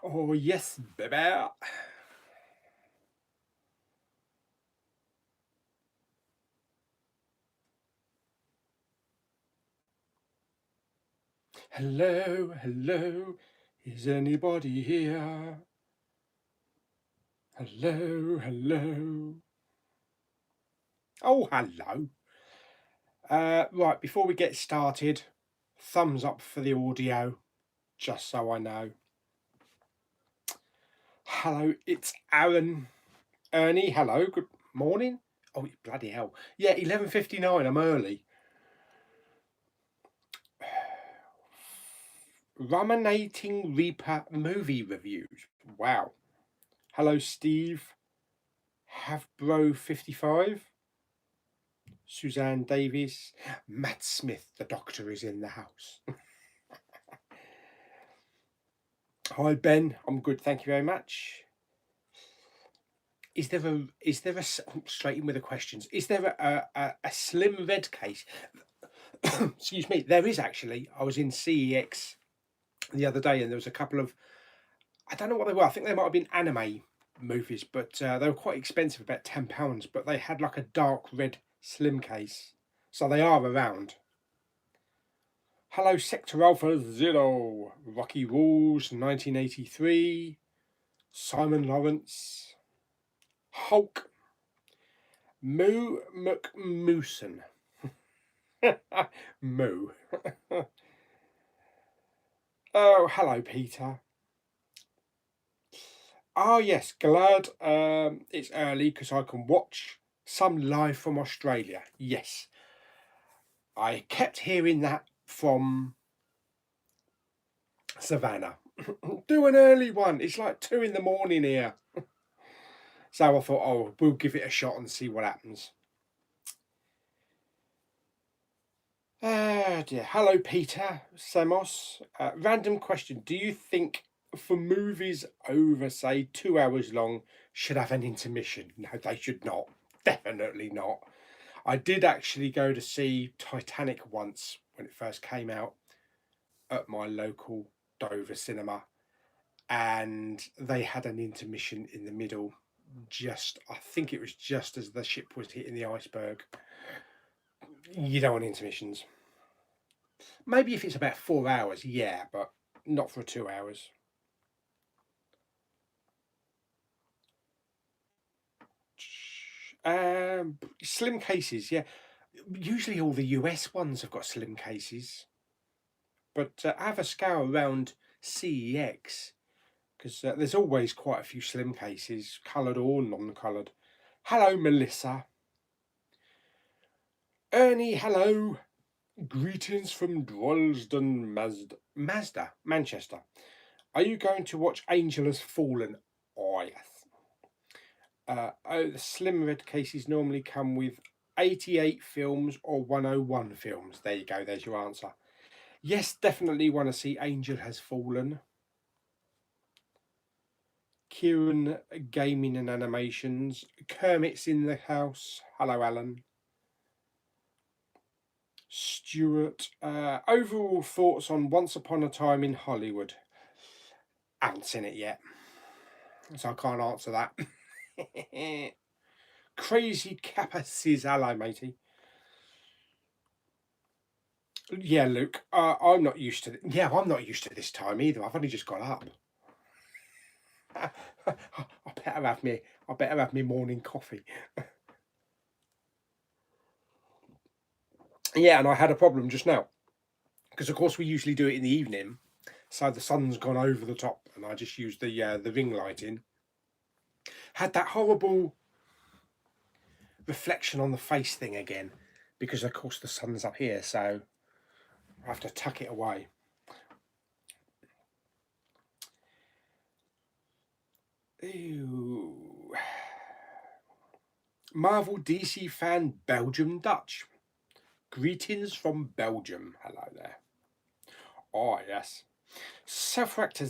Oh, yes, baby. Hello, hello. Is anybody here? Hello, hello. Oh, hello. Right, before we get started, thumbs up for the audio, just so I know. Hello, it's Aaron. Ernie, hello, good morning. Oh, bloody hell. Yeah, 11:59, I'm early. Ruminating Reaper movie reviews. Wow. Hello, Steve. Havbro55. Suzanne Davies. Matt Smith, the doctor, is in the house. Hi, Ben. I'm good, thank you very much. Is there a straight in with the questions? Is there a slim red case? Excuse me. There is actually. I was in CEX the other day, and there was a couple of, I don't know what they were. I think they might have been anime movies, but they were quite expensive, about £10. But they had like a dark red slim case, so they are around. Hello, Sector Alpha Zero, Rocky Rules, 1983, Simon Lawrence, Hulk, Moo McMooson, Moo. Oh, hello, Peter. Oh, yes, glad it's early because I can watch some live from Australia. Yes, I kept hearing that from Savannah. Do an early one. It's like 2 in the morning here. So I thought, oh, we'll give it a shot and see what happens. Dear. Hello, Peter Samos. Random question. Do you think for movies over, say, 2 hours long, should have an intermission? No, they should not. Definitely not. I did actually go to see Titanic once when it first came out at my local Dover cinema, and they had an intermission in the middle. I think it was just as the ship was hitting the iceberg. You don't want intermissions. Maybe if it's about 4 hours, yeah, but not for 2 hours. Slim cases, yeah. Usually all the US ones have got slim cases, but have a scour around CEX because there's always quite a few slim cases, coloured or non-coloured. Hello, Melissa. Ernie, hello. Greetings from Droylsden, Mazda, Manchester. Are you going to watch Angel Has Fallen? Oh, yes. The slim red cases normally come with 88 films or 101 films. There you go, there's your answer. Yes, definitely want to see Angel Has Fallen. Kieran Gaming and Animations. Kermit's in the house. Hello, Alan. Stuart. Overall thoughts on Once Upon a Time in Hollywood? I haven't seen it yet, so I can't answer that. Crazy Capaces, hello, matey. Yeah, Luke. I'm not used to. Yeah, I'm not used to this time either. I've only just got up. I better have me. I better have me morning coffee. Yeah, and I had a problem just now because, of course, we usually do it in the evening, so the sun's gone over the top, and I just used the ring lighting. Had that horrible reflection on the face thing again because, of course, the sun's up here, so I have to tuck it away. Ew. Marvel DC fan Belgium Dutch. Greetings from Belgium. Hello there. Oh, yes. Sector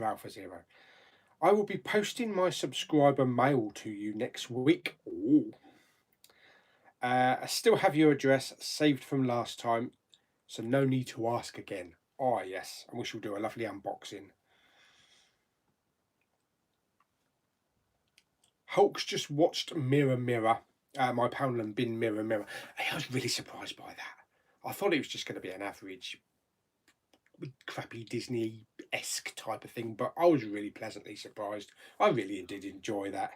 Alpha Zero. I will be posting my subscriber mail to you next week. Ooh. I still have your address saved from last time, so no need to ask again. Oh, yes. And we shall do a lovely unboxing. Hulk's just watched Mirror Mirror, my Poundland bin Mirror Mirror. I was really surprised by that. I thought it was just going to be an average, crappy Disney-esque type of thing, but I was really pleasantly surprised. I really did enjoy that.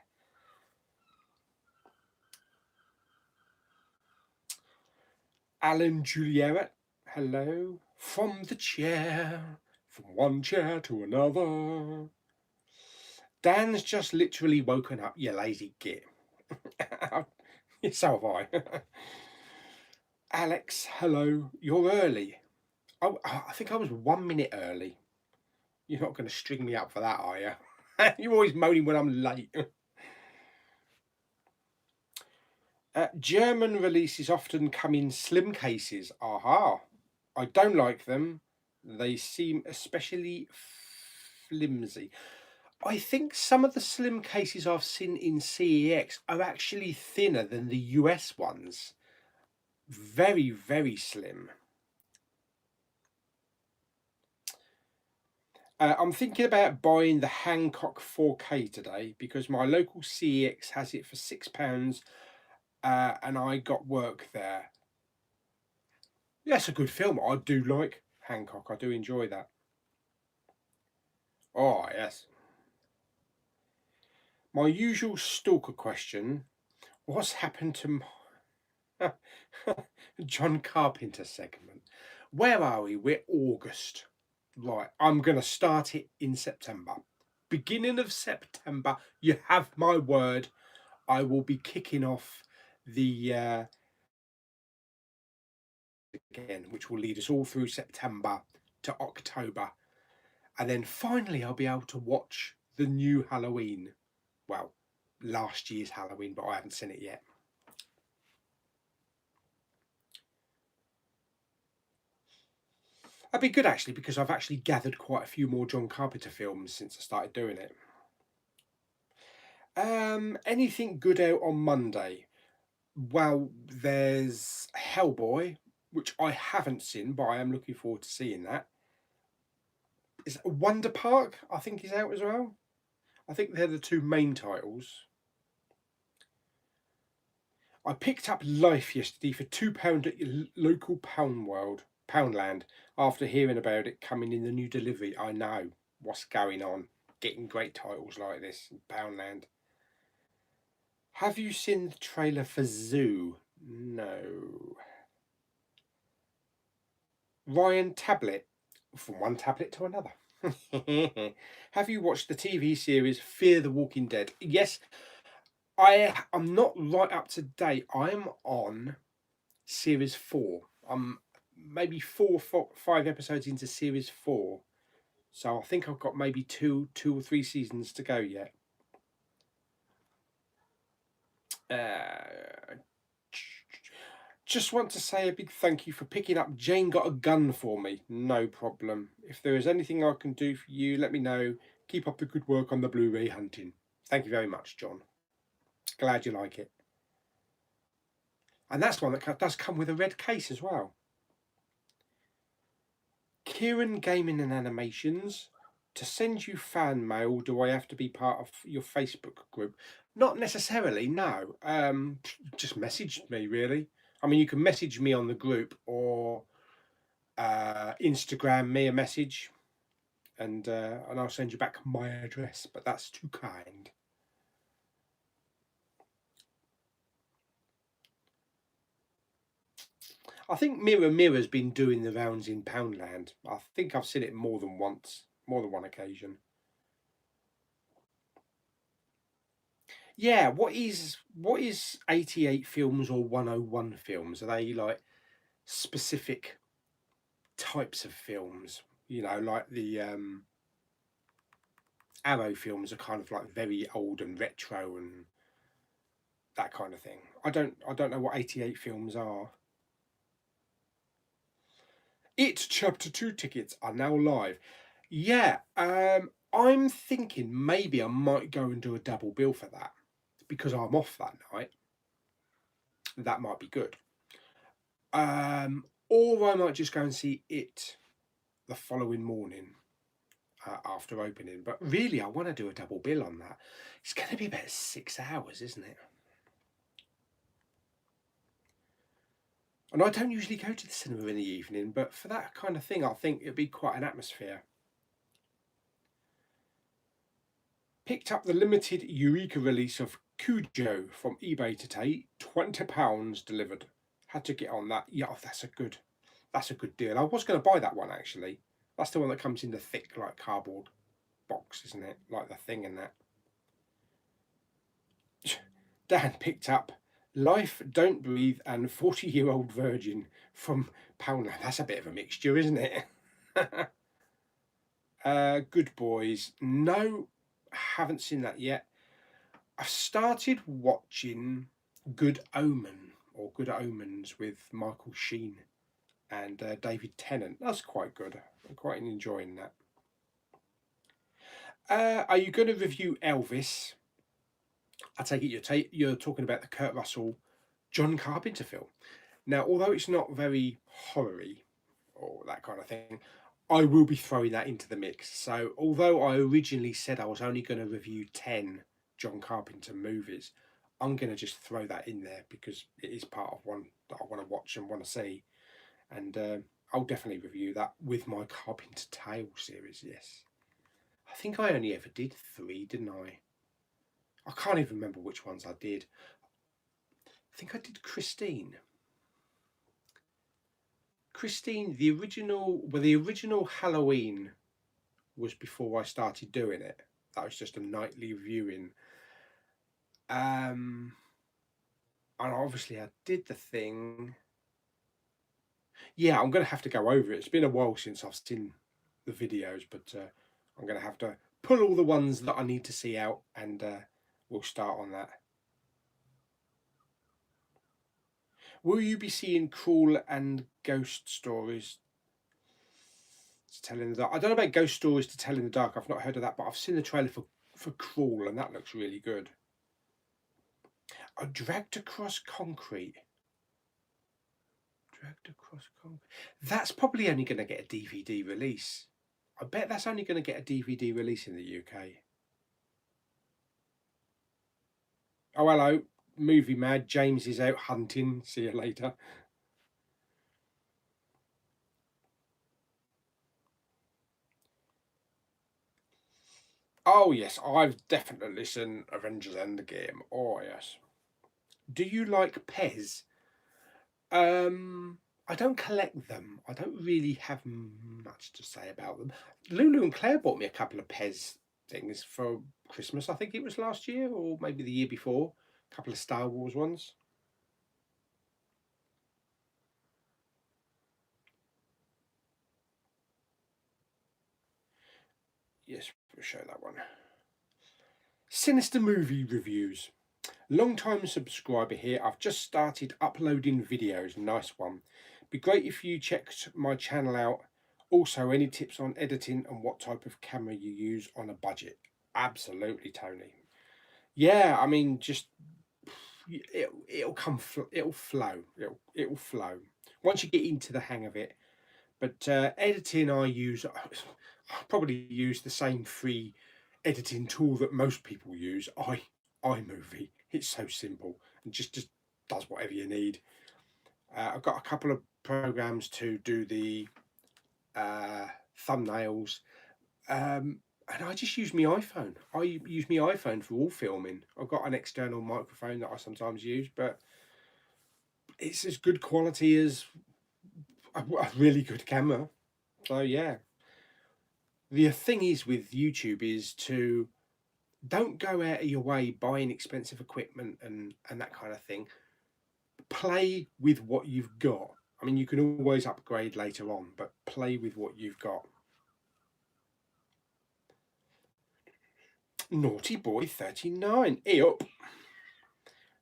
Alan Juliet, hello. From the chair, from one chair to another. Dan's just literally woken up, you lazy git. So have I. Alex, hello. You're early. Oh, I think I was 1 minute early. You're not going to string me up for that, are you? You're always moaning when I'm late. German releases often come in slim cases. Aha. I don't like them. They seem especially flimsy. I think some of the slim cases I've seen in CEX are actually thinner than the US ones. Very, very slim. I'm thinking about buying the Hancock 4K today because my local CEX has it for £6 and I got work there. Yeah, it's a good film. I do like Hancock. I do enjoy that. Oh, yes. My usual stalker question, what's happened to my John Carpenter segment? Where are we? We're August. Right, I'm going to start it in September. Beginning of September, you have my word, I will be kicking off the again, which will lead us all through September to October. And then finally I'll be able to watch the new Halloween. Well, last year's Halloween, but I haven't seen it yet. That'd be good actually, because I've actually gathered quite a few more John Carpenter films since I started doing it. Anything good out on Monday? Well, there's Hellboy, which I haven't seen, but I am looking forward to seeing that. Is Wonder Park, I think, is out as well. I think they're the two main titles. I picked up Life yesterday for £2 at your local Poundland, after hearing about it coming in the new delivery. I know what's going on, getting great titles like this in Poundland. Have you seen the trailer for Zoo? No. Ryan Tablet, from one tablet to another. Have you watched the TV series Fear the Walking Dead? Yes, I'm not right up to date. I'm on series 4. I'm maybe 5 episodes into series 4. So I think I've got maybe two or three seasons to go yet. Just want to say a big thank you for picking up Jane Got a Gun for me. No problem. If there is anything I can do for you, let me know. Keep up the good work on the Blu-ray hunting. Thank you very much, John. Glad you like it. And that's one that does come with a red case as well. Kieran Gaming and Animations. To send you fan mail, do I have to be part of your Facebook group? Not necessarily, no. Just message me, really. I mean, you can message me on the group or Instagram me a message, and I'll send you back my address, but that's too kind. I think Mirror Mirror's been doing the rounds in Poundland. I think I've seen it more than once, more than one occasion. Yeah, what is 88 films or 101 films? Are they like specific types of films? You know, like the Arrow films are kind of like very old and retro and that kind of thing. I don't know what 88 films are. It Chapter 2 tickets are now live. Yeah, I'm thinking maybe I might go and do a double bill for that because I'm off that night. That might be good. Or I might just go and see It, the following morning after opening. But really, I want to do a double bill on that. It's going to be about 6 hours, isn't it? And I don't usually go to the cinema in the evening, but for that kind of thing, I think it'd be quite an atmosphere. Picked up the limited Eureka release of Cujo from eBay today, £20 delivered. Had to get on that. Yeah, that's a good deal. I was going to buy that one actually. That's the one that comes in the thick like cardboard box, isn't it? Like the thing in that. Dan picked up Life, Don't Breathe and 40-Year-Old Virgin from Poundland. That's a bit of a mixture, isn't it? Good Boys. No, haven't seen that yet. I started watching Good Omen or Good Omens with Michael Sheen and David Tennant. That's quite good. I'm quite enjoying that. Are you going to review Elvis? I take it you're talking about the Kurt Russell, John Carpenter film. Now, although it's not very horror-y or that kind of thing, I will be throwing that into the mix. So, although I originally said I was only going to review 10 John Carpenter movies, I'm going to just throw that in there because it is part of one that I want to watch and want to see. And I'll definitely review that with my Carpenter Tale series, yes. I think I only ever did 3, didn't I? I can't even remember which ones I did. I think I did Christine. Christine, the original Halloween was before I started doing it. That was just a nightly viewing. And obviously I did the thing. Yeah, I'm going to have to go over it. It's been a while since I've seen the videos, but I'm going to have to pull all the ones that I need to see out, and we'll start on that. Will you be seeing Crawl and Ghost Stories to Tell in the Dark? I don't know about Ghost Stories to Tell in the Dark. I've not heard of that, but I've seen the trailer for Crawl, and that looks really good. Dragged Across Concrete. Dragged Across Concrete. That's probably only going to get a DVD release. I bet that's only going to get a DVD release in the UK. Oh, hello. Movie Mad. James is out hunting. See you later. Oh, yes. I've definitely seen Avengers Endgame. Oh, yes. Do you like Pez? I don't collect them. I don't really have much to say about them. Lulu and Claire bought me a couple of Pez things for Christmas. I think it was last year or maybe the year before. A couple of Star Wars ones. Yes, we'll show that one. Sinister movie reviews. Long time subscriber here. I've just started uploading videos. Nice one. Be great if you checked my channel out. Also, any tips on editing and what type of camera you use on a budget? Absolutely, Tony. Yeah, I mean, just it'll flow. It'll flow once you get into the hang of it. But editing, I probably use the same free editing tool that most people use. iMovie. It's so simple and just does whatever you need. I've got a couple of programs to do the thumbnails, and I just use my iPhone. I use my iPhone for all filming. I've got an external microphone that I sometimes use, but it's as good quality as a really good camera. So yeah. The thing is with YouTube is to don't go out of your way buying expensive equipment and that kind of thing. Play with what you've got. I mean, you can always upgrade later on, but play with what you've got. Naughty Boy 39. Hey up.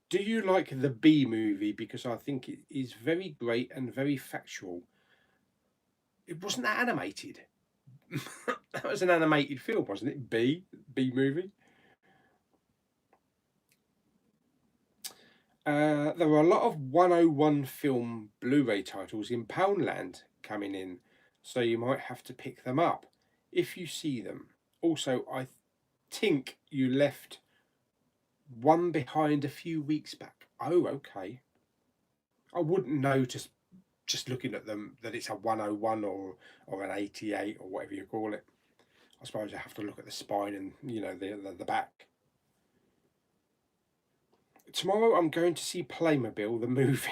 Do you like the Bee Movie? Because I think it is very great and very factual. It wasn't that animated. That was an animated film, wasn't it? Bee Movie. There are a lot of 101 film Blu-ray titles in Poundland coming in. so you might have to pick them up if you see them. Also, I think you left one behind a few weeks back. Oh, okay. I wouldn't know just looking at them that it's a 101 or an 88 or whatever you call it. I suppose I have to look at the spine and the back. Tomorrow I'm going to see Playmobil the movie.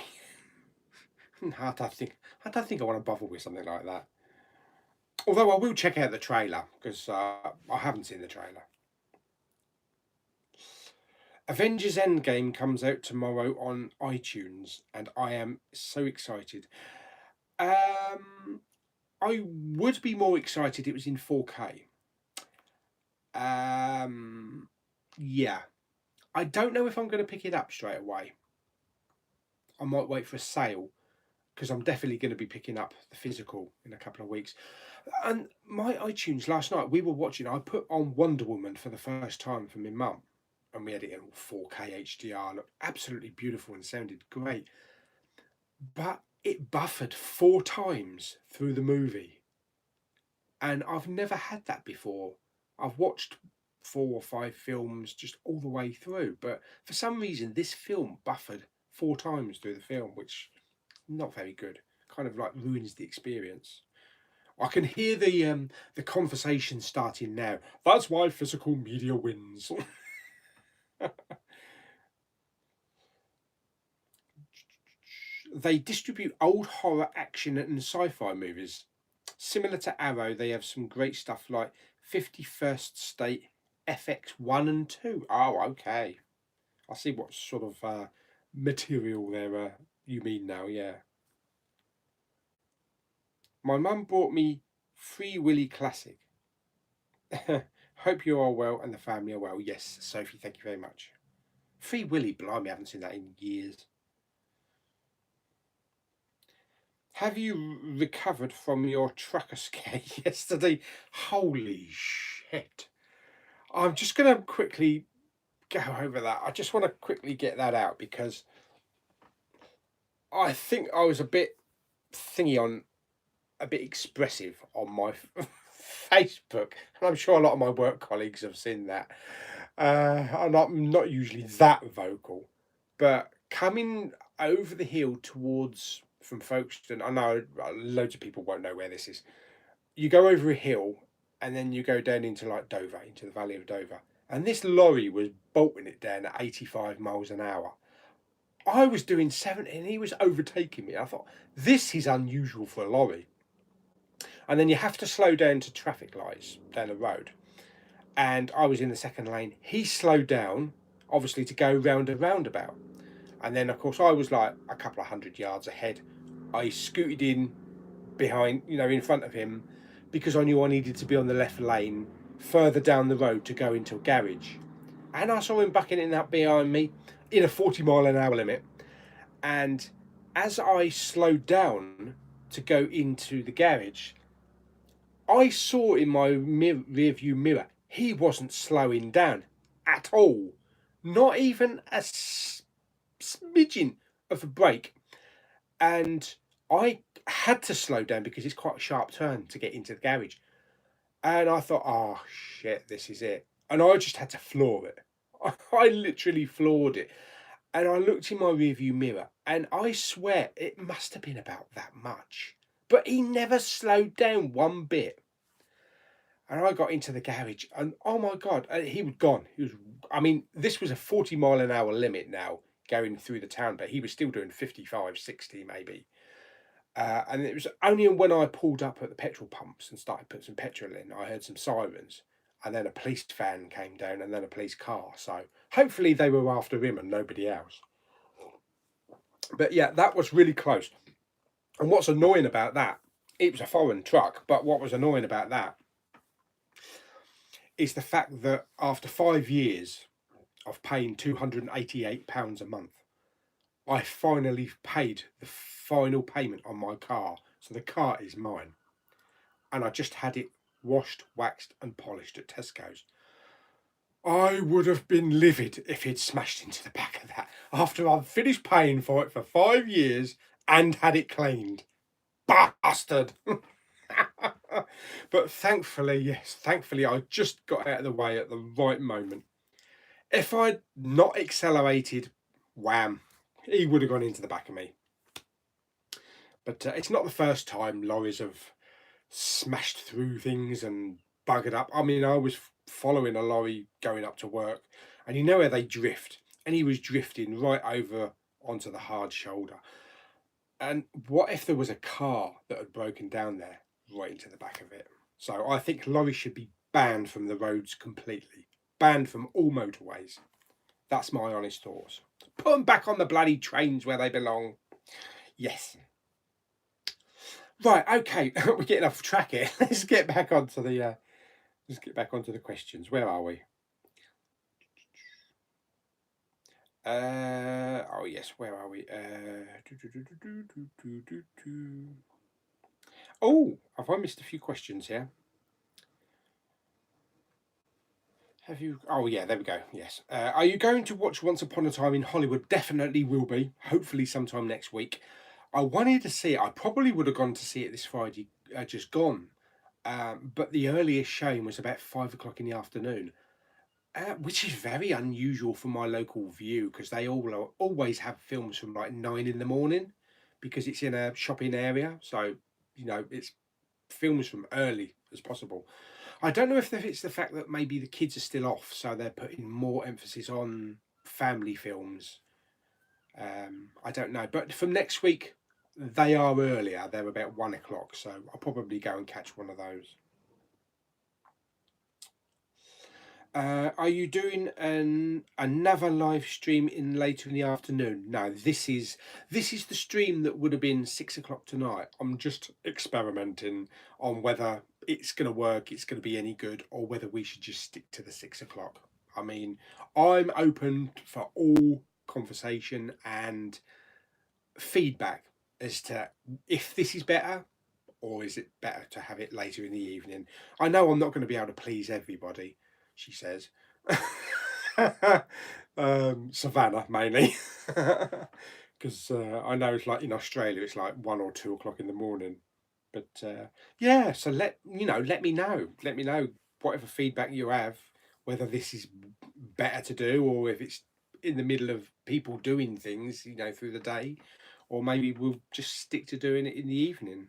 I don't think I want to bother with something like that. Although I will check out the trailer because I haven't seen the trailer. Avengers Endgame comes out tomorrow on iTunes, and I am so excited. I would be more excited it was in 4K. Yeah. I don't know if I'm going to pick it up straight away. I might wait for a sale because I'm definitely going to be picking up the physical in a couple of weeks. And my iTunes last night, we were watching, I put on Wonder Woman for the first time for my mum, and we had it in 4K HDR, looked absolutely beautiful and sounded great. But it buffered 4 times through the movie. And I've never had that before. I've watched 4 or 5 films just all the way through, but for some reason this film buffered 4 times through the film, which not very good. Kind of like ruins the experience. I can hear the conversation starting now. That's why physical media wins. They distribute old horror, action, and sci-fi movies. Similar to Arrow, they have some great stuff like 51st State, FX1 and 2. Oh, okay. I see what sort of material there you mean now, yeah. My mum bought me Free Willy Classic. Hope you are well and the family are well. Yes, Sophie, thank you very much. Free Willy, blimey, I haven't seen that in years. Have you recovered from your trucker scare yesterday? Holy shit. I'm just going to quickly go over that. I just want to quickly get that out because I think I was a bit expressive on my Facebook, and I'm sure a lot of my work colleagues have seen that. I'm not usually that vocal, but coming over the hill towards from Folkestone, I know loads of people won't know where this is. You go over a hill, and then you go down into like Dover, into the Valley of Dover, and this lorry was bolting it down at 85 miles an hour. I was doing 70 and he was overtaking me. I thought, this is unusual for a lorry. And then you have to slow down to traffic lights down the road. And I was in the second lane. He slowed down, obviously, to go round a roundabout. And then, of course, I was like a couple of 100 yards ahead. I scooted in behind, in front of him, because I knew I needed to be on the left lane further down the road to go into a garage. And I saw him backing up behind me in a 40-mile-an-hour limit. And as I slowed down to go into the garage, I saw in my rear view mirror, he wasn't slowing down at all. Not even a smidgen of a brake. And I had to slow down because it's quite a sharp turn to get into the garage. And I thought, oh shit, this is it. And I just had to floor it. I literally floored it. And I looked in my rearview mirror, and I swear it must have been about that much. But he never slowed down one bit. And I got into the garage, and oh my God, he was gone. This was a 40-mile-an-hour limit now going through the town, but he was still doing 55, 60 maybe. And it was only when I pulled up at the petrol pumps and started putting some petrol in, I heard some sirens. And then a police van came down, and then a police car. So hopefully they were after him and nobody else. But yeah, that was really close. And what's annoying about that, it was a foreign truck, but what was annoying about that is the fact that after 5 years of paying £288 a month, I finally paid the final payment on my car. So the car is mine. And I just had it washed, waxed and polished at Tesco's. I would have been livid if he'd smashed into the back of that after I've finished paying for it for 5 years and had it cleaned. Bastard! But thankfully, yes, thankfully I just got out of the way at the right moment. If I'd not accelerated, wham, he would have gone into the back of me. But it's not the first time lorries have smashed through things and buggered up. I mean, I was following a lorry going up to work, and you know where they drift, and he was drifting right over onto the hard shoulder. And what if there was a car that had broken down there right into the back of it? So I think lorries should be banned from the roads completely, banned from all motorways. That's my honest thoughts. Put them back on the bloody trains where they belong. Yes. Right. Okay. We're getting off track here. Let's get back onto the. Let's get back onto the questions. Where are we? Oh yes. Where are we? Oh, have I missed a few questions here? Have you? Oh yeah, there we go. Yes. Are you going to watch Once Upon a Time in Hollywood? Definitely will be. Hopefully sometime next week. I wanted to see it. I probably would have gone to see it this Friday, just gone. But the earliest showing was about 5 o'clock in the afternoon, which is very unusual for my local view because they always have films from like 9 in the morning because it's in a shopping area. So it's films from early as possible. I don't know if it's the fact that maybe the kids are still off, so they're putting more emphasis on family films. I don't know, but from next week they are earlier. They're about 1 o'clock, so I'll probably go and catch one of those. Are you doing another live stream in later in the afternoon? No, this is the stream that would have been 6 o'clock tonight. I'm just experimenting on whether it's going to work, it's going to be any good, or whether we should just stick to the 6 o'clock. I mean, I'm open for all conversation and feedback as to if this is better or is it better to have it later in the evening. I know I'm not going to be able to please everybody, she says. Savannah mainly, because I know it's like in Australia it's like 1 or 2 o'clock in the morning. But yeah, so let me know. Let me know whatever feedback you have, whether this is better to do or if it's in the middle of people doing things, through the day, or maybe we'll just stick to doing it in the evening.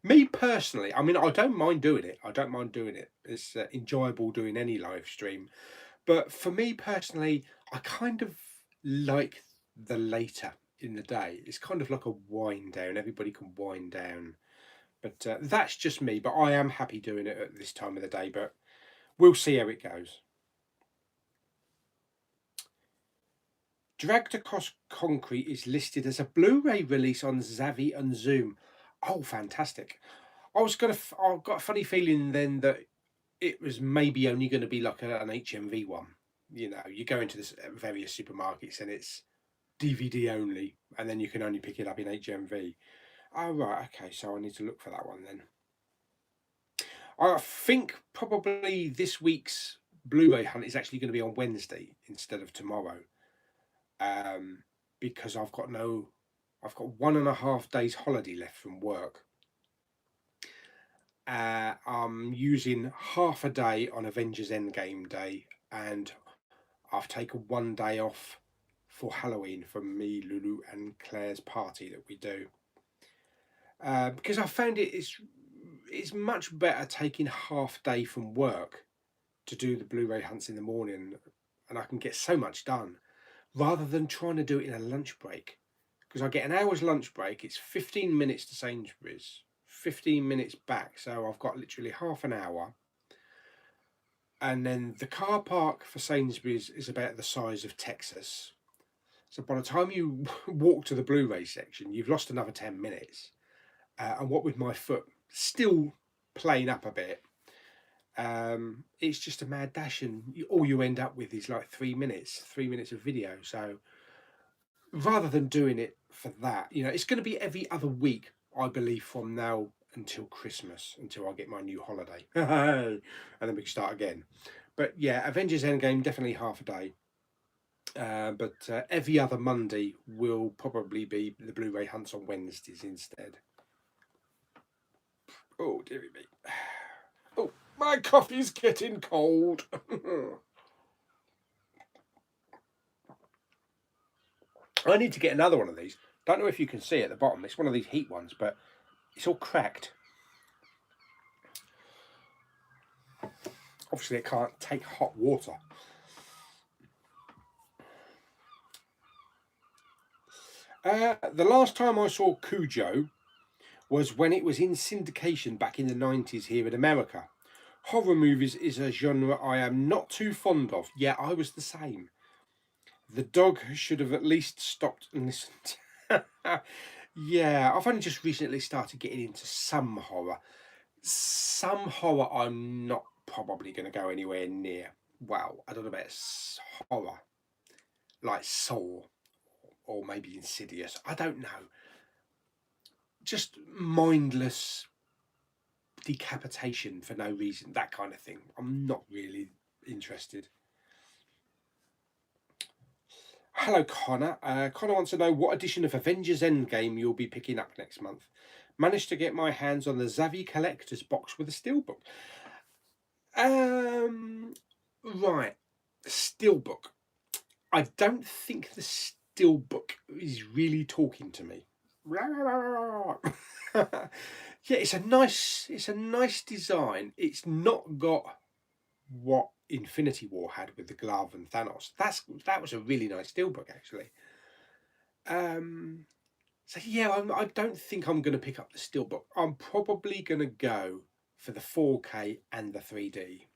Me personally, I mean, I don't mind doing it. I don't mind doing it. It's enjoyable doing any live stream. But for me personally, I kind of like the later in the day. It's kind of like a wind down. Everybody can wind down. But that's just me. But I am happy doing it at this time of the day. But we'll see how it goes. Dragged Across Concrete is listed as a Blu-ray release on Zavi and Zoom. Oh, fantastic. I've got a funny feeling then that it was maybe only going to be like an HMV one. You go into this various supermarkets and it's DVD only, and then you can only pick it up in HMV. Oh, right, okay, so I need to look for that one then. I think probably this week's Blu-ray hunt is actually going to be on Wednesday instead of tomorrow, because I've got 1.5 days holiday left from work. I'm using half a day on Avengers Endgame Day, and I've taken 1 day off for Halloween from me, Lulu, and Claire's party that we do. Because I found it's much better taking half day from work to do the Blu-ray hunts in the morning, and I can get so much done rather than trying to do it in a lunch break. Because I get an hour's lunch break, it's 15 minutes to Sainsbury's, 15 minutes back, so I've got literally half an hour. And then the car park for Sainsbury's is about the size of Texas. So by the time you walk to the Blu-ray section, you've lost another 10 minutes. And what with my foot still playing up a bit, it's just a mad dash, and all you end up with is like 3 minutes of video. So rather than doing it for that, it's going to be every other week, I believe, from now until Christmas, until I get my new holiday. And then we can start again. But yeah, Avengers Endgame, definitely half a day. But every other Monday will probably be the Blu-ray hunts on Wednesdays instead. Oh, dearie me. Oh, my coffee's getting cold. I need to get another one of these. Don't know if you can see at the bottom. It's one of these heat ones, but it's all cracked. Obviously, it can't take hot water. The last time I saw Cujo was when it was in syndication back in the 90s here in America. Horror movies is a genre I am not too fond of. Yeah, I was the same. The dog should have at least stopped and listened. Yeah, I've only just recently started getting into some horror. Some horror I'm not probably going to go anywhere near. Well, I don't know about horror, like Saw or maybe Insidious. I don't know. Just mindless decapitation for no reason, that kind of thing. I'm not really interested. Hello, Connor. Connor wants to know what edition of Avengers Endgame you'll be picking up next month. Managed to get my hands on the Xavi Collector's box with a Steelbook. Right, Steelbook. I don't think the Steelbook is really talking to me. Yeah, it's a nice design. It's not got what Infinity War had with the glove and Thanos. That was a really nice Steelbook, actually. So yeah, I don't think I'm going to pick up the Steelbook. I'm probably going to go for the 4K and the 3D.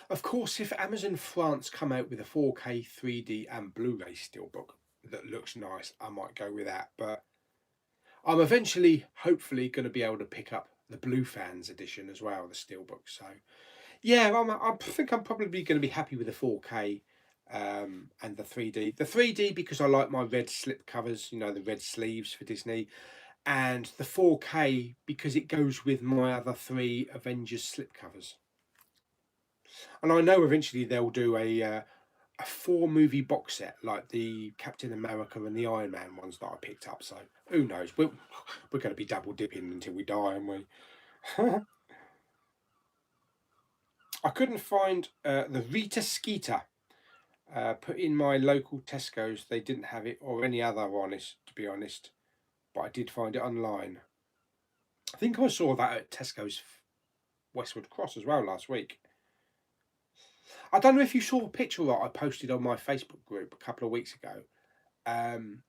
Of course, if Amazon France come out with a 4K, 3D and Blu-ray Steelbook that looks nice, I might go with that. But I'm eventually, hopefully, going to be able to pick up the Blue Fans edition as well, the Steelbook. So yeah, I think I'm probably going to be happy with the 4K and the 3D. The 3D because I like my red slip covers, you know, the red sleeves for Disney. And the 4K because it goes with my other 3 Avengers slip covers. And I know eventually they'll do a 4-movie box set like the Captain America and the Iron Man ones that I picked up. So who knows? We're going to be double dipping until we die, aren't we? I couldn't find the Rita Skeeter. Put in my local Tesco's. They didn't have it, or any other, to be honest. But I did find it online. I think I saw that at Tesco's Westwood Cross as well last week. I don't know if you saw a picture that I posted on my Facebook group a couple of weeks ago.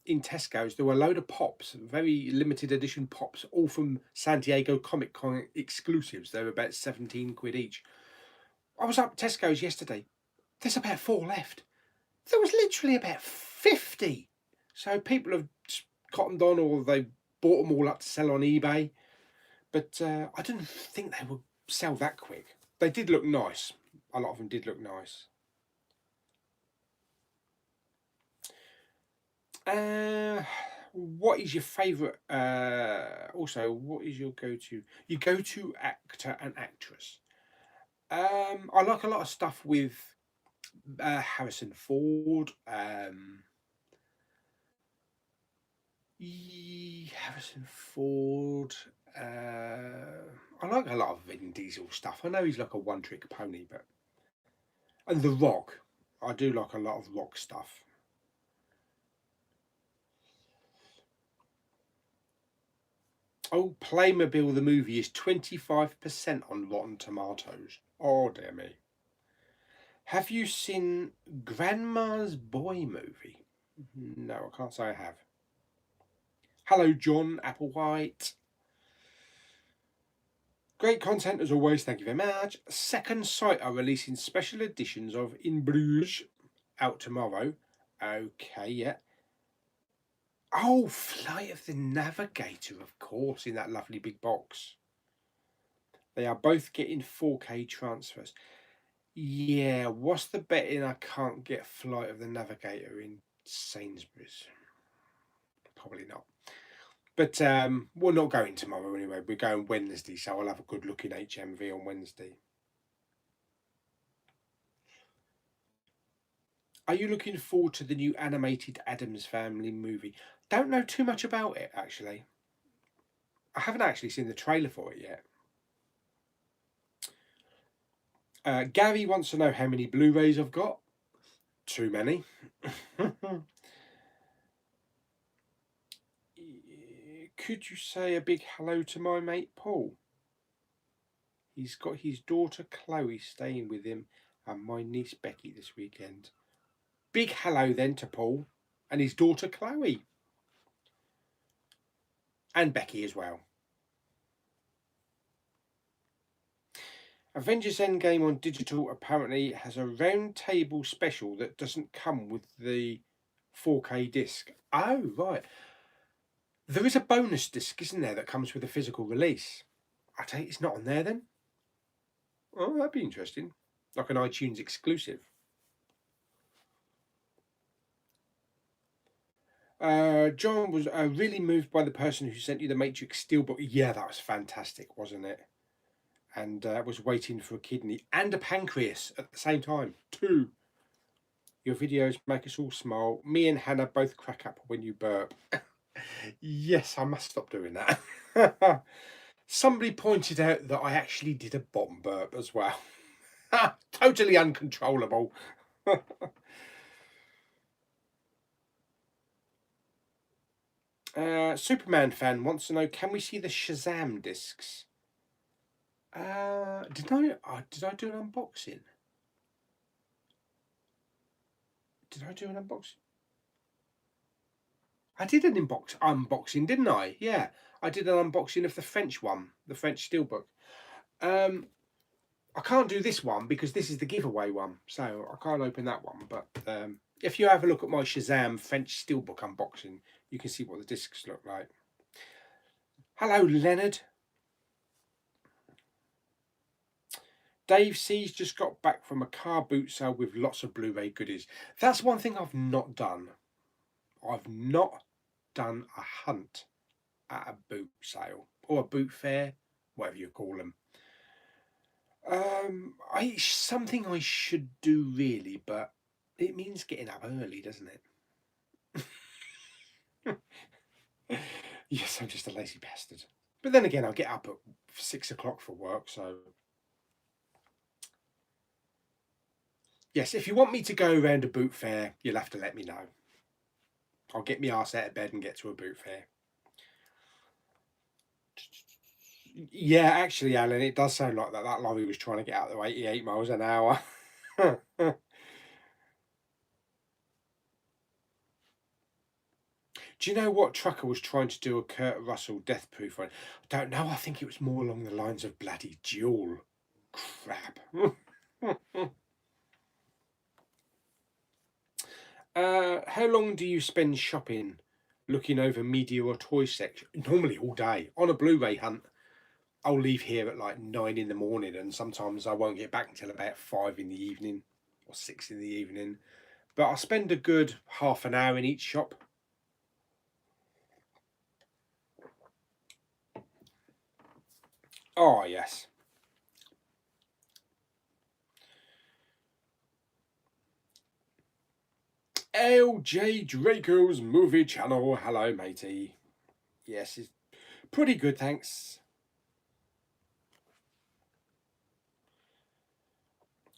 In Tesco's, there were a load of pops, very limited edition pops, all from San Diego Comic Con exclusives. They were about 17 quid each. I was up at Tesco's yesterday. There's about 4 left. There was literally about 50. So people have cottoned on, or they bought them all up to sell on eBay. But I didn't think they would sell that quick. They did look nice. A lot of them did look nice. What is your favourite? Also, what is your go-to? Your go-to actor and actress. I like a lot of stuff with Harrison Ford. Harrison Ford. I like a lot of Vin Diesel stuff. I know he's like a one-trick pony, but and The Rock. I do like a lot of Rock stuff. Oh, Playmobil the movie is 25% on Rotten Tomatoes. Oh dear me. Have you seen Grandma's Boy movie? No, I can't say I have. Hello, John Applewhite. Great content as always, thank you very much. Second Sight are releasing special editions of In Bruges out tomorrow. Okay, yeah. Oh, Flight of the Navigator, of course, in that lovely big box. They are both getting 4K transfers. Yeah, what's the betting I can't get Flight of the Navigator in Sainsbury's? Probably not. But we're not going tomorrow anyway. We're going Wednesday, so I'll have a good look in HMV on Wednesday. Are you looking forward to the new animated Addams Family movie? Don't know too much about it, actually. I haven't actually seen the trailer for it yet. Gary wants to know how many Blu-rays I've got. Too many. Could you say a big hello to my mate Paul? He's got his daughter Chloe staying with him and my niece Becky this weekend. Big hello then to Paul and his daughter Chloe. And Becky as well. Avengers Endgame on digital apparently has a round table special that doesn't come with the 4K disc. Oh, right. There is a bonus disc, isn't there, that comes with a physical release? I take it it's not on there then? Oh, that'd be interesting. Like an iTunes exclusive. John was really moved by the person who sent you the Matrix Steelbook. Yeah, that was fantastic, wasn't it? And was waiting for a kidney and a pancreas at the same time. 2. Your videos make us all smile. Me and Hannah both crack up when you burp. Yes, I must stop doing that. Somebody pointed out that I actually did a bomb burp as well. Totally uncontrollable. Superman fan wants to know, can we see the Shazam discs? Did I do an unboxing? Did I do an unboxing? I did an unboxing, didn't I? Yeah, I did an unboxing of the French one, the French Steelbook. I can't do this one because this is the giveaway one, so I can't open that one. But if you have a look at my Shazam French Steelbook unboxing, you can see what the discs look like. Hello, Leonard. Dave C's just got back from a car boot sale with lots of Blu-ray goodies. That's one thing I've not done. I've not done a hunt at a boot sale or a boot fair, whatever you call them. Something I should do really, but it means getting up early, doesn't it? Yes, I'm just a lazy bastard. But then again, I'll get up at 6 o'clock for work, so... Yes, if you want me to go around a boot fair, you'll have to let me know. I'll get my arse out of bed and get to a boot fair. Yeah, actually, Alan, it does sound like that. That lorry was trying to get out there 88 miles an hour. Do you know what trucker was trying to do a Kurt Russell death proof on? I don't know. I think it was more along the lines of bloody duel. Crap. How long do you spend shopping, looking over media or toy section? Normally all day. On a Blu-ray hunt, I'll leave here at like 9 in the morning, and sometimes I won't get back until about 5 in the evening or 6 in the evening. But I'll spend a good half an hour in each shop. Oh, yes. LJ Draco's Movie Channel. Hello, matey. Yes, it's pretty good, thanks.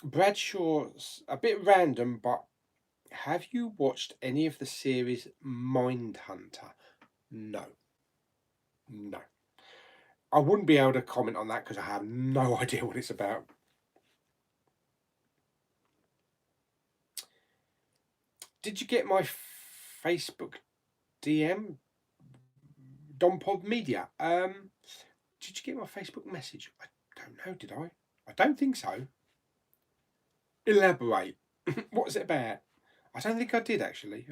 Bradshaw's a bit random, but have you watched any of the series Mindhunter? No. No. I wouldn't be able to comment on that because I have no idea what it's about. Did you get my Facebook DM? Donpod Media. Did you get my Facebook message? I don't know, did I? I don't think so. Elaborate. What was it about? I don't think I did, actually.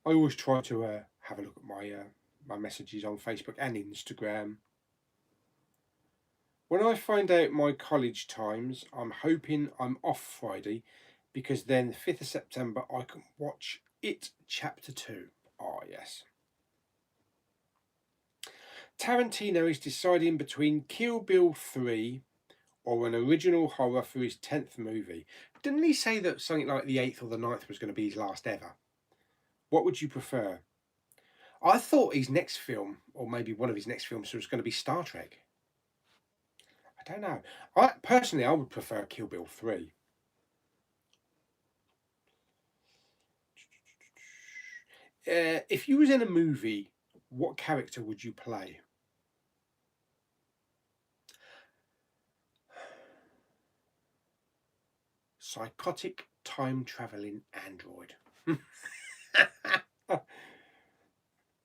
I always try to have a look at my messages on Facebook and Instagram. When I find out my college times, I'm hoping I'm off Friday, because then the 5th of September I can watch It Chapter 2. Oh, yes. Tarantino is deciding between Kill Bill 3 or an original horror for his 10th movie. Didn't he say that something like the 8th or the 9th was going to be his last ever? What would you prefer? I thought his next film, or maybe one of his next films, was going to be Star Trek. I don't know. I personally, I would prefer Kill Bill 3. If you was in a movie, what character would you play? Psychotic time traveling android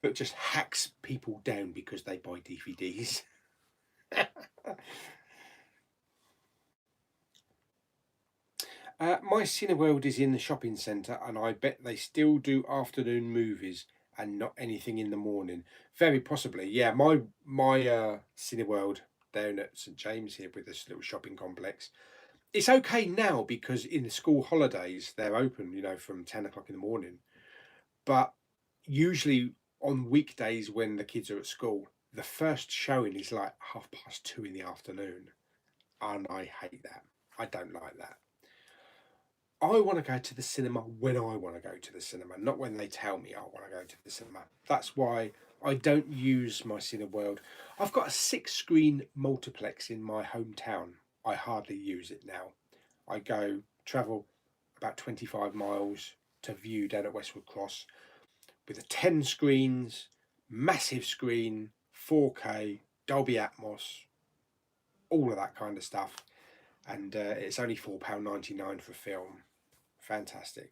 that just hacks people down because they buy DVDs. My Cineworld is in the shopping centre, and I bet they still do afternoon movies and not anything in the morning. Very possibly, yeah. My Cineworld down at St James here with this little shopping complex. It's okay now because in the school holidays they're open, from 10 o'clock in the morning. But usually on weekdays when the kids are at school, the first showing is like 2:30 in the afternoon, and I hate that. I don't like that. I want to go to the cinema when I want to go to the cinema, not when they tell me I want to go to the cinema. That's why I don't use my Cineworld. I've got a 6-screen multiplex in my hometown. I hardly use it now. I travel about 25 miles to view down at Westwood Cross with a 10 screens, massive screen, 4K, Dolby Atmos, all of that kind of stuff. And it's only £4.99 for a film. Fantastic.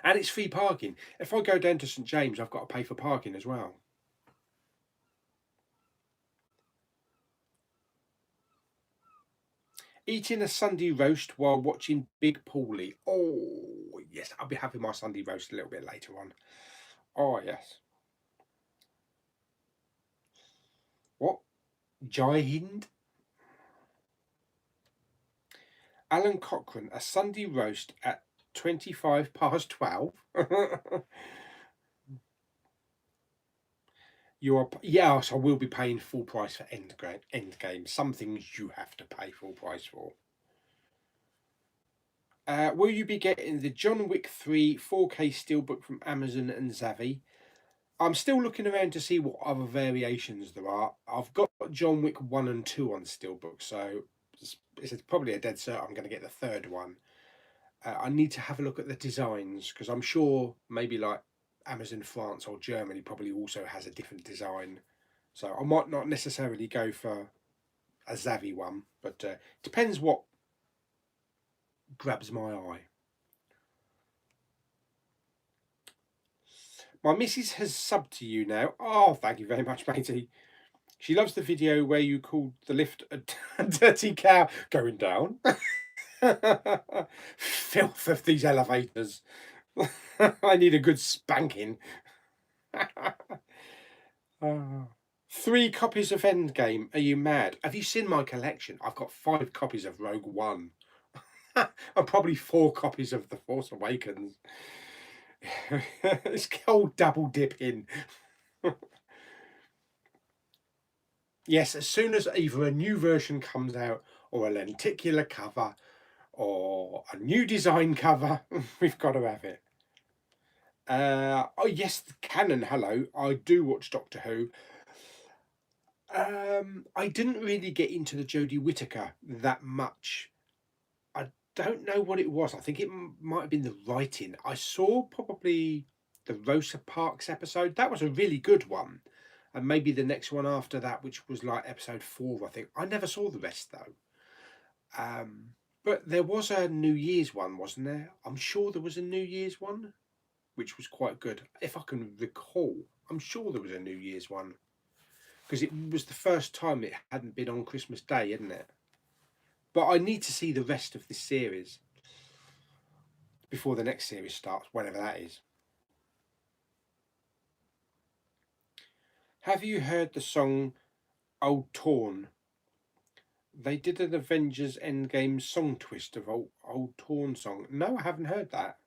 And it's free parking. If I go down to St James, I've got to pay for parking as well. Eating a Sunday roast while watching Big Pauly. Oh, yes, I'll be having my Sunday roast a little bit later on. Oh, yes. What? Jai Hind? Alan Cochrane, a Sunday roast at 12:25. Yes, I will be paying full price for Endgame. Some things you have to pay full price for. Will you be getting the John Wick 3 4K Steelbook from Amazon and Zavvi? I'm still looking around to see what other variations there are. I've got John Wick 1 and 2 on Steelbook, so it's probably a dead cert I'm going to get the third one. I need to have a look at the designs because I'm sure maybe like Amazon France or Germany probably also has a different design. So I might not necessarily go for a Zavvi one, but depends what grabs my eye. My missus has subbed to you now. Oh, thank you very much, matey. She loves the video where you called the lift a dirty cow going down. Filth of these elevators. I need a good spanking. 3 copies of Endgame. Are you mad? Have you seen my collection? I've got 5 copies of Rogue One. And probably 4 copies of The Force Awakens. It's called double dipping. Yes, as soon as either a new version comes out or a lenticular cover or a new design cover, we've got to have it. Oh yes, canon. Hello, I do watch Doctor Who. I didn't really get into the Jodie Whittaker that much. I don't know what it was. I think it might have been the writing. I saw probably the Rosa Parks episode. That was a really good one. And maybe the next one after that, which was like episode 4, I think. I never saw the rest though. But there was a New Year's one, wasn't there? I'm sure there was a New Year's one, which was quite good. If I can recall, I'm sure there was a New Year's one. Because it was the first time it hadn't been on Christmas Day, isn't it? But I need to see the rest of this series before the next series starts, whenever that is. Have you heard the song Old Torn? They did an Avengers Endgame song twist of Old Torn song. No, I haven't heard that.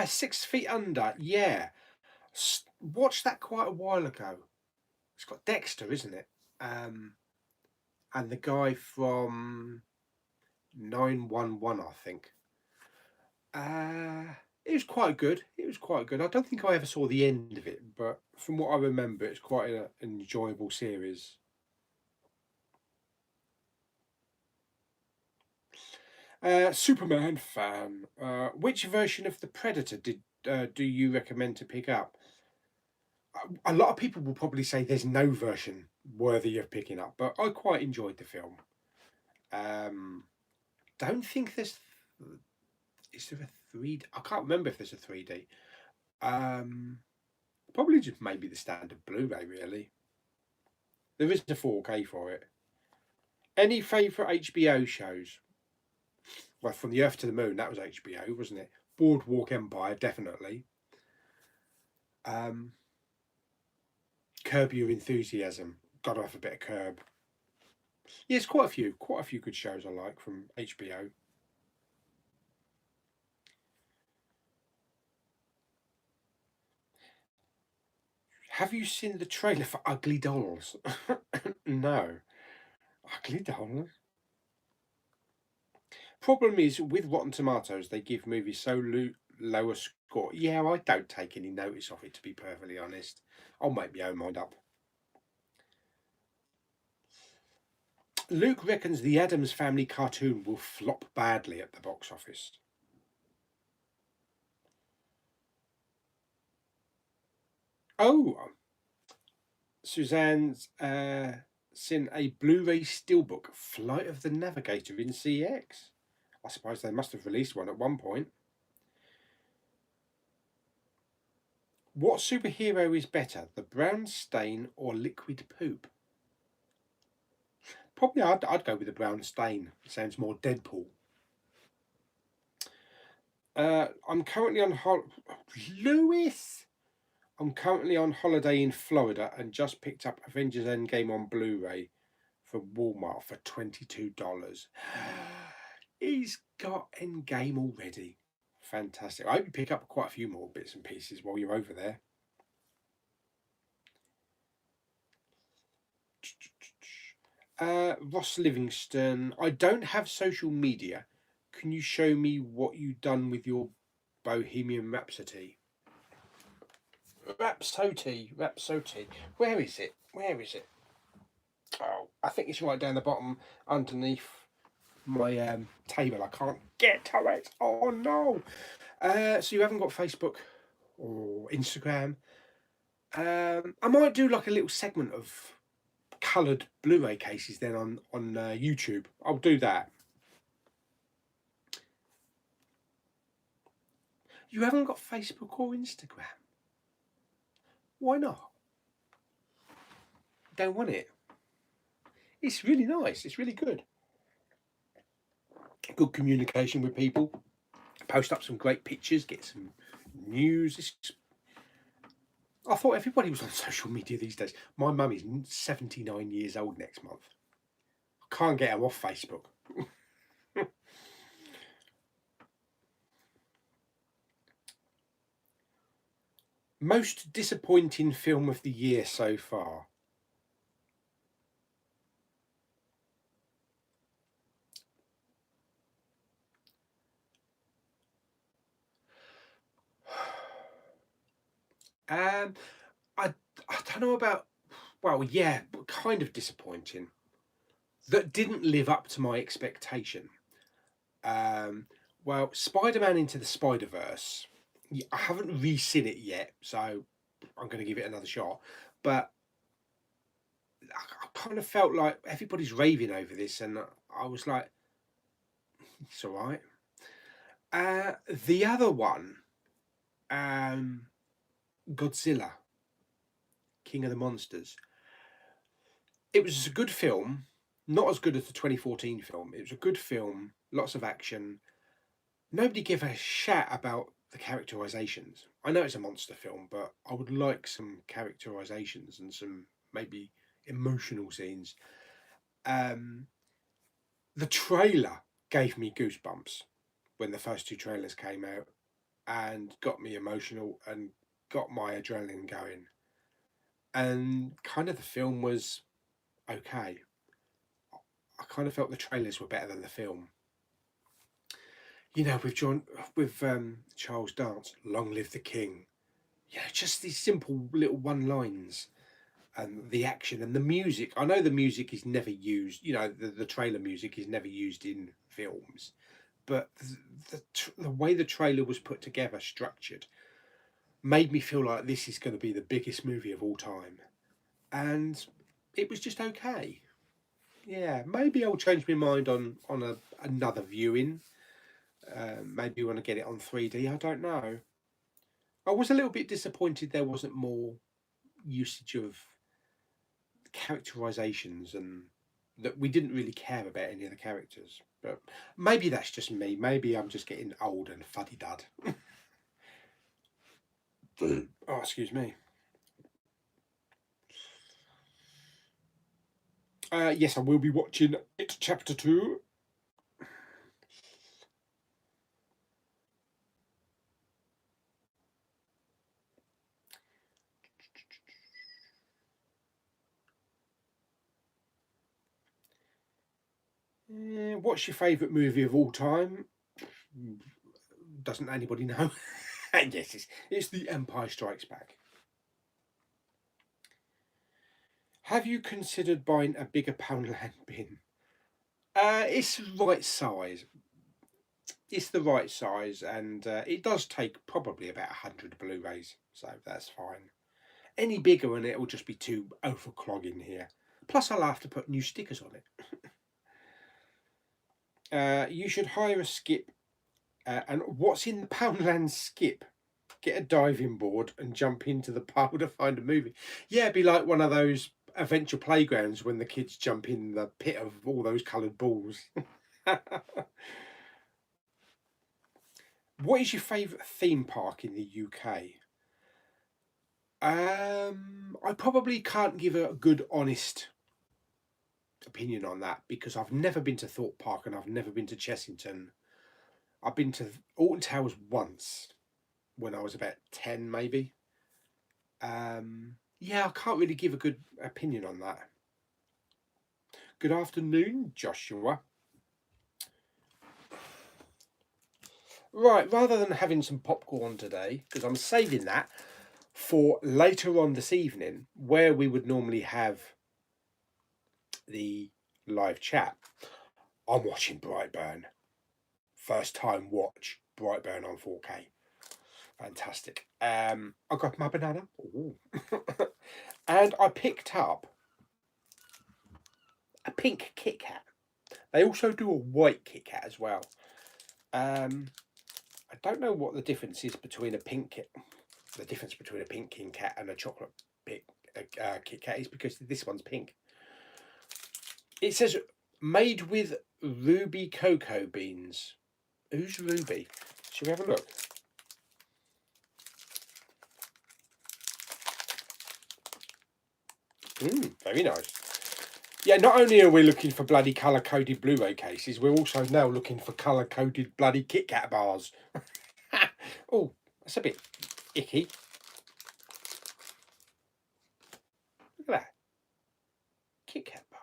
6 Feet Under, yeah. Watched that quite a while ago. It's got Dexter, isn't it? And the guy from 911, I think. It was quite good. It was quite good. I don't think I ever saw the end of it, but from what I remember, it's quite an enjoyable series. Superman fan. Which version of the Predator do you recommend to pick up? A lot of people will probably say there's no version worthy of picking up, but I quite enjoyed the film. Don't think there's. Is there a 3D? I can't remember if there's a 3D. Probably just maybe the standard Blu-ray. Really, there is a 4K for it. Any favourite HBO shows? Well, From the Earth to the Moon, that was HBO, wasn't it? Boardwalk Empire, definitely. Curb Your Enthusiasm. Got to have a bit of Curb. Yes, quite a few good shows I like from HBO. Have you seen the trailer for Ugly Dolls? No. Ugly Dolls? Problem is, with Rotten Tomatoes, they give movies so low a score. Yeah, I don't take any notice of it, to be perfectly honest. I'll make my own mind up. Luke reckons the Addams Family cartoon will flop badly at the box office. Oh, Suzanne's seen a Blu-ray Steelbook, Flight of the Navigator in CX. I suppose they must have released one at one point. What superhero is better, the brown stain or liquid poop? Probably I'd go with the brown stain. It sounds more Deadpool. I'm currently on Lewis. I'm currently on holiday in Florida and just picked up Avengers Endgame on Blu-ray from Walmart for $22. He's got Endgame already. Fantastic. I hope you pick up quite a few more bits and pieces while you're over there. Ross Livingston. I don't have social media. Can you show me what you've done with your Bohemian Rhapsody? Rhapsody. Where is it? Oh, I think it's right down the bottom underneath my table. I can't get to it. Oh no. So you haven't got Facebook or Instagram? I might do like a little segment of coloured Blu-ray cases then on YouTube. I'll do that. You haven't got Facebook or Instagram? Why not? Don't want it. It's really nice. It's really good. Good communication with people. Post up some great pictures. Get some news. I thought everybody was on social media these days. My mum is 79 years old next month. I can't get her off Facebook. Most disappointing film of the year so far? I don't know about. Well, yeah, but kind of disappointing. That didn't live up to my expectation. Well, Spider-Man Into the Spider-Verse. I haven't re-seen it yet, so I'm going to give it another shot. But I kind of felt like everybody's raving over this, and I was like, it's all right. The other one, Godzilla, King of the Monsters. It was a good film, not as good as the 2014 film. It was a good film, lots of action. Nobody gave a shat about the characterizations. I know it's a monster film, but I would like some characterizations and some maybe emotional scenes. The trailer gave me goosebumps when the first two trailers came out and got me emotional, and got my adrenaline going. And kind of the film was okay. I kind of felt the trailers were better than the film. You know, with Charles Dance, "Long live the King." Yeah, just these simple little one-lines, and the action and the music. I know the music is never used. You know, the trailer music is never used in films, but the way the trailer was put together, structured, made me feel like this is going to be the biggest movie of all time, and it was just okay. Yeah, maybe I'll change my mind on another viewing. Maybe want to get it on 3D. I don't know. I was a little bit disappointed there wasn't more usage of characterizations, and that we didn't really care about any of the characters. But maybe that's just me. Maybe I'm just getting old and fuddy dud. Oh, excuse me. Yes, I will be watching It Chapter 2. What's your favourite movie of all time? Doesn't anybody know? Yes, it's The Empire Strikes Back. Have you considered buying a bigger Poundland bin? It's the right size. It's the right size, and it does take probably about 100 Blu-rays, so that's fine. Any bigger and it will just be too overclogging here. Plus, I'll have to put new stickers on it. You should hire a skip. And what's in the Poundland skip? Get a diving board and jump into the pile to find a movie. Yeah, it'd be like one of those adventure playgrounds when the kids jump in the pit of all those coloured balls. What is your favourite theme park in the UK? I probably can't give a good, honest opinion on that because I've never been to Thorpe Park and I've never been to Chessington. I've been to Alton Towers once when I was about 10, maybe. Yeah, I can't really give a good opinion on that. Good afternoon, Joshua. Right, rather than having some popcorn today, because I'm saving that for later on this evening, where we would normally have the live chat, I'm watching Brightburn. First time watch Brightburn on 4K. Fantastic. I got my banana. And I picked up a pink Kit Kat. They also do a white Kit Kat as well. I don't know what the difference is between a pink Kit. The difference between a pink King Cat and a chocolate Kit Kat is because this one's pink. It says made with ruby cocoa beans. Who's Ruby? Shall we have a look? Very nice. Yeah, not only are we looking for bloody colour-coded Blu-ray cases, we're also now looking for colour-coded bloody Kit Kat bars. Oh, that's a bit icky. Look at that. Kit Kat bar.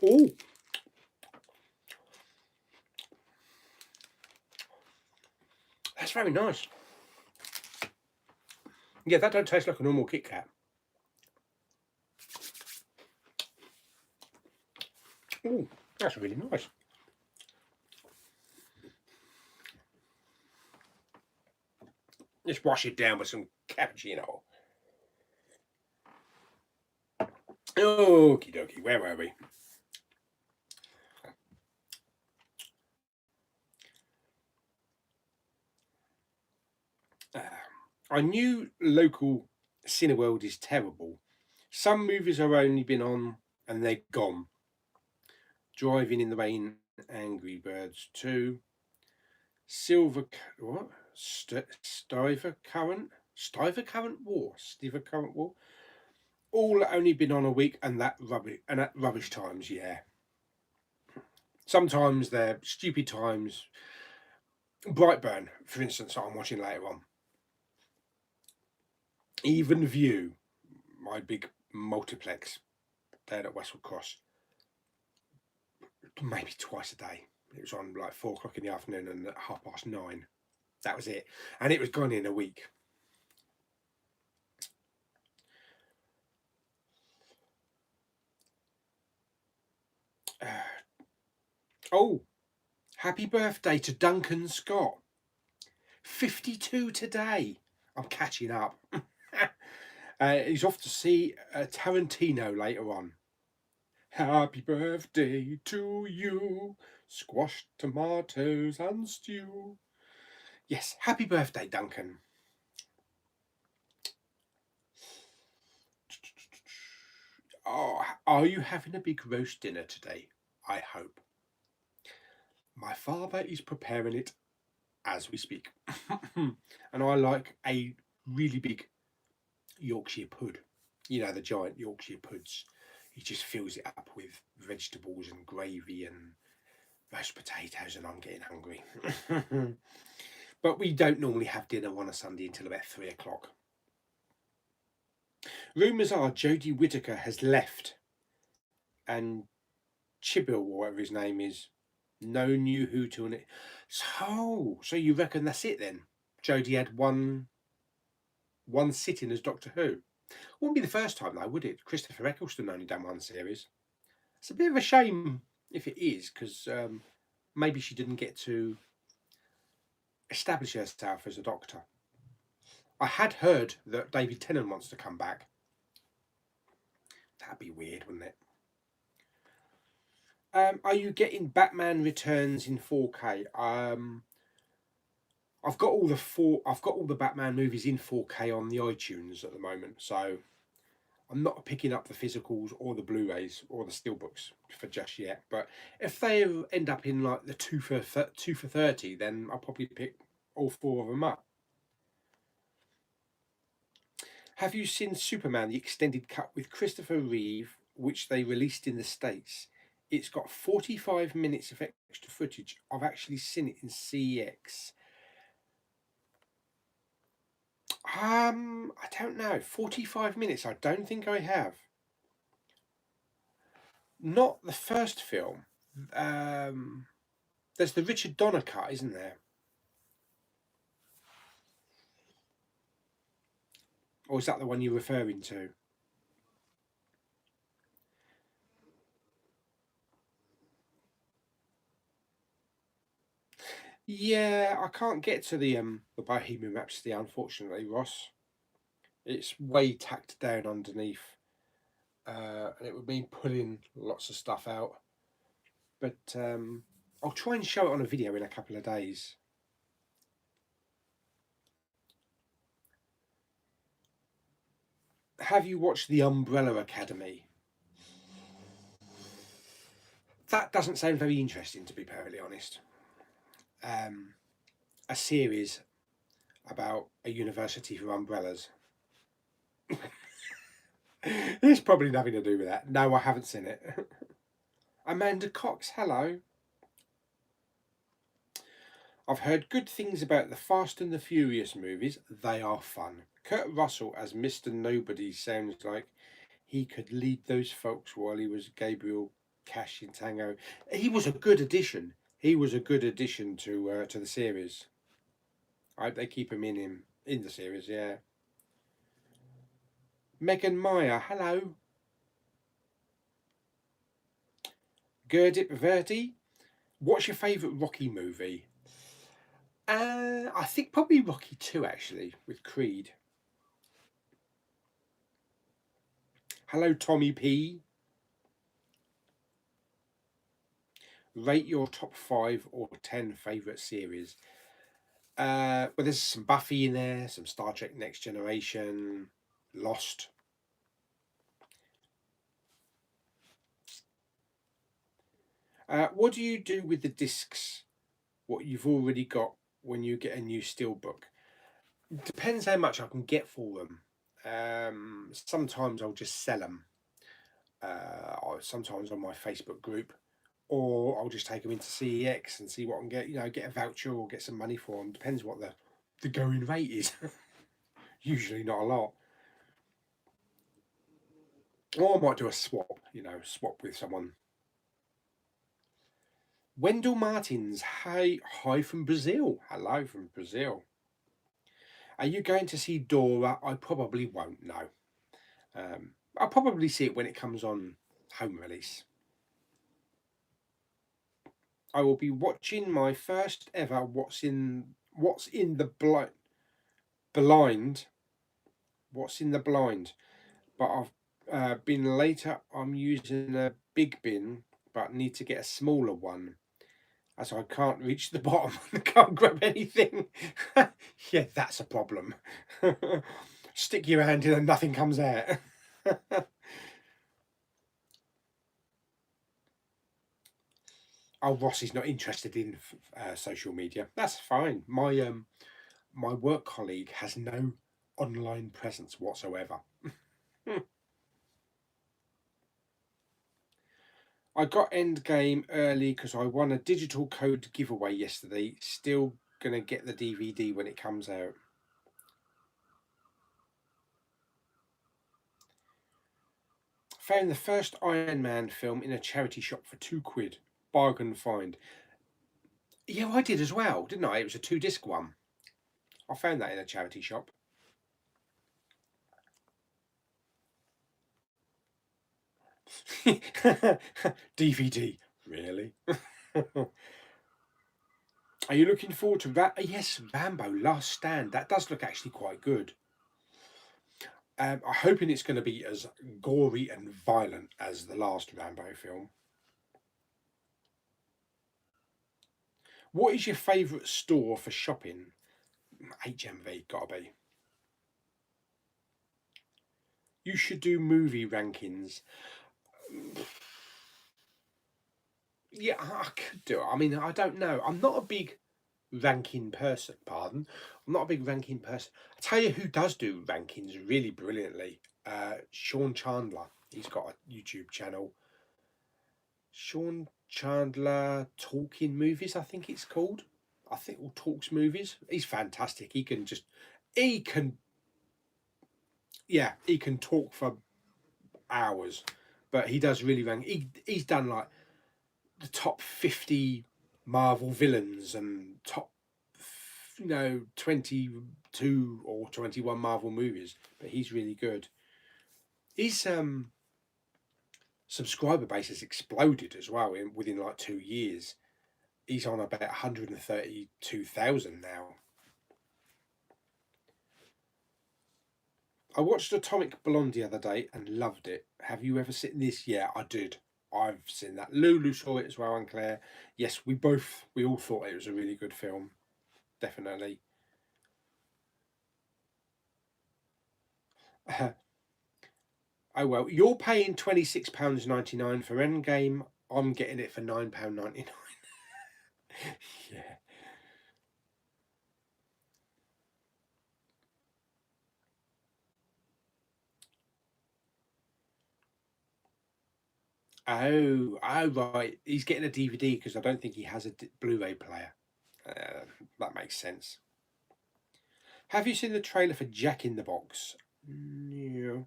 Oh. That's very nice. Yeah, that don't taste like a normal Kit Kat. Oh, that's really nice. Let's wash it down with some cappuccino. Okie dokie, where were we? I knew local Cineworld is terrible. Some movies I've only been on and they're gone. Driving in the Rain, Angry Birds 2, Silver what? Stiver Current War. All only been on a week and that rubbish times, yeah. Sometimes they're stupid times. Brightburn, for instance, that I'm watching later on. Even View, my big multiplex there at Westwood Cross, maybe twice a day. It was on like 4 o'clock in the afternoon and at 9:30. That was it. And it was gone in a week. Oh, happy birthday to Duncan Scott. 52 today. I'm catching up. He's off to see Tarantino later on. Happy birthday to you. Squashed tomatoes and stew. Yes, happy birthday, Duncan. Oh, are you having a big roast dinner today? I hope. My father is preparing it as we speak. And I like a really big Yorkshire pud. You know, the giant Yorkshire puds. He just fills it up with vegetables and gravy and mashed potatoes, and I'm getting hungry. But we don't normally have dinner on a Sunday until about 3 o'clock. Rumours are Jodie Whittaker has left, and Chibill, or whatever his name is, no new Who to it. So you reckon that's it then? Jodie had one sitting as Doctor Who. Wouldn't be the first time though, would it? Christopher Eccleston only done one series. It's a bit of a shame if it is, because maybe she didn't get to establish herself as a Doctor. I had heard that David Tennant wants to come back. That'd be weird, wouldn't it? Are you getting Batman Returns in 4K? I've got all the Batman movies in 4K on the iTunes at the moment, so I'm not picking up the physicals or the Blu-rays or the Steelbooks for just yet. But if they end up in like the 2 for 30, then I'll probably pick all 4 of them up. Have you seen Superman, the extended cut with Christopher Reeve, which they released in the States? It's got 45 minutes of extra footage. I've actually seen it in CX. I don't know. 45 minutes. I don't think I have. Not the first film. There's the Richard Donner cut, isn't there? Or is that the one you're referring to? Yeah, I can't get to the Bohemian Rhapsody, unfortunately, Ross. It's way tacked down underneath, and it would mean pulling lots of stuff out. But I'll try and show it on a video in a couple of days. Have you watched The Umbrella Academy? That doesn't sound very interesting, to be perfectly honest. A series about a university for umbrellas. There's probably nothing to do with that. No, I haven't seen it. Amanda Cox, hello. I've heard good things about the Fast and the Furious movies. They are fun. Kurt Russell as Mr. Nobody sounds like he could lead those folks while he was Gabriel Cash in Tango. He was a good addition. He was a good addition to the series. I hope they keep him in the series, yeah. Megan Meyer, hello. Gerdip Verdi, what's your favourite Rocky movie? I think probably Rocky 2 actually, with Creed. Hello, Tommy P. Rate your top 5 or 10 favourite series. Well, there's some Buffy in there, some Star Trek Next Generation, Lost. What do you do with the discs? What you've already got when you get a new Steelbook? Depends how much I can get for them. Sometimes I'll just sell them. Or sometimes on my Facebook group, or I'll just take them into CEX and see what I can get. You know, get a voucher or get some money for them. Depends what the going rate is. Usually not a lot. Or I might do a swap. You know, swap with someone. Wendell Martins, hi from Brazil. Hello from Brazil. Are you going to see Dora? I probably won't, no. I'll probably see it when it comes on home release. I will be watching my first ever What's in the blind. What's in the blind? But I've been later. I'm using a big bin, but need to get a smaller one, as I can't reach the bottom and can't grab anything. Yeah, that's a problem. Stick your hand in and nothing comes out. Oh, Ross is not interested in social media. That's fine. My work colleague has no online presence whatsoever. I got Endgame early because I won a digital code giveaway yesterday. Still gonna get the DVD when it comes out. Found the first Iron Man film in a charity shop for £2. Bargain find. Yeah, I did as well, didn't I? It was a 2-disc one. I found that in a charity shop. DVD, really? Are you looking forward to that? Yes, Rambo Last Stand. That does look actually quite good. I'm hoping it's going to be as gory and violent as the last Rambo film. What is your favourite store for shopping? HMV, gotta be. You should do movie rankings. Yeah, I could do it. I mean, I don't know. I'm not a big ranking person, pardon. I'm not a big ranking person. I tell you who does do rankings really brilliantly. Sean Chandler. He's got a YouTube channel. Sean Chandler Talking Movies, I think it's called. I think, or Talks Movies. He's fantastic. He can talk for hours, but he does really rank. He's done like the top 50 Marvel villains and top 22 or 21 Marvel movies, but he's really good. His subscriber base has exploded as well within like 2 years. He's on about 132,000 now. I watched Atomic Blonde the other day and loved it. Have you ever seen this? Yeah, I did. I've seen that. Lulu saw it as well, and Claire. Yes, we all thought it was a really good film. Definitely. Oh well, you're paying £26.99 for Endgame. I'm getting it for £9.99. Yeah. Oh, right. He's getting a DVD because I don't think he has a Blu-ray player. That makes sense. Have you seen the trailer for Jack in the Box? No.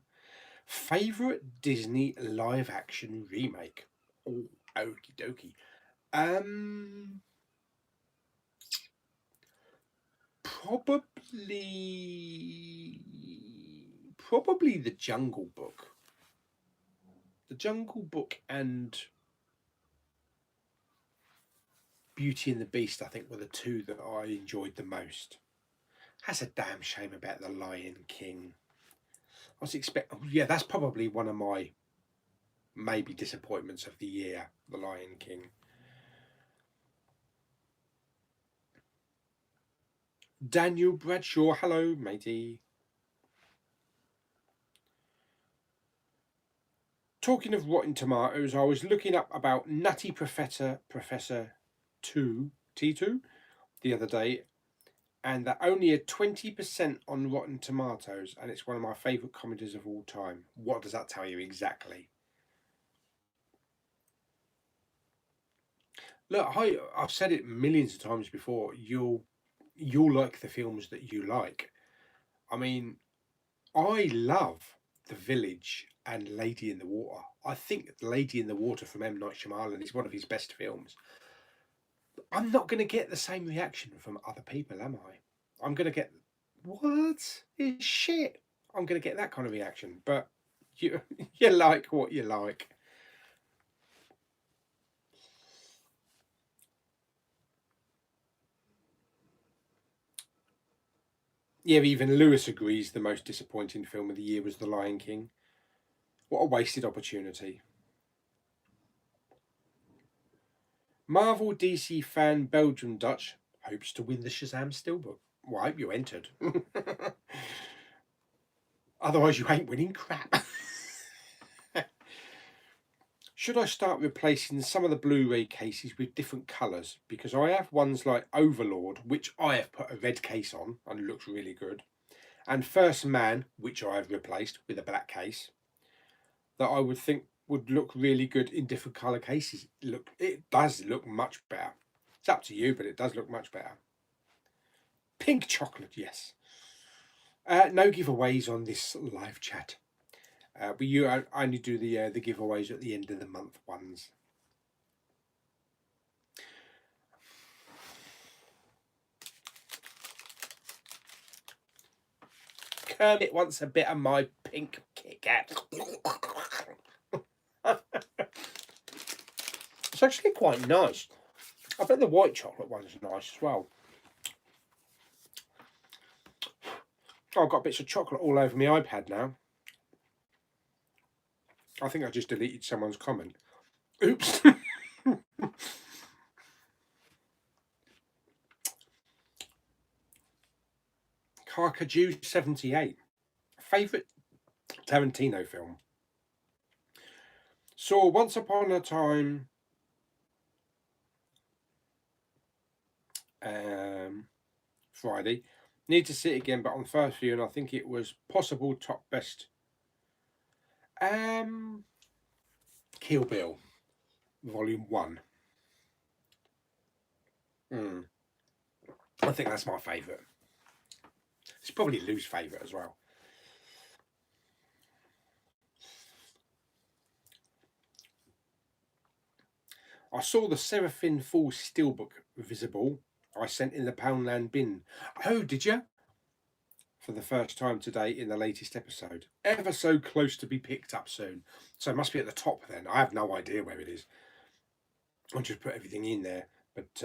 Favorite Disney live-action remake? Oh, okie dokie. Probably the Jungle Book. The Jungle Book and Beauty and the Beast, I think, were the two that I enjoyed the most. That's a damn shame about the Lion King. I was yeah, that's probably one of my maybe disappointments of the year, the Lion King. Daniel Bradshaw, hello, matey. Talking of Rotten Tomatoes, I was looking up about Nutty Professor 2, T2, the other day, and they're only a 20% on Rotten Tomatoes, and it's one of my favourite comedies of all time. What does that tell you exactly? Look, I've said it millions of times before. You'll like the films that you like. I mean, I love The Village and Lady in the Water. I think Lady in the Water from M. Night Shyamalan is one of his best films. I'm not going to get the same reaction from other people, am I? I'm going to get, what is shit? I'm going to get that kind of reaction. But you, you like what you like. Yeah, even Lewis agrees the most disappointing film of the year was The Lion King. What a wasted opportunity. Marvel DC fan Belgium Dutch hopes to win the Shazam Steelbook. Well, I hope you entered. Otherwise, you ain't winning crap. Should I start replacing some of the Blu-ray cases with different colours? Because I have ones like Overlord, which I have put a red case on and looks really good, and First Man, which I have replaced with a black case, that I would think would look really good in different colour cases. It does look much better. It's up to you, but it does look much better. Pink chocolate, yes. No giveaways on this live chat. But you only do the giveaways at the end of the month ones. Kermit wants a bit of my pink Kit Kat. It's actually quite nice. I bet the white chocolate one is nice as well. Oh, I've got bits of chocolate all over my iPad now. I think I just deleted someone's comment. Oops. Carcajou 78. Favourite Tarantino film? Saw Once Upon a Time Friday. Need to see it again, but on first view, and I think it was possible top best. Kill Bill, Volume 1. I think that's my favourite. It's probably Lou's favourite as well. I saw the Seraphim Falls Steelbook visible. I sent in the Poundland bin. Oh, did you? For the first time today in the latest episode. Ever so close to be picked up soon. So it must be at the top then. I have no idea where it is. I'll just put everything in there. But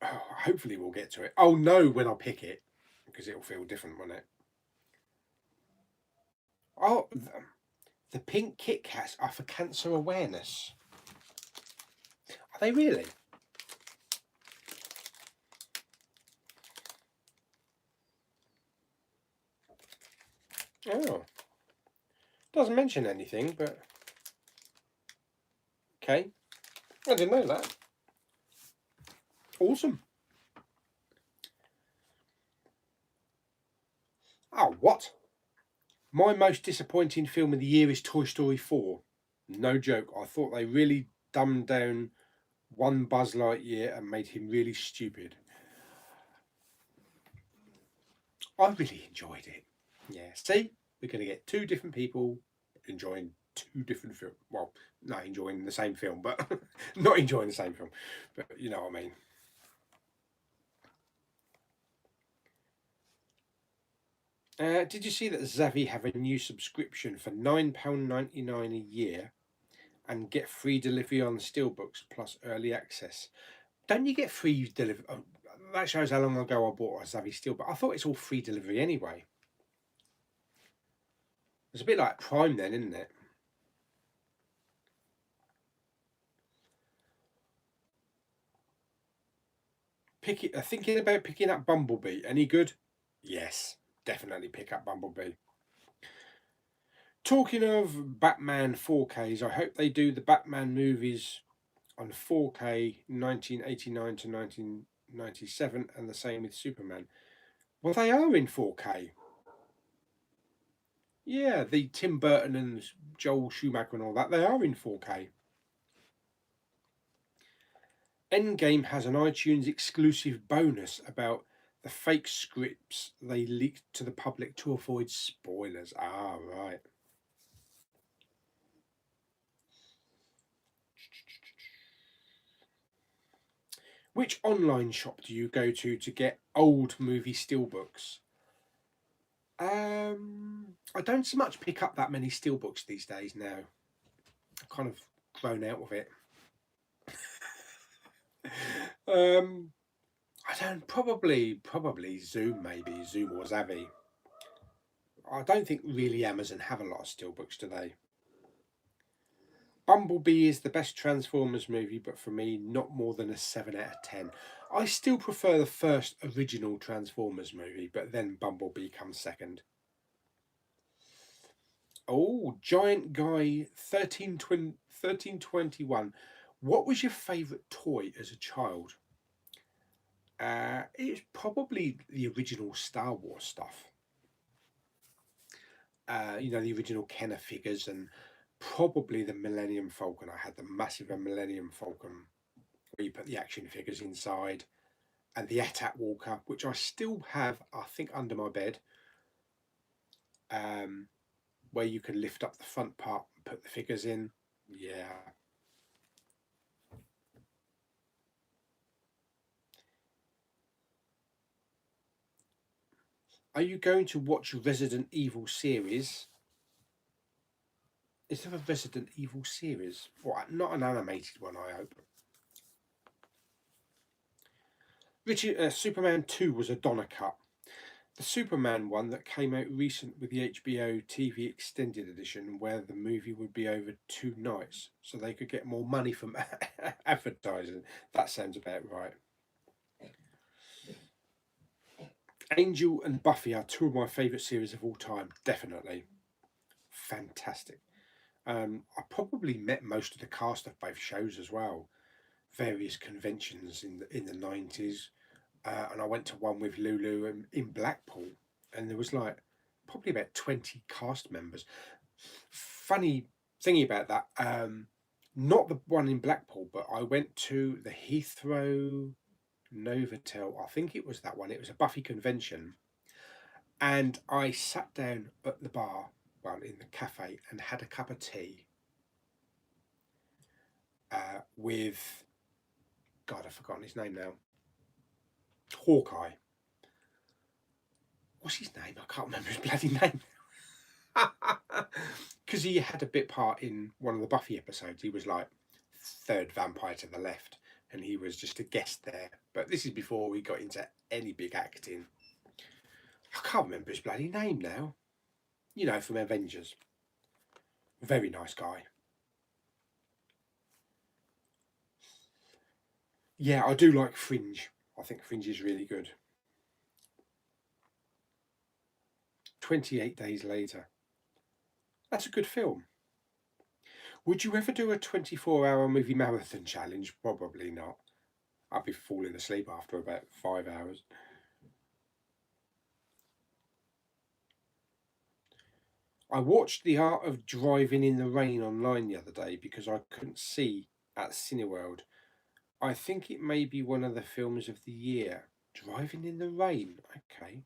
hopefully we'll get to it. I'll know when I pick it because it'll feel different, won't it? Oh, the pink Kit Kats are for cancer awareness. Are they really? Oh. Doesn't mention anything, but okay. I didn't know that. Awesome. Oh, what? My most disappointing film of the year is Toy Story 4. No joke. I thought they really dumbed down one Buzz Lightyear and made him really stupid. I really enjoyed it. Yeah, see? We're going to get two different people enjoying two different films. Well, not enjoying the same film, but not enjoying the same film. But you know what I mean. Did you see that Zavi have a new subscription for £9.99 a year and get free delivery on Steelbooks plus early access? Don't you get free delivery? Oh, that shows how long ago I bought a Zavi Steelbook. I thought it's all free delivery anyway. It's a bit like Prime then, isn't it? Thinking about picking up Bumblebee. Any good? Yes, definitely pick up Bumblebee. Talking of Batman 4Ks, I hope they do the Batman movies on 4K 1989 to 1997 and the same with Superman. Well, they are in 4K. Yeah, the Tim Burton and Joel Schumacher and all that, they are in 4K. Endgame has an iTunes exclusive bonus about the fake scripts they leaked to the public to avoid spoilers. Ah, right. Which online shop do you go to get old movie steelbooks? I don't so much pick up that many steelbooks these days now. I've kind of grown out of it. I don't probably Zoom, maybe Zoom or Zavi. I don't think really Amazon have a lot of steelbooks, do they? Bumblebee is the best Transformers movie, but for me, not more than a 7 out of 10. I still prefer the first original Transformers movie, but then Bumblebee comes second. Oh, Giant Guy 1321. What was your favourite toy as a child? It's probably the original Star Wars stuff. The original Kenner figures, and probably the Millennium Falcon. I had the massive Millennium Falcon where you put the action figures inside, and the AT-AT Walker, which I still have, I think, under my bed, where you can lift up the front part and put the figures in. Yeah. Are you going to watch Resident Evil series? Is there a Resident Evil series? Well, not an animated one, I hope. Richard, Superman 2 was a Donner cut. The Superman one that came out recent with the HBO TV extended edition, where the movie would be over 2 nights, so they could get more money from advertising. That sounds about right. Angel and Buffy are 2 of my favourite series of all time, definitely. Fantastic. I probably met most of the cast of both shows as well. Various conventions in the 90s, and I went to one with Lulu in Blackpool, and there was like probably about 20 cast members. Funny thingy about that, not the one in Blackpool, but I went to the Heathrow Novotel. I think it was that one. It was a Buffy convention, and I sat down at the bar, well, in the cafe, and had a cup of tea with, God, I've forgotten his name now. Hawkeye. What's his name? I can't remember his bloody name. Because he had a bit part in one of the Buffy episodes. He was like third vampire to the left, and he was just a guest there. But this is before we got into any big acting. I can't remember his bloody name now. You know, from Avengers. Very nice guy. Yeah, I do like Fringe. I think Fringe is really good. 28 Days Later. That's a good film. Would you ever do a 24-hour movie marathon challenge? Probably not. I'd be falling asleep after about 5 hours. I watched The Art of Driving in the Rain online the other day because I couldn't see at Cineworld. I think it may be one of the films of the year. Driving in the Rain. Okay.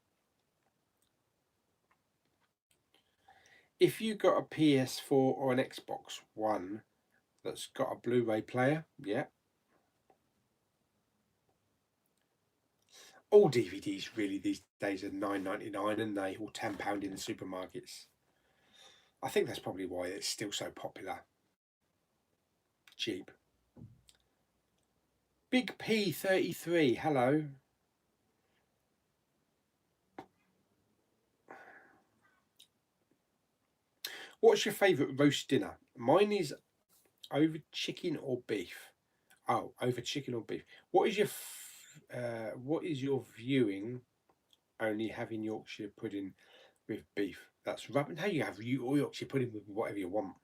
If you got a PS4 or an Xbox One that's got a Blu-ray player, yeah. All DVDs really these days are $9.99, and they all £10 in the supermarkets. I think that's probably why it's still so popular. Cheap. Big P33, hello. What's your favourite roast dinner? Mine is over chicken or beef. Oh, over chicken or beef. What is your viewing? Only having Yorkshire pudding with beef. That's rubbish. How you have Yorkshire pudding with whatever you want.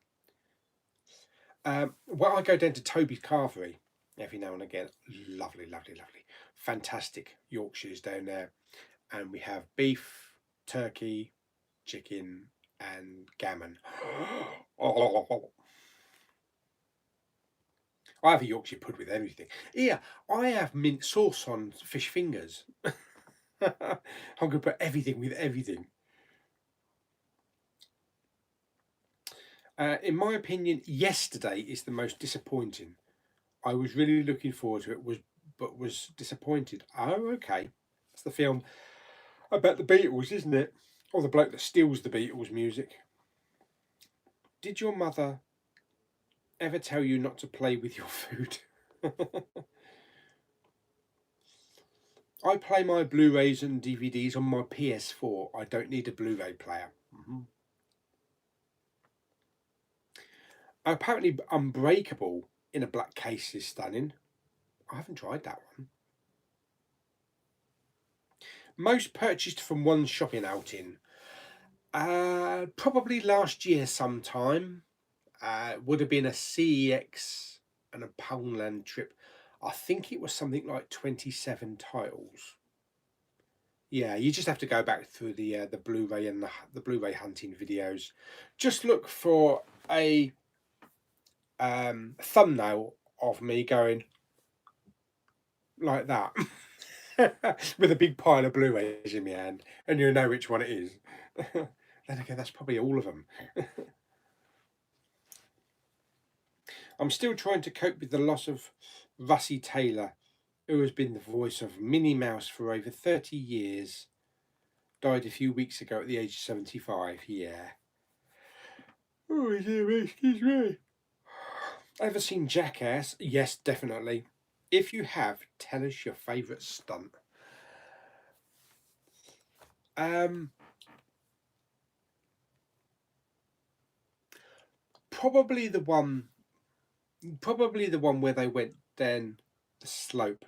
Well, I go down to Toby's Carvery every now and again. Lovely, lovely, lovely. Fantastic Yorkshires down there. And we have beef, turkey, chicken, and gammon. I have a Yorkshire pud with everything. Here, I have mint sauce on fish fingers. I'm going to put everything with everything. In my opinion, yesterday is the most disappointing. I was really looking forward to it, but was disappointed. Oh, okay. That's the film about the Beatles, isn't it? Or the bloke that steals the Beatles music. Did your mother ever tell you not to play with your food? I play my Blu-rays and DVDs on my PS4. I don't need a Blu-ray player. Apparently, Unbreakable in a black case is stunning. I haven't tried that one. Most purchased from one shopping outing. Probably last year sometime. Would have been a CEX and a Poundland trip. I think it was something like 27 titles. Yeah, you just have to go back through the Blu-ray and the Blu-ray hunting videos. Just look for a thumbnail of me going like that with a big pile of Blu-rays in my hand, and you'll know which one it is. Then again, that's probably all of them. I'm still trying to cope with the loss of Russie Taylor, who has been the voice of Minnie Mouse for over 30 years. Died a few weeks ago at the age of 75. Yeah. Oh, excuse me. Ever seen Jackass? Yes, definitely. If you have, tell us your favourite stunt. Probably the one where they went down the slope,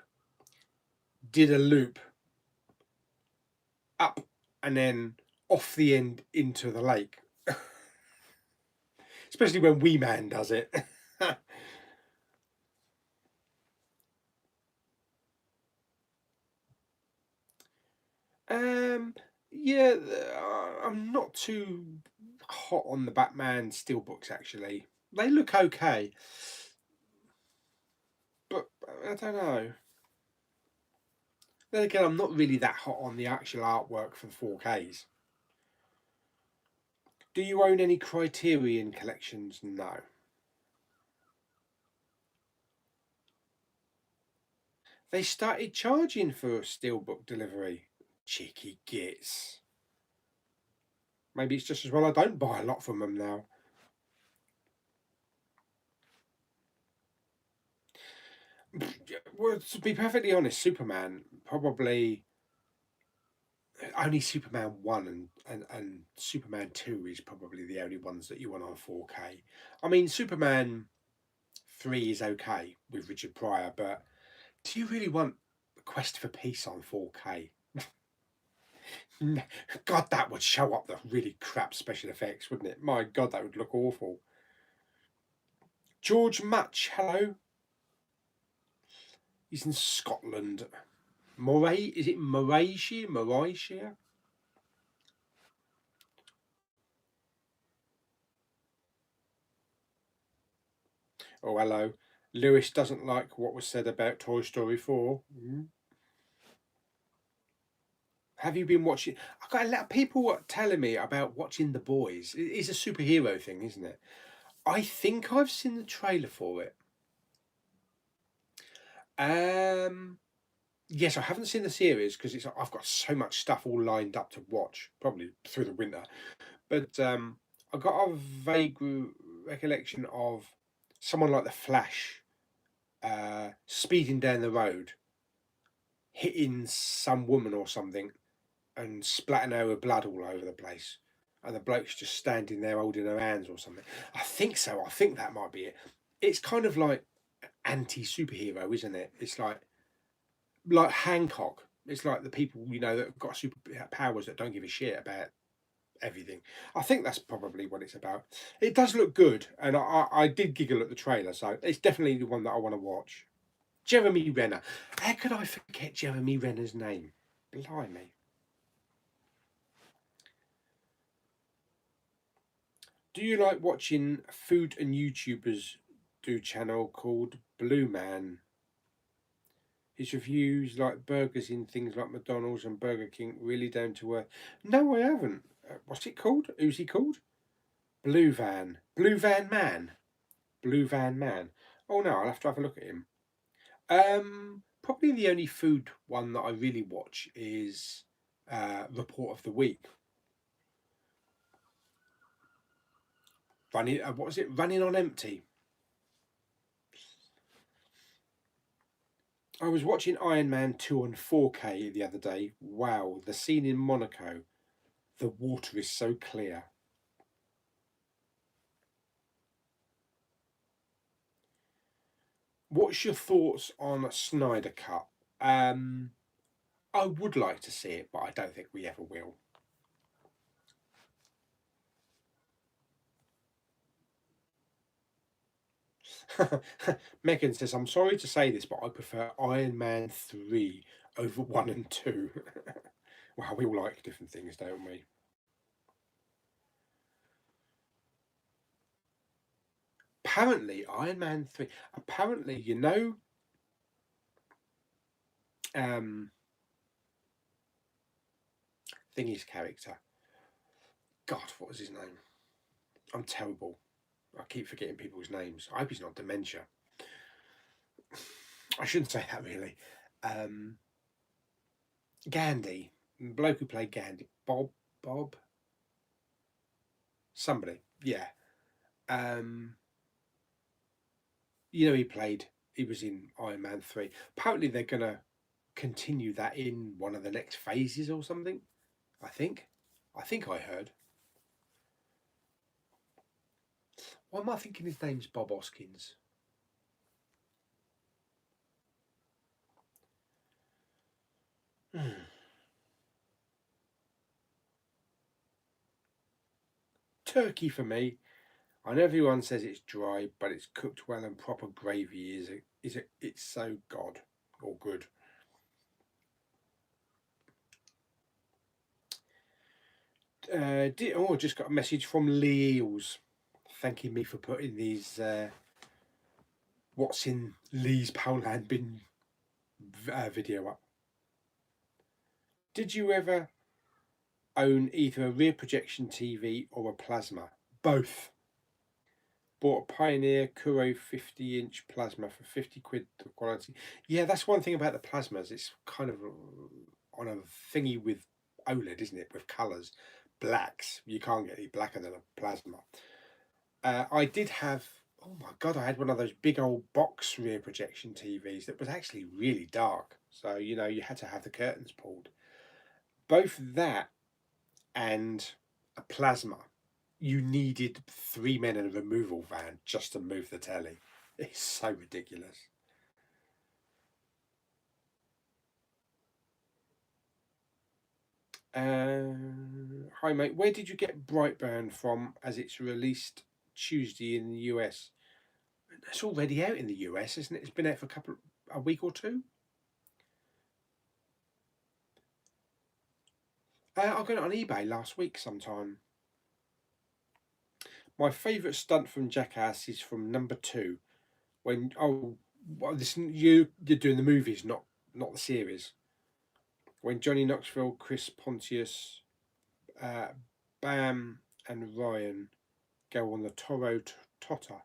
did a loop up, and then off the end into the lake. Especially when Wee Man does it. Yeah, I'm not too hot on the Batman Steelbooks actually. They look okay, but I don't know. Then again, I'm not really that hot on the actual artwork for the 4Ks. Do you own any Criterion collections? No. They started charging for Steelbook delivery. Cheeky gits. Maybe it's just as well I don't buy a lot from them now. Well, to be perfectly honest, Superman probably only Superman 1 and Superman 2 is probably the only ones that you want on 4K. I mean, Superman 3 is okay with Richard Pryor, but do you really want Quest for Peace on 4K? God, that would show up the really crap special effects, wouldn't it? My God, that would look awful. George Match, hello. He's in Scotland. Moray, is it Morayshire? Morayshire? Oh, hello. Lewis doesn't like what was said about Toy Story 4. Have you been watching? I've got a lot of people telling me about watching The Boys. It's a superhero thing, isn't it? I think I've seen the trailer for it. Yes, I haven't seen the series because I've got so much stuff all lined up to watch, probably through the winter. But I got a vague recollection of someone like the Flash speeding down the road, hitting some woman or something, and splatting her with blood all over the place. And the bloke's just standing there holding her hands or something. I think so. I think that might be it. It's kind of like anti-superhero, isn't it? It's like Hancock. It's like the people that have got superpowers that don't give a shit about everything. I think that's probably what it's about. It does look good, and I did giggle at the trailer, so it's definitely the one that I want to watch. Jeremy Renner. How could I forget Jeremy Renner's name? Blimey. Do you like watching food and YouTubers do channel called Blue Man. His reviews like burgers in things like McDonald's and Burger King, really down to earth. No, I haven't. What's it called? Who's he called? Blue Van. Blue Van Man. Blue Van Man. Oh no, I'll have to have a look at him. Probably the only food one that I really watch is Report of the Week. Running, what was it? Running on Empty. I was watching Iron Man 2 on 4K the other day. Wow, the scene in Monaco. The water is so clear. What's your thoughts on Snyder Cut? I would like to see it, but I don't think we ever will. Megan says, I'm sorry to say this, but I prefer Iron Man 3 over 1 and 2. Wow, we all like different things, don't we? Apparently, Iron Man 3, apparently, you know, Thingy's character. God, what was his name? I'm terrible. I keep forgetting people's names. I hope he's not dementia. I shouldn't say that really. Gandhi, the bloke who played Gandhi, Bob, somebody, yeah. You know, he was in Iron Man 3. Apparently they're gonna continue that in one of the next phases or something. I think I heard. Why am I thinking his name's Bob Hoskins? Turkey for me. I know everyone says it's dry, but it's cooked well and proper gravy it's so god or good. Just got a message from Lee Eels thanking me for putting these what's in Lee's Poundland bin video up. Did you ever own either a rear projection TV or a plasma? Both. Bought a Pioneer Kuro 50-inch plasma for 50 quid the quality. Yeah, that's one thing about the plasmas. It's kind of on a thingy with OLED, isn't it? With colours. Blacks. You can't get any blacker than a plasma. I did have, oh my God, I had one of those big old box rear projection TVs that was actually really dark. So, you know, you had to have the curtains pulled. Both that and a plasma. You needed 3 men in a removal van just to move the telly. It's so ridiculous. Hi mate, where did you get Brightburn from as it's released Tuesday in the US? It's already out in the US, isn't it? It's been out for a week or two. I got it on eBay last week sometime. My favourite stunt from Jackass is from number 2. When you're doing the movies, not the series. When Johnny Knoxville, Chris Pontius, Bam, and Ryan go on the Toro Tota.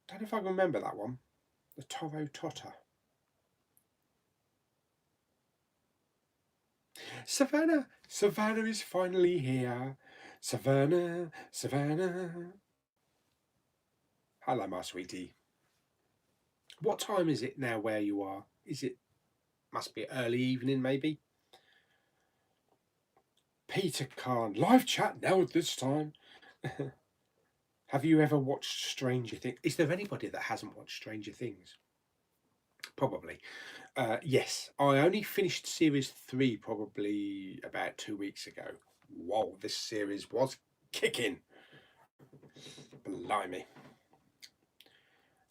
Don't know if I can remember that one. The Toro Tota. Savannah is finally here. Savannah. Hello, my sweetie. What time is it now where you are? Must be early evening, maybe? Peter Khan, live chat now at this time. Have you ever watched Stranger Things? Is there anybody that hasn't watched Stranger Things? Probably. Yes, I only finished series 3 probably about 2 weeks ago. Whoa, this series was kicking. Blimey.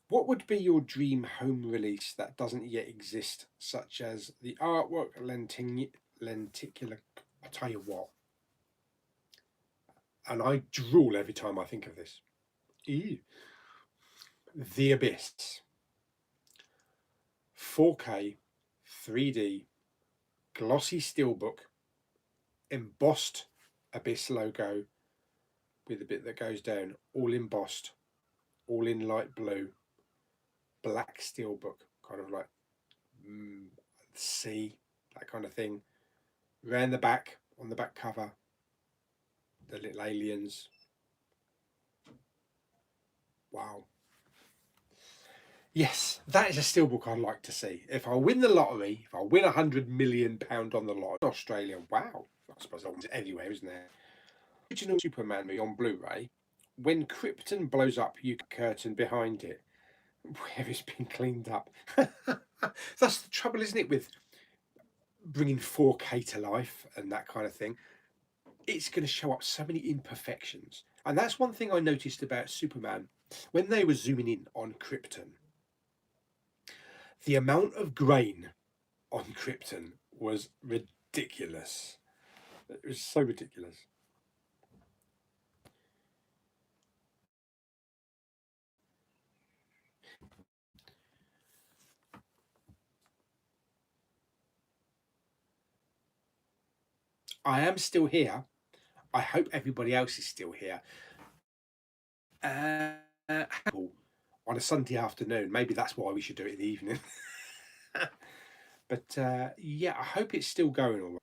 What would be your dream home release that doesn't yet exist, such as the artwork, lenticular? I'll tell you what. And I drool every time I think of this. Ew. The Abyss. 4K, 3D, glossy steelbook, embossed Abyss logo with a bit that goes down, all embossed, all in light blue, black steelbook, kind of like sea, that kind of thing. Around the back, on the back cover, the little aliens. Wow. Yes, that is a steelbook I'd like to see. If I win the lottery, if I win £100 million on the lot in Australia, wow. I suppose it's everywhere, isn't there? Original Superman movie on Blu-ray. When Krypton blows up, you curtain behind it, where it's been cleaned up. That's the trouble, isn't it, with bringing 4K to life and that kind of thing. It's going to show up so many imperfections. And that's one thing I noticed about Superman. When they were zooming in on Krypton, the amount of grain on Krypton was ridiculous. It was so ridiculous. I am still here. I hope everybody else is still here. On a Sunday afternoon, maybe that's why we should do it in the evening. But yeah, I hope it's still going all right.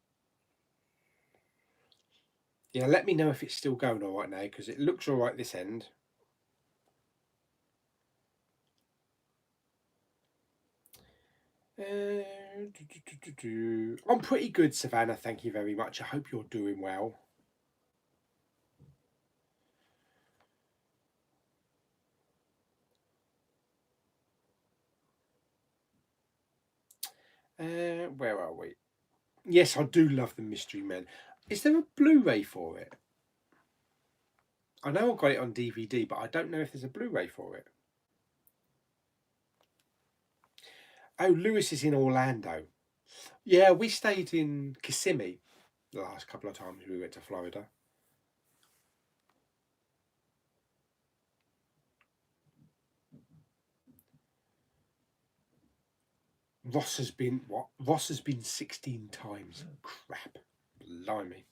Yeah, let me know if it's still going all right now, because it looks all right this end. I'm pretty good, Savannah. Thank you very much. I hope you're doing well. Where are we? Yes, I do love the Mystery Men. Is there a Blu-ray for it? I know I got it on DVD, but I don't know if there's a Blu-ray for it. Oh, Lewis is in Orlando. Yeah, we stayed in Kissimmee the last couple of times we went to Florida. Ross has been what? Ross has been 16 times. Crap. Blimey.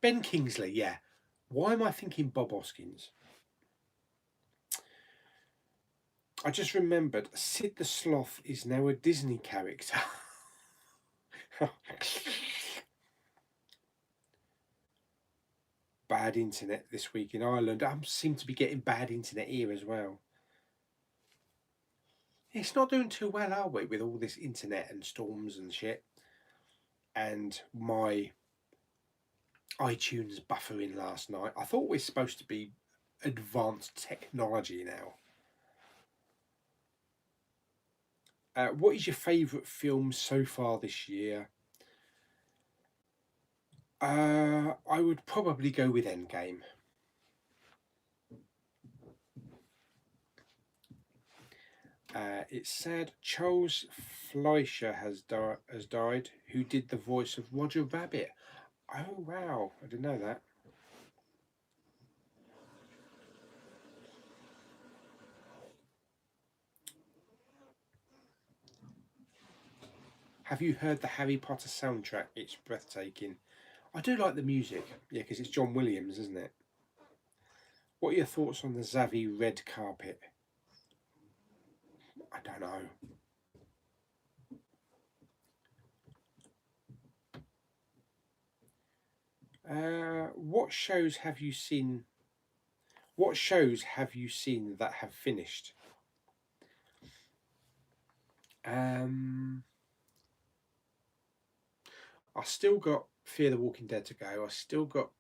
Ben Kingsley, yeah. Why am I thinking Bob Hoskins? I just remembered Sid the Sloth is now a Disney character. Bad internet this week in Ireland. I seem to be getting bad internet here as well. It's not doing too well, are we, with all this internet and storms and shit? And my iTunes buffering last night. I thought we're supposed to be advanced technology now. What is your favourite film so far this year? I would probably go with Endgame. It's sad Charles Fleischer has died, who did the voice of Roger Rabbit. Oh wow, I didn't know that. Have you heard the Harry Potter soundtrack? It's breathtaking. I do like the music, yeah, because it's John Williams, isn't it? What are your thoughts on the Xavi red carpet? I don't know. What shows have you seen? What shows have you seen that have finished? I still got Fear the Walking Dead to go. I still got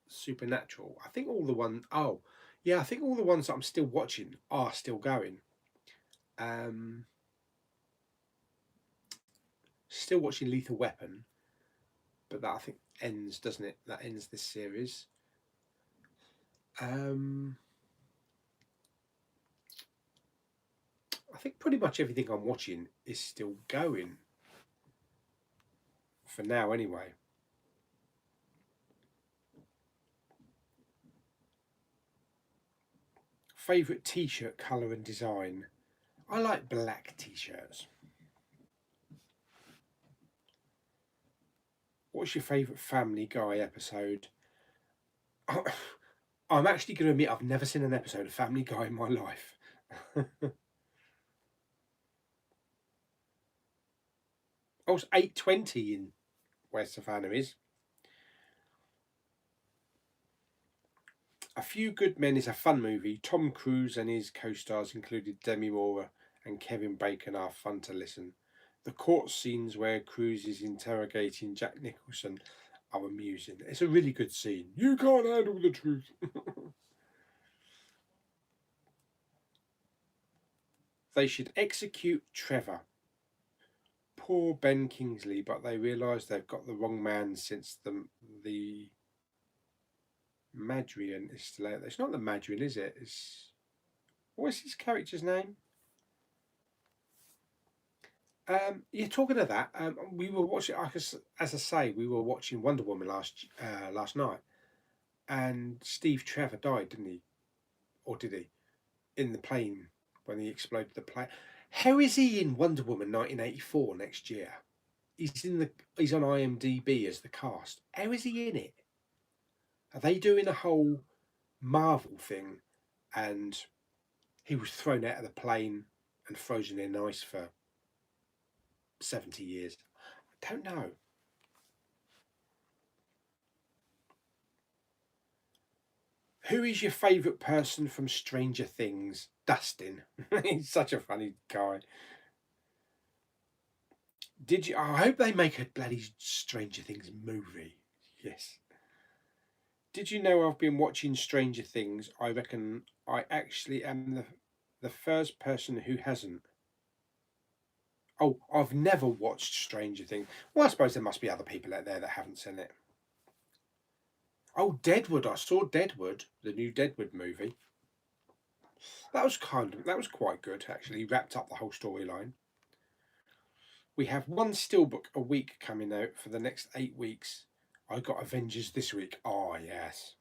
Supernatural. I think all the one. Oh, yeah. I think all the ones that I'm still watching are still going. Still watching Lethal Weapon, but that I think ends, doesn't it? That ends this series. I think pretty much everything I'm watching is still going. For now, anyway. Favourite t-shirt colour and design? I like black t-shirts. What's your favourite Family Guy episode? I'm actually going to admit I've never seen an episode of Family Guy in my life. Oh, it's 8:20 in where Savannah is. A Few Good Men is a fun movie. Tom Cruise and his co-stars, included Demi Moore and Kevin Bacon, are fun to listen. The court scenes where Cruise is interrogating Jack Nicholson are amusing. It's a really good scene. You can't handle the truth. They should execute Trevor. Poor Ben Kingsley, but they realise they've got the wrong man since the Madrian is still out there. It's not the Madrian, is it? What's his character's name? You're talking of that. We were watching, as I say, we were watching Wonder Woman last night, and Steve Trevor died, didn't he? Or did he? In the plane when he exploded the plane. How is he in Wonder Woman 1984 next year? He's on IMDb as the cast. How is he in it? Are they doing a whole Marvel thing, and he was thrown out of the plane and frozen in ice for 70 years? I don't know. Who is your favourite person from Stranger Things? Dustin. He's such a funny guy. I hope they make a bloody Stranger Things movie. Yes. Did you know I've been watching Stranger Things? I reckon I actually am the first person who hasn't. Oh, I've never watched Stranger Things. Well, I suppose there must be other people out there that haven't seen it. Oh, Deadwood. I saw Deadwood, the new Deadwood movie. That was quite good, actually. Wrapped up the whole storyline. We have one Steelbook a week coming out for the next 8 weeks. I got Avengers this week. Oh, yes.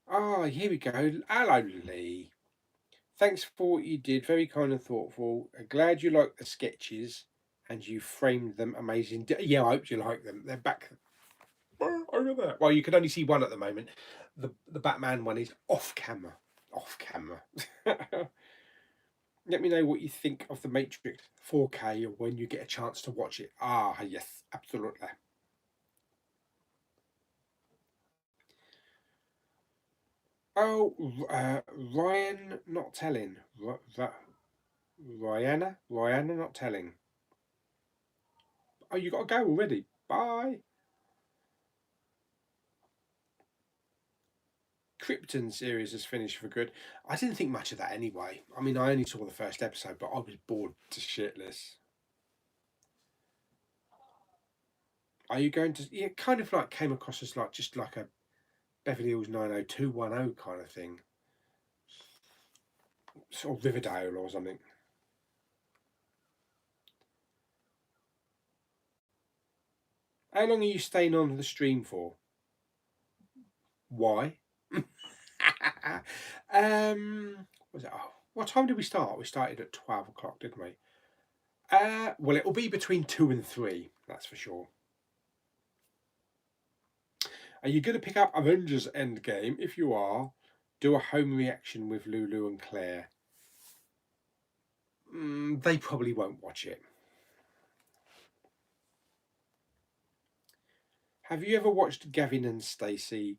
Ah, here we go. Hello, Lee. Thanks for what you did. Very kind and thoughtful. Glad you liked the sketches and you framed them amazing. Yeah, I hope you like them. They're back over there. Well, you can only see one at the moment. The Batman one is off camera. Off camera. Let me know what you think of The Matrix 4K when you get a chance to watch it. Ah, yes, absolutely. Oh, Ryan not telling. Rihanna not telling. Oh, you got to go already. Bye. Krypton series has finished for good. I didn't think much of that anyway. I mean, I only saw the first episode, but I was bored to shitless. Are you going to? Yeah, kind of like came across as just like a Beverly Hills 90210 kind of thing, sort of Riverdale or something. How long are you staying on the stream for? Why? Was it? Oh, what time did we start? We started at 12 o'clock, didn't we? Well, it'll be between 2 and 3. That's for sure. Are you going to pick up Avengers Endgame? If you are, do a home reaction with Lulu and Claire. They probably won't watch it. Have you ever watched Gavin and Stacey?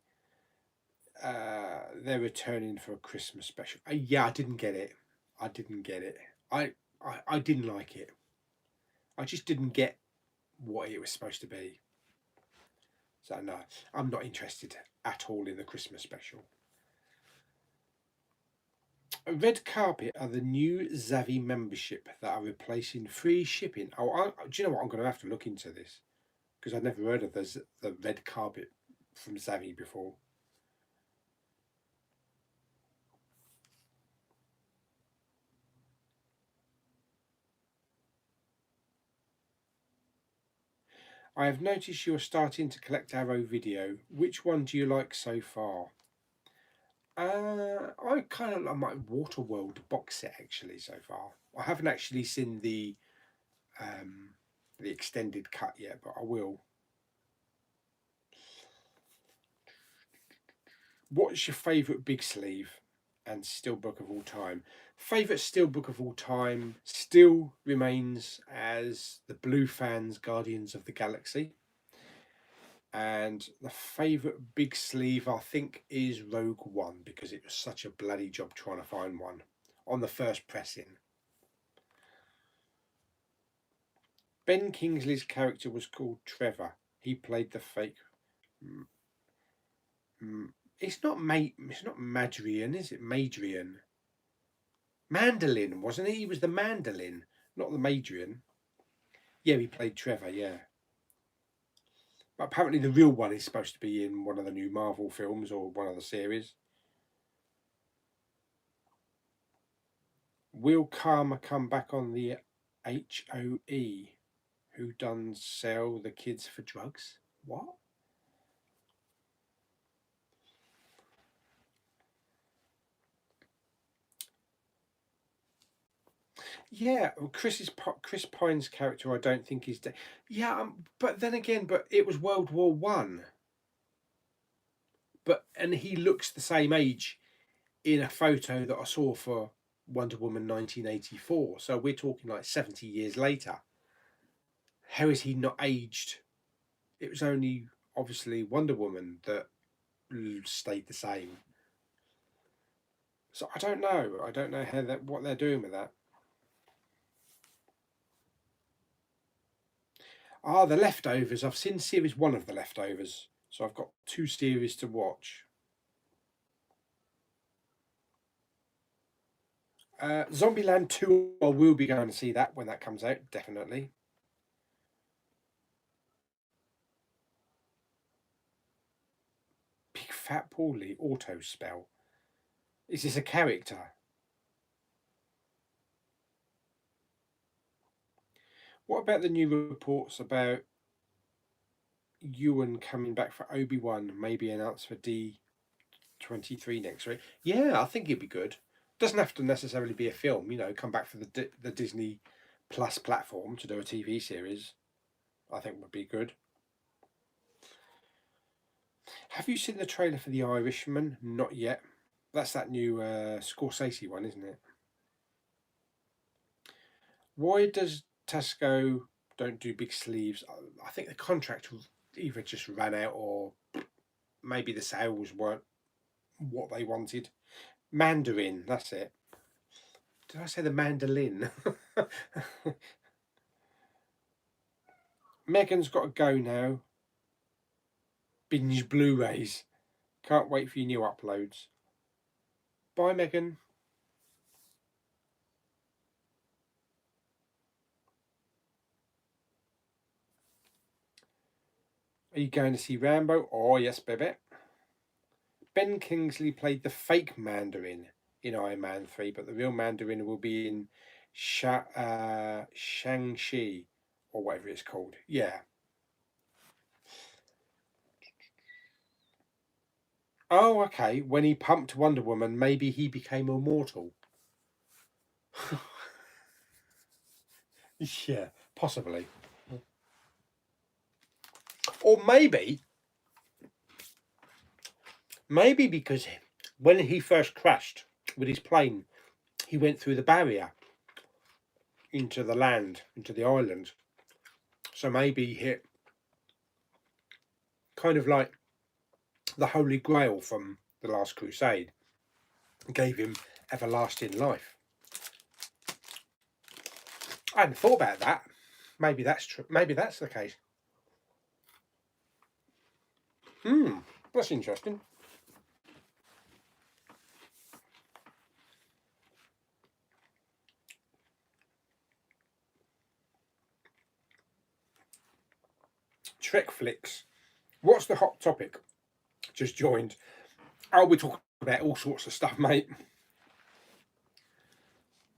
They're returning for a Christmas special. Yeah, I didn't get it. I didn't get it. I didn't like it. I just didn't get what it was supposed to be. So no, I'm not interested at all in the Christmas special. Red Carpet are the new Zavvi membership that are replacing free shipping. Do you know what? I'm going to have to look into this because I've never heard of the Red Carpet from Zavvi before. I have noticed you're starting to collect Arrow video. Which one do you like so far? I kind of like my Waterworld box set actually so far. I haven't actually seen the extended cut yet, but I will. What's your favourite big sleeve and steelbook of all time? Favourite steelbook of all time still remains as the Blue Fans Guardians of the Galaxy. And the favourite big sleeve I think is Rogue One, because it was such a bloody job trying to find one on the first pressing. Ben Kingsley's character was called Trevor. He played the fake. It's not Madrian, is it? Madrian. Mandolin, wasn't he? He was the Mandolin, not the Madrian. Yeah, he played Trevor, yeah. But apparently the real one is supposed to be in one of the new Marvel films or one of the series. Will Karma come back on the HOE? Who done sell the kids for drugs? What? Yeah, Chris Pine's character I don't think is dead. Yeah, but then again, but it was World War One. And he looks the same age in a photo that I saw for Wonder Woman 1984. So we're talking like 70 years later. How is he not aged? It was only obviously Wonder Woman that stayed the same. So I don't know. I don't know what they're doing with that. The Leftovers. I've seen series 1 of The Leftovers, so I've got 2 series to watch. Zombieland 2, I will be going to see that when that comes out, definitely. Big Fat Pauly, auto spell. Is this a character? What about the new reports about Ewan coming back for Obi-Wan, maybe announced for D23 next week? Yeah, I think it'd be good. Doesn't have to necessarily be a film, come back for the Disney Plus platform to do a TV series. I think would be good. Have you seen the trailer for The Irishman? Not yet. That's that new Scorsese one, isn't it? Why does Tesco don't do big sleeves? I think the contract either just ran out or maybe the sales weren't what they wanted. Mandarin, that's it. Did I say the mandolin? Megan's got to go now. Binge Blu-rays. Can't wait for your new uploads. Bye, Megan. Are you going to see Rambo? Oh, yes, baby. Ben Kingsley played the fake Mandarin in Iron Man 3, but the real Mandarin will be in Shang-Chi, or whatever it's called. Yeah. Oh, okay. When he pumped Wonder Woman, maybe he became immortal. Yeah, possibly. Or maybe because when he first crashed with his plane, he went through the barrier into the land, into the island. So maybe he hit kind of like the Holy Grail from the Last Crusade, gave him everlasting life. I hadn't thought about that. Maybe that's true. Maybe that's the case. That's interesting. Trek flicks. What's the hot topic? Just joined. Oh, we're talking about all sorts of stuff, mate.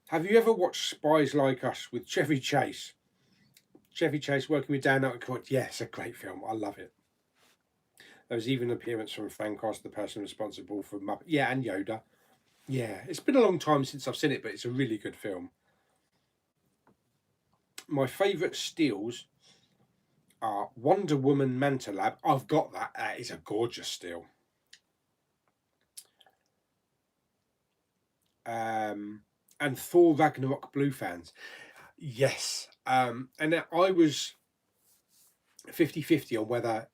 Have you ever watched Spies Like Us with Chevy Chase? Chevy Chase working with Dan Aykroyd. Yeah, it's a great film. I love it. There was even an appearance from Frank Oz, the person responsible for Muppet. Yeah, and Yoda. Yeah, it's been a long time since I've seen it, but it's a really good film. My favourite steals are Wonder Woman Manta Lab. I've got that. That is a gorgeous steal. And Thor Ragnarok Blue fans. Yes. And I was 50-50 on whether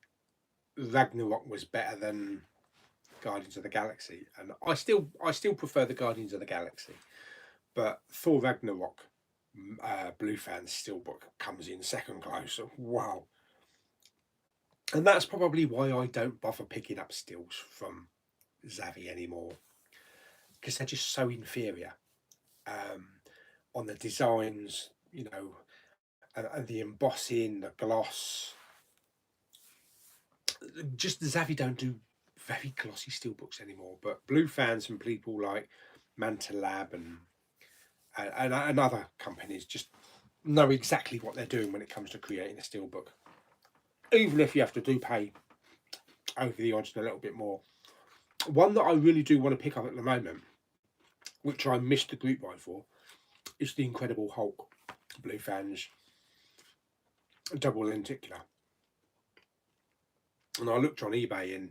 Ragnarok was better than Guardians of the Galaxy, and I still prefer the Guardians of the Galaxy, but Thor Ragnarok, Blue fans Steelbook comes in second close. Wow, and that's probably why I don't bother picking up stills from Zavi anymore, because they're just so inferior on the designs, you know, and the embossing, the gloss. Just Zavi don't do very glossy steelbooks anymore, but Blue fans and people like Manta Lab and other companies just know exactly what they're doing when it comes to creating a steelbook, even if you have to pay over the odds and a little bit more. One that I really do want to pick up at the moment, which I missed the group buy for, is the Incredible Hulk Blue fans double lenticular. And I looked on eBay and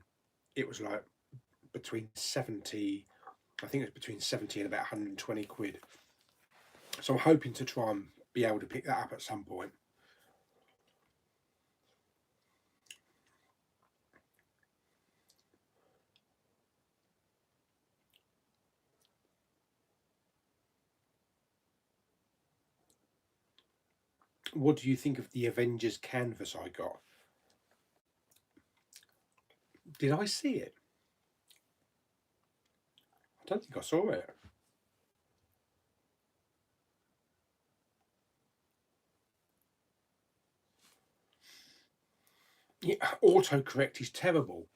it was like between 70, I think it's between 70 and about 120 quid. So I'm hoping to try and be able to pick that up at some point. What do you think of the Avengers canvas I got? Did I see it? I don't think I saw it. Yeah, autocorrect is terrible.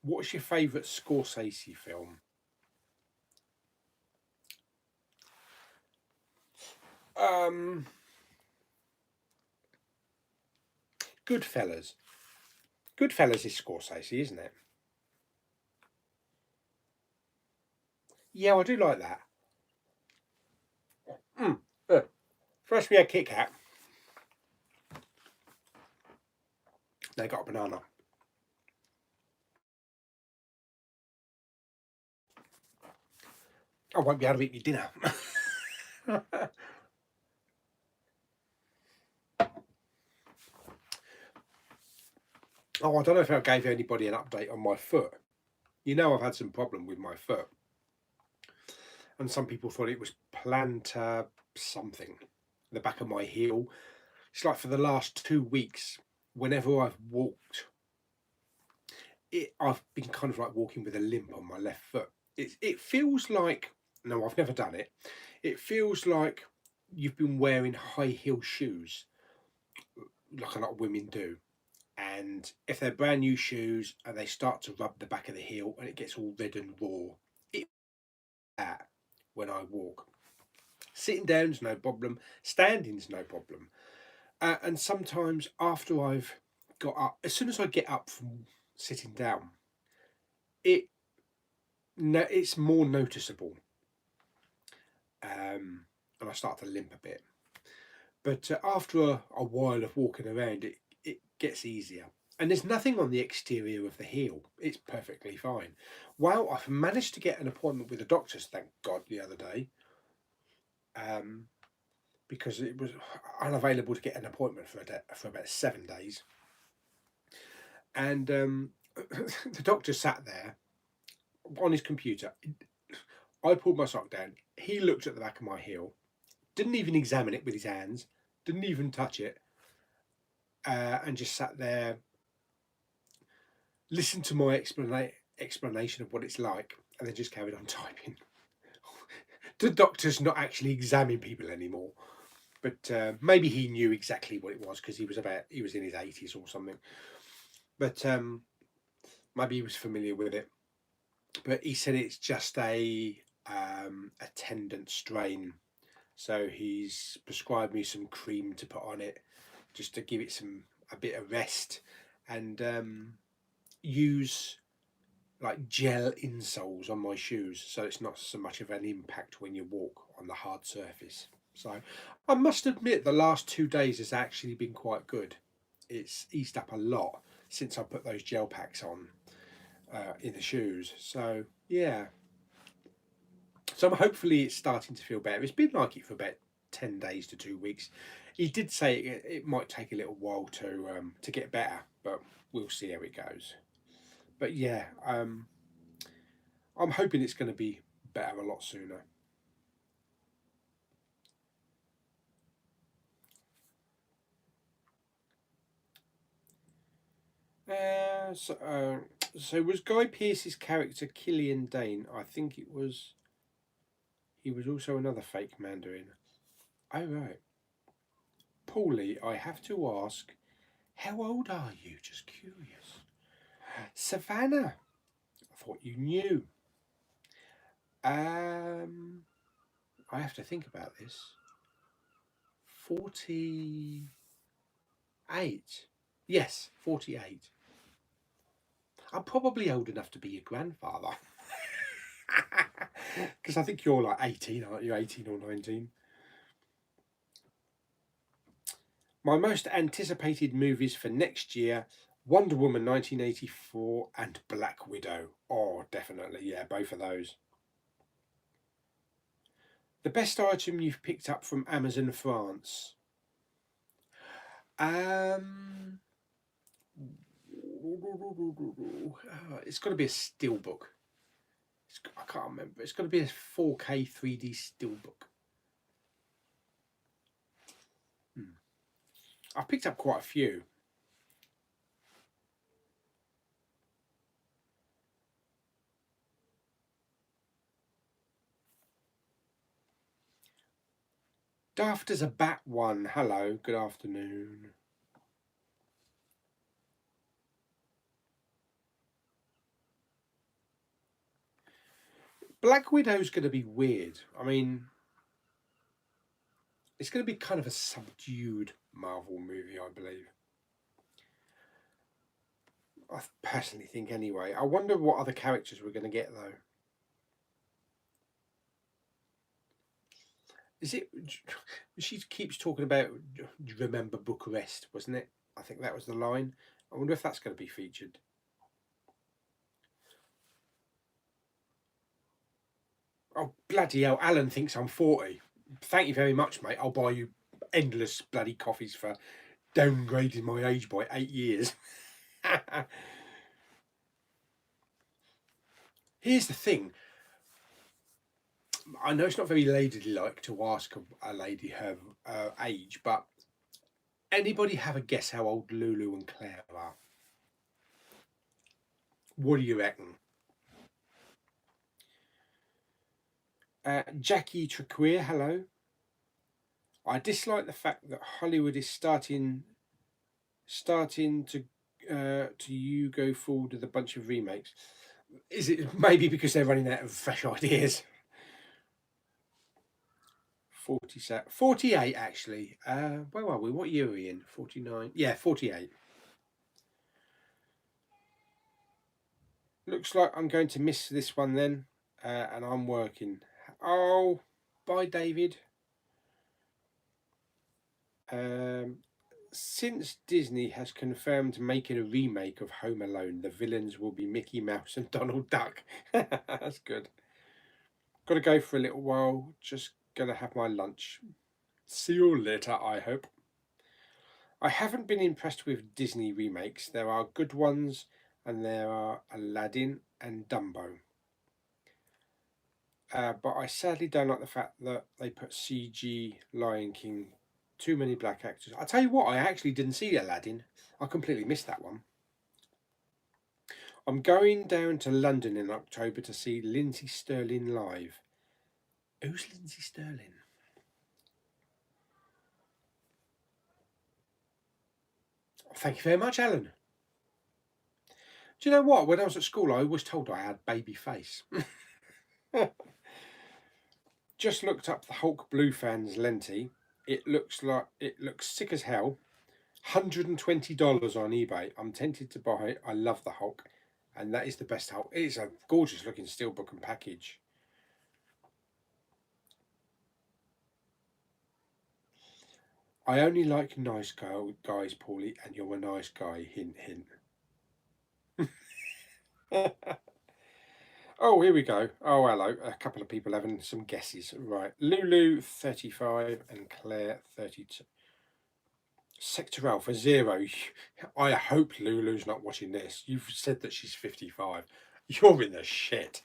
What's your favourite Scorsese film? Goodfellas. Goodfellas is Scorsese, isn't it? Yeah, I do like that. First we had Kit Kat. They got a banana. I won't be able to eat your dinner. Oh, I don't know if I gave anybody an update on my foot. You know, I've had some problem with my foot. And some people thought it was plantar something, the back of my heel. It's like for the last 2 weeks, whenever I've walked, I've been kind of like walking with a limp on my left foot. It feels like, no, I've never done it. It feels like you've been wearing high heel shoes, like a lot of women do. And if they're brand new shoes and they start to rub the back of the heel and it gets all red and raw, it's that when I walk. Sitting down's no problem, standing's no problem. And sometimes after I've got up, as soon as I get up from sitting down, it's more noticeable, and I start to limp a bit. But after a while of walking around, it gets easier. And there's nothing on the exterior of the heel. It's perfectly fine. Well, I've managed to get an appointment with the doctors, thank God, the other day. Because it was unavailable to get an appointment for about 7 days. And the doctor sat there on his computer. I pulled my sock down. He looked at the back of my heel, didn't even examine it with his hands, didn't even touch it, and just sat there, listened to my explanation of what it's like, and then just carried on typing. The doctor's not actually examining people anymore, but maybe he knew exactly what it was because he was in his 80s or something. But maybe he was familiar with it. But he said it's just a a tendon strain. So he's prescribed me some cream to put on it, just to give it a bit of rest, and use like gel insoles on my shoes, so it's not so much of an impact when you walk on the hard surface. So I must admit the last 2 days has actually been quite good. It's eased up a lot since I put those gel packs on in the shoes. So yeah, so hopefully it's starting to feel better. It's been like it for about 10 days to 2 weeks. He did say it might take a little while to get better, but we'll see how it goes. But yeah, I'm hoping it's going to be better a lot sooner. So was Guy Pearce's character Killian Dane? I think it was. He was also another fake Mandarin. Oh right. Pauly, I have to ask, how old are you? Just curious. Savannah, I thought you knew. I have to think about this. 48. Yes, 48. I'm probably old enough to be your grandfather. Because I think you're like 18, aren't you? 18 or 19. My most anticipated movies for next year: Wonder Woman 1984 and Black Widow. Oh, definitely. Yeah, both of those. The best item you've picked up from Amazon France? It's got to be a Steelbook. I can't remember. It's got to be a 4K 3D Steelbook. I've picked up quite a few. Daft as a Bat one. Hello, good afternoon. Black Widow's going to be weird. I mean, it's going to be kind of a subdued Marvel movie, I believe. I personally think anyway. I wonder what other characters we're going to get though. Is it? She keeps talking about. Remember Bucharest, wasn't it? I think that was the line. I wonder if that's going to be featured. Oh bloody hell! Alan thinks I'm 40. Thank you very much, mate. I'll buy you endless bloody coffees for downgrading my age by 8 years. Here's the thing. I know it's not very ladylike to ask a lady her age, but anybody have a guess how old Lulu and Claire are? What do you reckon? Jackie Trequeer, hello. I dislike the fact that Hollywood is starting to you go forward with a bunch of remakes. Is it maybe because they're running out of fresh ideas? 48 actually. Where are we? What year are we in? 49. Yeah, 48. Looks like I'm going to miss this one then, and I'm working. Oh, bye, David. Since Disney has confirmed making a remake of Home Alone, the villains will be Mickey Mouse and Donald Duck. That's good. Got to go for a little while. Just gonna have my lunch. See you later, I hope. I haven't been impressed with Disney remakes. There are good ones, and there are Aladdin and Dumbo. But I sadly don't like the fact that they put CG Lion King, too many black actors. I'll tell you what, I actually didn't see Aladdin. I completely missed that one. I'm going down to London in October to see Lindsay Sterling live. Who's Lindsay Sterling? Thank you very much, Alan. Do you know what? When I was at school, I was told I had baby face. just looked up the Hulk Blue Fans Lenti. It looks sick as hell. $120 on eBay. I'm tempted to buy it. I love the Hulk, and that is the best Hulk. It is a gorgeous looking steelbook and package. I only like nice guys, Pauly, and you're a nice guy. Hint, hint. Oh, here we go. Oh, hello. A couple of people having some guesses. Right. Lulu, 35, and Claire, 32. Sector Alpha, 0. I hope Lulu's not watching this. You've said that she's 55. You're in the shit.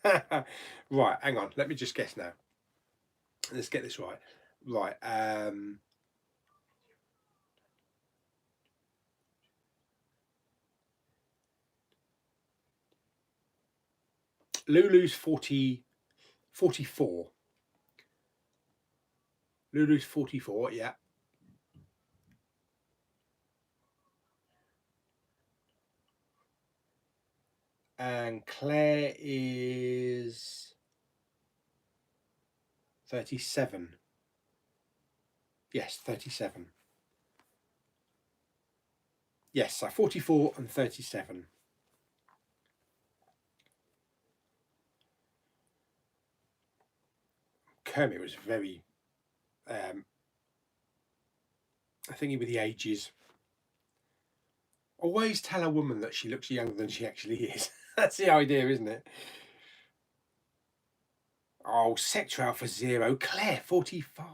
Right, hang on. Let me just guess now. Let's get this right. Right. Lulu's 44. Lulu's 44, yeah. And Claire is 37. Yes, 37. Yes, so 44 and 37. Kermit was very, I think with the ages. Always tell a woman that she looks younger than she actually is. That's the idea, isn't it? Oh, Sector Alpha 0, Claire 45.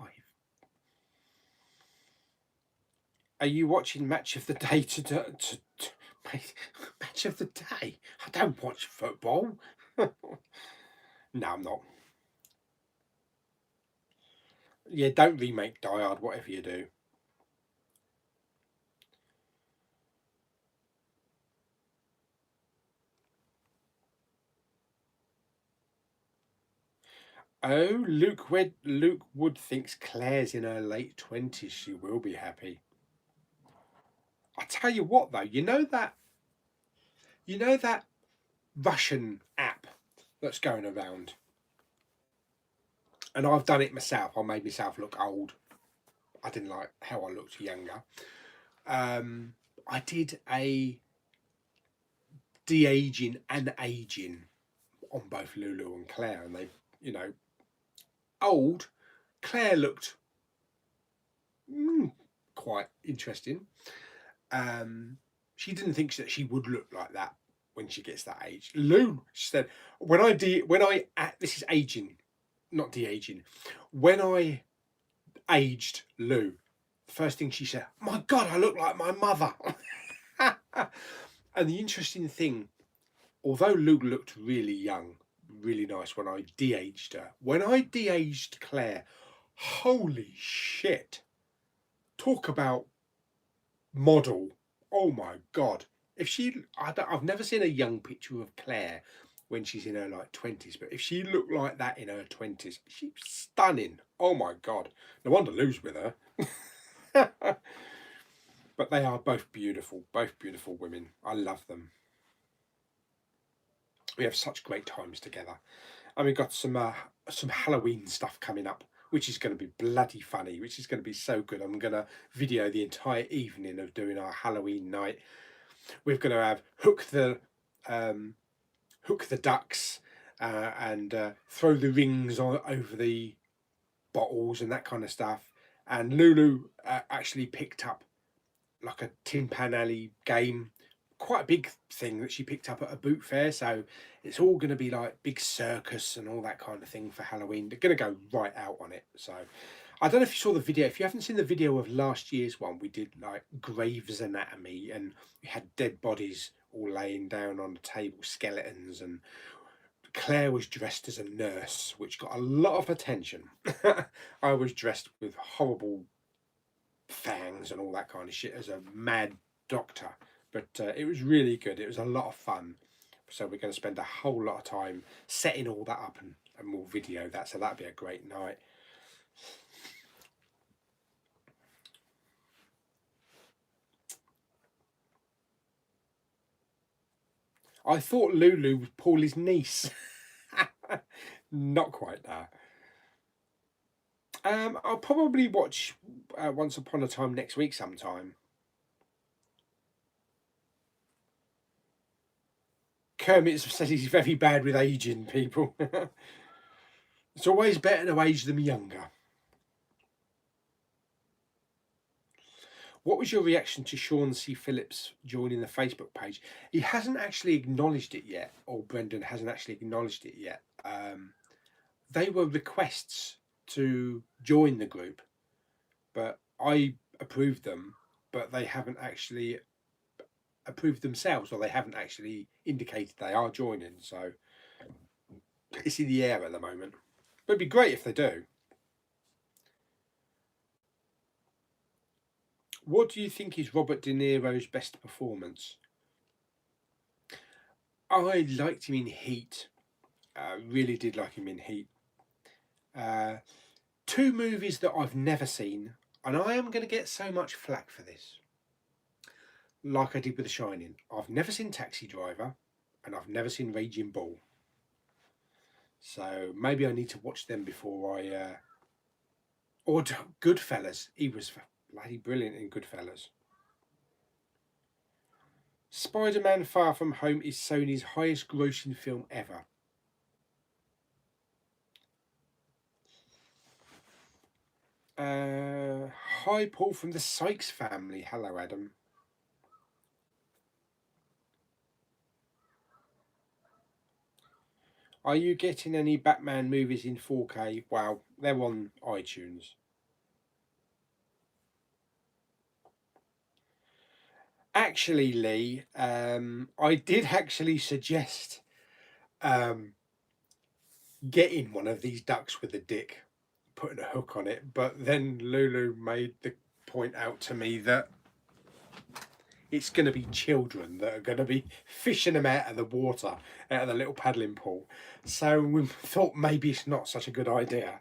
Are you watching Match of the Day Match of the Day? I don't watch football. No, I'm not. Yeah, don't remake Die Hard, whatever you do. Oh, Luke Wood thinks Claire's in her late 20s. She will be happy. I tell you what, though, you know that Russian app that's going around, and I've done it myself. I made myself look old. I didn't like how I looked younger. I did a de-aging and aging on both Lulu and Claire, and they, old. Claire looked quite interesting. She didn't think that she would look like that when she gets that age. Lou, she said, this is aging, not de-aging. When I aged Lou, the first thing she said, "My God, I look like my mother." And the interesting thing, although Lou looked really young, really nice when I de-aged her, when I de-aged Claire, holy shit! Talk about model. Oh my God. I've never seen a young picture of Claire when she's in her like 20s, but if she looked like that in her 20s, she's stunning. Oh my God. No wonder Lou's with her. But they are both beautiful women. I love them. We have such great times together. And we've got some Halloween stuff coming up, which is going to be bloody funny, which is going to be so good. I'm going to video the entire evening of doing our Halloween night. We're going to have hook the ducks and throw the rings over the bottles and that kind of stuff. And Lulu actually picked up like a Tin Pan Alley game, quite a big thing that she picked up at a boot fair. So it's all going to be like big circus and all that kind of thing for Halloween. They're going to go right out on it. So I don't know if you saw the video. If you haven't seen the video of last year's one, we did like Graves Anatomy, and we had dead bodies all laying down on the table, skeletons, and Claire was dressed as a nurse, which got a lot of attention. I was dressed with horrible fangs and all that kind of shit as a mad doctor, but it was really good. It was a lot of fun. So we're going to spend a whole lot of time setting all that up, and we'll video that. So that'll be a great night. I thought Lulu was Pauly's niece. Not quite that. I'll probably watch Once Upon a Time next week sometime. Kermit says he's very bad with aging people. It's always better to age them younger. What was your reaction to Sean C. Phillips joining the Facebook page? He hasn't actually acknowledged it yet, or Brendan hasn't actually acknowledged it yet. They were requests to join the group, but I approved them, but they haven't actually approved themselves, or they haven't actually indicated they are joining. So it's in the air at the moment. But it'd be great if they do. What do you think is Robert De Niro's best performance? I liked him in Heat. Really did like him in Heat. Two movies that I've never seen, and I am going to get so much flack for this, like I did with The Shining. I've never seen Taxi Driver, and I've never seen Raging Bull. So maybe I need to watch them before I. Or Goodfellas. He was bloody brilliant in Goodfellas. Spider-Man Far From Home is Sony's highest grossing film ever. Hi Paul from the Sykes family. Hello Adam. Are you getting any Batman movies in 4K? Wow, they're on iTunes. Actually, Lee, I did actually suggest getting one of these ducks with a dick, putting a hook on it, but then Lulu made the point out to me that it's going to be children that are going to be fishing them out of the water, out of the little paddling pool. So we thought maybe it's not such a good idea.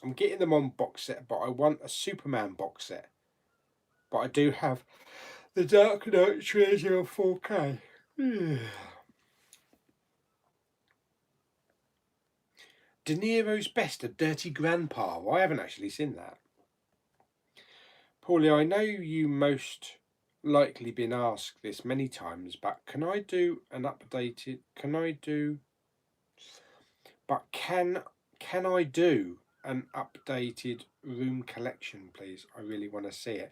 I'm getting them on box set, but I want a Superman box set. But I do have the Dark Knight trilogy on 4K. De Niro's best, A Dirty Grandpa. Well, I haven't actually seen that. Paulie, I know you most likely been asked this many times, but can I do an updated? Can I do? But can I do an updated room collection, please? I really want to see it.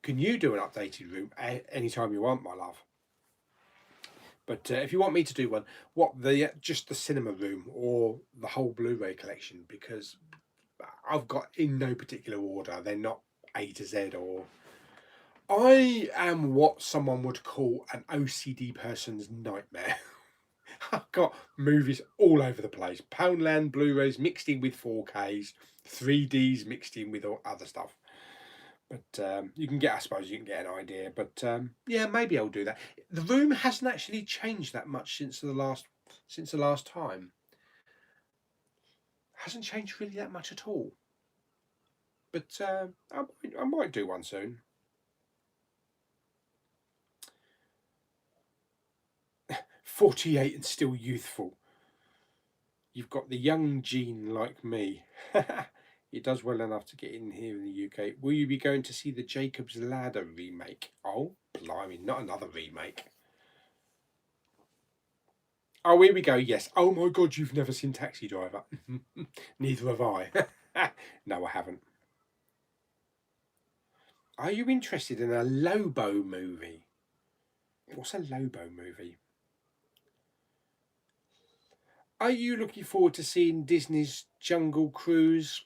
Can you do an updated room anytime you want, my love? But if you want me to do one, just the cinema room or the whole Blu-ray collection? Because I've got in no particular order. They're not A to Z or. I am what someone would call an OCD person's nightmare. I've got movies all over the place. Poundland Blu-rays mixed in with 4Ks, 3Ds mixed in with other stuff. But you can get, I suppose, you can get an idea. But yeah, maybe I'll do that. The room hasn't actually changed that much since the last time. Hasn't changed really that much at all. But I might do one soon. 48 and still youthful. You've got the young gene like me. He does well enough to get in here in the UK. Will you be going to see the Jacob's Ladder remake? Oh, blimey, not another remake. Oh, here we go. Yes. Oh my God, you've never seen Taxi Driver. Neither have I. No, I haven't. Are you interested in a Lobo movie? What's a Lobo movie? Are you looking forward to seeing Disney's Jungle Cruise?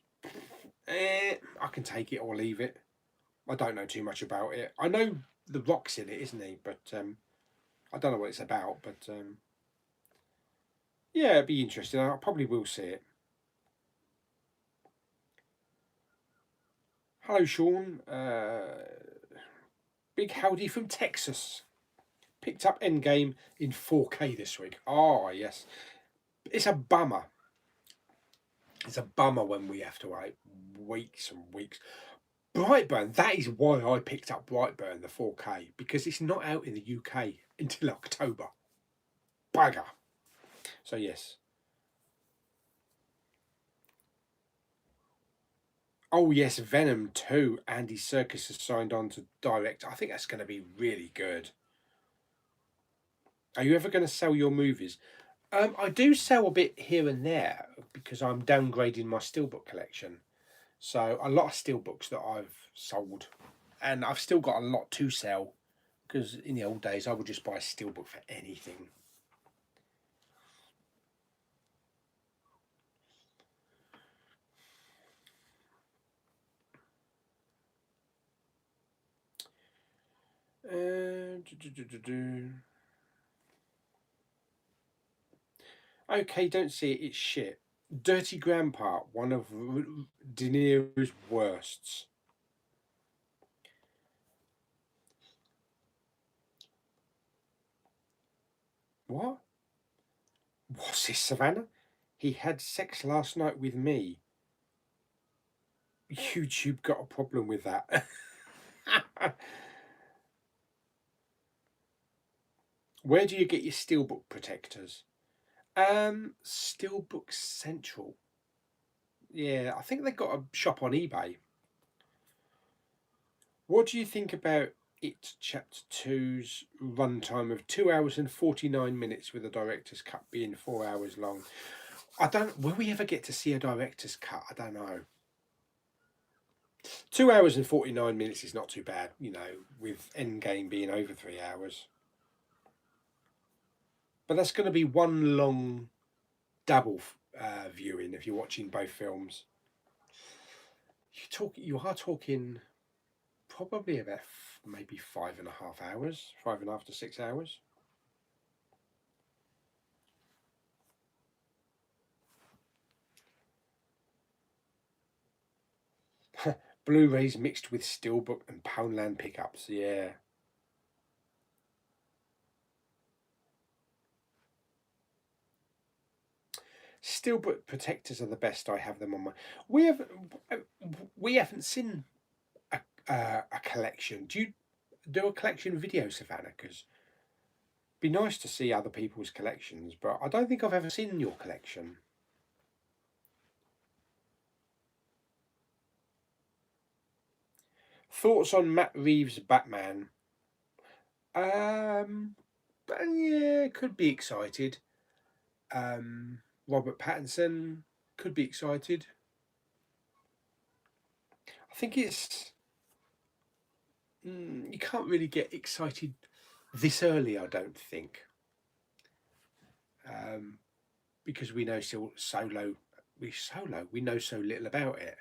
I can take it or leave it. I don't know too much about it. I know The Rock's in it, isn't he? But I don't know what it's about. But yeah, it'd be interesting. I probably will see it. Hello, Sean. Big howdy from Texas. Picked up Endgame in 4K this week. Oh, yes. It's a bummer. It's a bummer when we have to wait weeks and weeks. Brightburn, that is why I picked up Brightburn, the 4K, because it's not out in the UK until October. Bugger. So, yes. Oh, yes, Venom 2. Andy Serkis has signed on to direct. I think that's going to be really good. Are you ever going to sell your movies? I do sell a bit here and there because I'm downgrading my Steelbook collection. So a lot of Steelbooks that I've sold, and I've still got a lot to sell because in the old days I would just buy a Steelbook for anything. Okay, don't see it. It's shit. Dirty Grandpa, one of De Niro's worsts. What? What's this, Savannah? He had sex last night with me. YouTube got a problem with that. Where do you get your Steelbook protectors? Steelbook Central. Yeah, I think they've got a shop on eBay. What do you think about It Chapter 2's runtime of 2 hours and 49 minutes with a director's cut being 4 hours long? Will we ever get to see a director's cut? I don't know. 2 hours and 49 minutes is not too bad, with Endgame being over 3 hours. But that's going to be one long double viewing if you're watching both films. You are talking probably about maybe 5.5 hours, 5.5 to 6 hours. Blu-rays mixed with Steelbook and Poundland pickups, yeah. Steelbook protectors are the best. I have them on my. We haven't seen a collection. Do you do a collection video, Savannah? Because it'd be nice to see other people's collections, but I don't think I've ever seen your collection. Thoughts on Matt Reeves' Batman? Yeah, could be excited. Robert Pattinson could be excited. I think it's you can't really get excited this early. I don't think, because we know Solo. We know so little about it.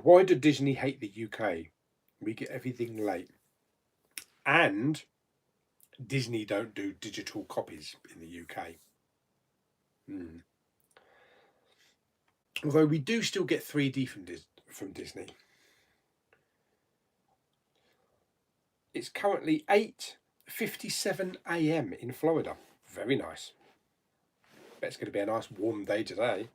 Why do Disney hate the UK? We get everything late, and Disney don't do digital copies in the UK. Although we do still get 3D from Disney. It's currently 8:57 a.m. in Florida. Very nice. Bet it's going to be a nice warm day today.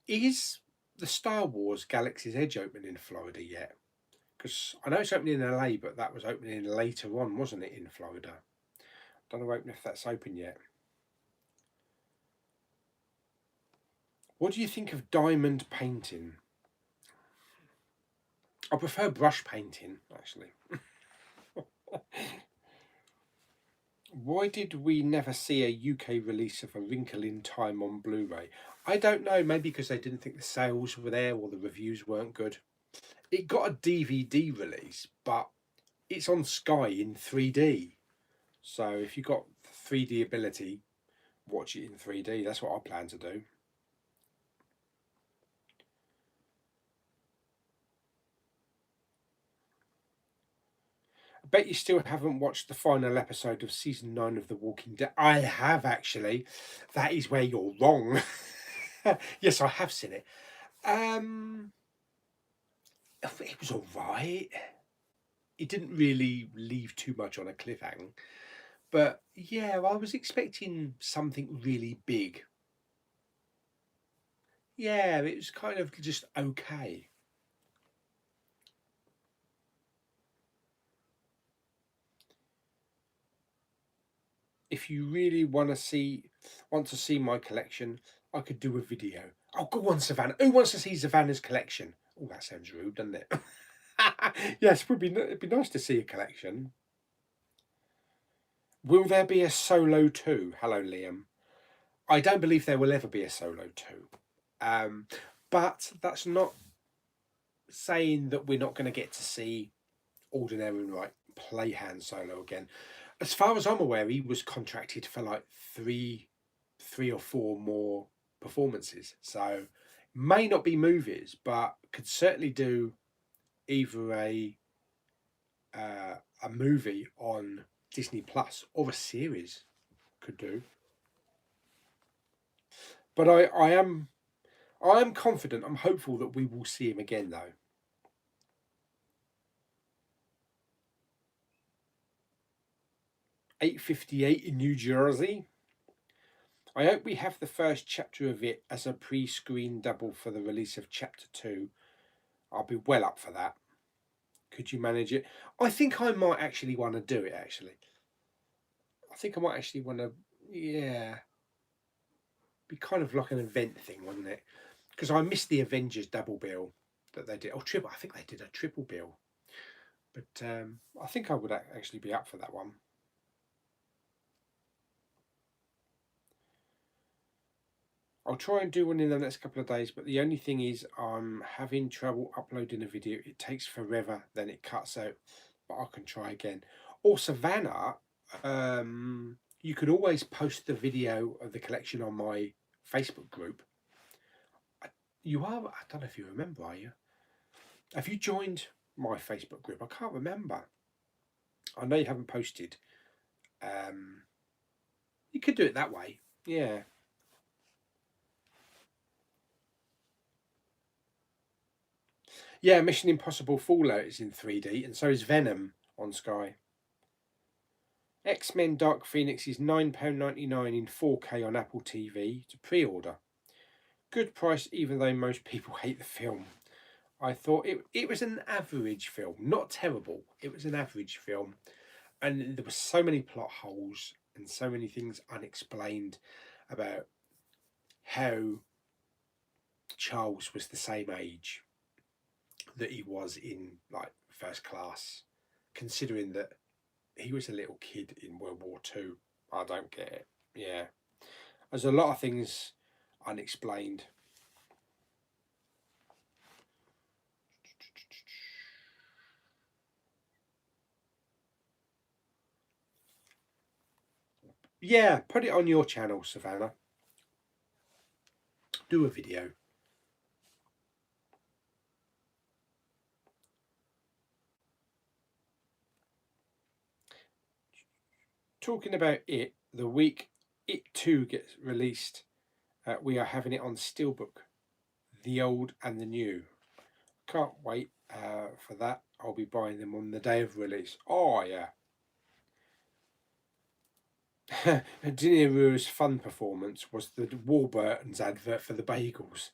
Is the Star Wars Galaxy's Edge open in Florida yet? Because I know it's opening in LA, but that was opening later on, wasn't it, in Florida? Don't know if that's open yet. What do you think of diamond painting? I prefer brush painting, actually. Why did we never see a UK release of A Wrinkle in Time on Blu-ray? I don't know, maybe because they didn't think the sales were there or the reviews weren't good. It got a DVD release, but it's on Sky in 3D. So if you've got 3D ability, watch it in 3D. That's what I plan to do. I bet you still haven't watched the final episode of season 9 of The Walking Dead. I have, actually. That is where you're wrong. Yes, I have seen it. It was all right. It didn't really leave too much on a cliffhanger. But yeah, I was expecting something really big. Yeah, it was kind of just okay. If you really want to see my collection, I could do a video. Oh, go on, Savannah. Who wants to see Savannah's collection? Oh, that sounds rude, doesn't it? Yes, it'd be nice to see a collection. Will there be a solo 2? Hello, Liam. I don't believe there will ever be a solo 2. But that's not saying that we're not going to get to see Ordinary Right play Han Solo again. As far as I'm aware, he was contracted for like three or four more performances. So may not be movies, but could certainly do either a movie on Disney Plus or a series. Could do. But I am confident. I'm hopeful that we will see him again, though. 8:58 in New Jersey. I hope we have the first chapter of it as a pre-screen double for the release of chapter 2. I'll be well up for that. Could you manage it? I think I might actually want to do it, actually. I think I might actually want to, yeah. Be kind of like an event thing, wouldn't it? Because I missed the Avengers double bill that they did. Oh, triple. I think they did a triple bill. But I think I would actually be up for that one. I'll try and do one in the next couple of days, but the only thing is I'm having trouble uploading a video. It takes forever, then it cuts out, but I can try again. Or Savannah, you could always post the video of the collection on my Facebook group. You are, I don't know if you remember, are you? Have you joined my Facebook group? I can't remember. I know you haven't posted. You could do it that way, yeah. Yeah, Mission Impossible Fallout is in 3D, and so is Venom on Sky. X-Men Dark Phoenix is £9.99 in 4K on Apple TV to pre-order. Good price, even though most people hate the film. I thought it was an average film, not terrible. It was an average film, and there were so many plot holes and so many things unexplained about how Charles was the same age that he was in like First Class, considering that he was a little kid in World War II. I don't get it. Yeah, there's a lot of things unexplained. Yeah, put it on your channel, Savannah. Do a video. Talking about it, the week it too gets released, we are having it on Steelbook, the old and the new. Can't wait for that. I'll be buying them on the day of release. Oh yeah. De Niro's fun performance was the Warburton's advert for the bagels.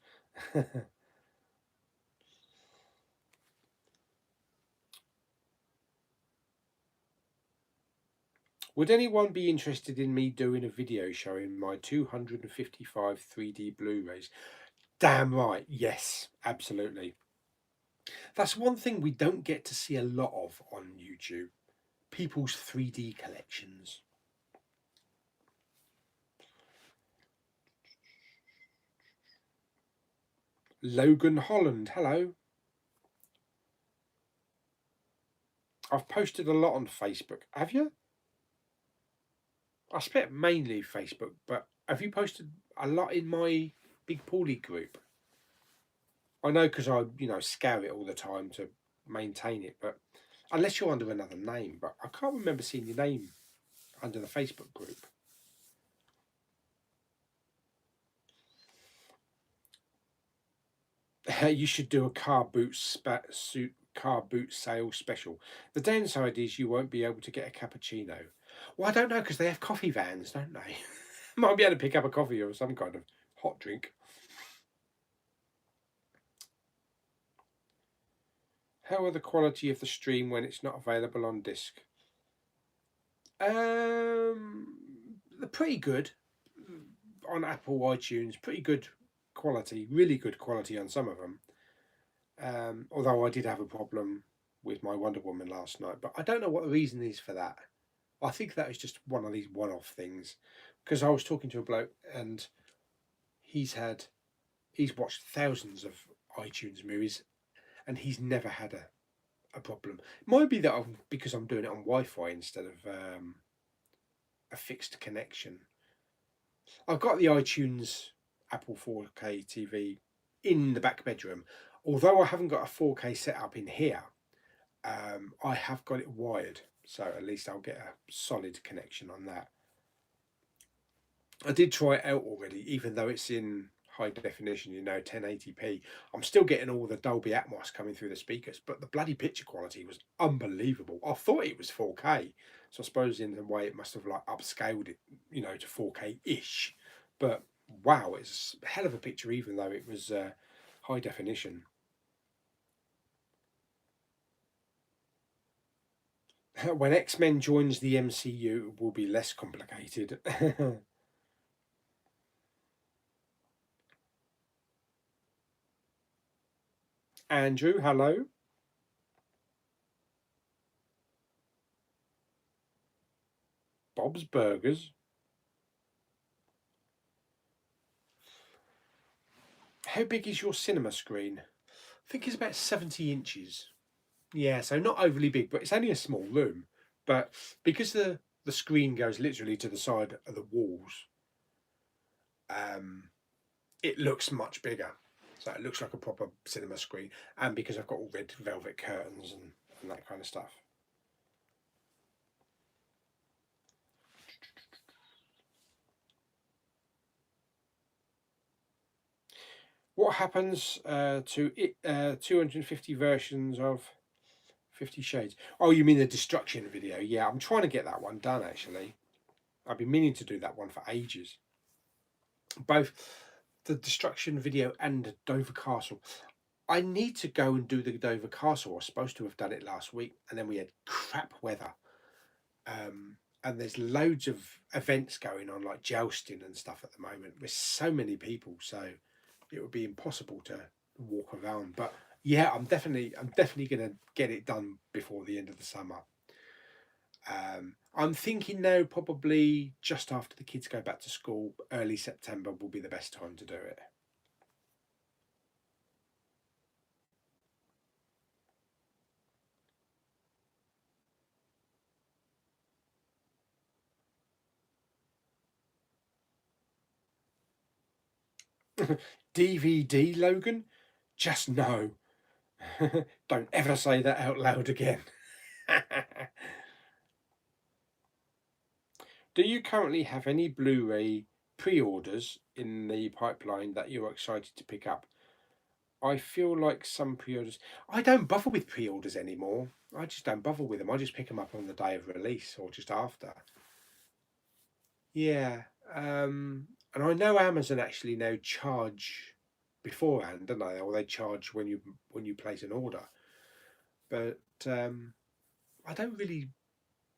Would anyone be interested in me doing a video showing my 255 3D Blu-rays? Damn right, yes, absolutely. That's one thing we don't get to see a lot of on YouTube. People's 3D collections. Logan Holland, hello. I've posted a lot on Facebook. Have you? I spent mainly Facebook, but have you posted a lot in my Big Pauly group? I know because I, scour it all the time to maintain it, but unless you're under another name, but I can't remember seeing your name under the Facebook group. You should do a car boot sale special. The downside is you won't be able to get a cappuccino. Well, I don't know because they have coffee vans, don't they? Might be able to pick up a coffee or some kind of hot drink. How are the quality of the stream when it's not available on disc? They're pretty good on Apple iTunes. Pretty good quality, really good quality on some of them. Although I did have a problem with my Wonder Woman last night, but I don't know what the reason is for that. I think that was just one of these one-off things, because I was talking to a bloke and he's watched thousands of iTunes movies and he's never had a problem. It might be that because I'm doing it on Wi-Fi instead of a fixed connection. I've got the iTunes Apple 4K TV in the back bedroom. Although I haven't got a 4K setup in here, I have got it wired, so at least I'll get a solid connection on that. I did try it out already, even though it's in high definition, 1080p. I'm still getting all the Dolby Atmos coming through the speakers, but the bloody picture quality was unbelievable. I thought it was 4K, so I suppose in a way it must have like upscaled it, to 4K-ish. But wow, it's a hell of a picture, even though it was high definition. When X-Men joins the MCU, it will be less complicated. Andrew, hello. Bob's Burgers. How big is your cinema screen? I think it's about 70 inches. Yeah, so not overly big, but it's only a small room. But because the screen goes literally to the side of the walls, it looks much bigger. So it looks like a proper cinema screen. And because I've got all red velvet curtains and that kind of stuff. What happens to 250 versions of 50 Shades? Oh, you mean the destruction video? Yeah, I'm trying to get that one done, actually. I've been meaning to do that one for ages. Both the destruction video and Dover Castle. I need to go and do the Dover Castle. I was supposed to have done it last week, and then we had crap weather. And there's loads of events going on, like jousting and stuff at the moment. There's so many people, so it would be impossible to walk around. But yeah, I'm definitely going to get it done before the end of the summer. I'm thinking now probably just after the kids go back to school, early September will be the best time to do it. DVD, Logan? Just no. Don't ever say that out loud again. Do you currently have any Blu-ray pre-orders in the pipeline that you're excited to pick up? I feel like some pre-orders... I don't bother with pre-orders anymore. I just don't bother with them. I just pick them up on the day of release or just after. Yeah. And I know Amazon actually now charge beforehand, don't they? Or they charge when you place an order. But I don't really...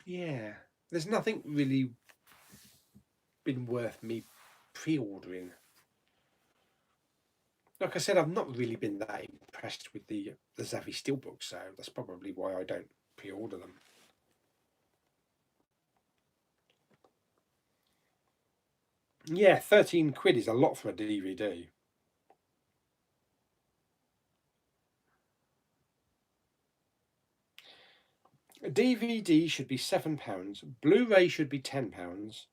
Yeah. There's nothing really been worth me pre-ordering. Like I said, I've not really been that impressed with the Zavvi Steelbook, so that's probably why I don't pre-order them. Yeah, 13 quid is a lot for a DVD. A DVD should be £7, Blu-ray should be £10,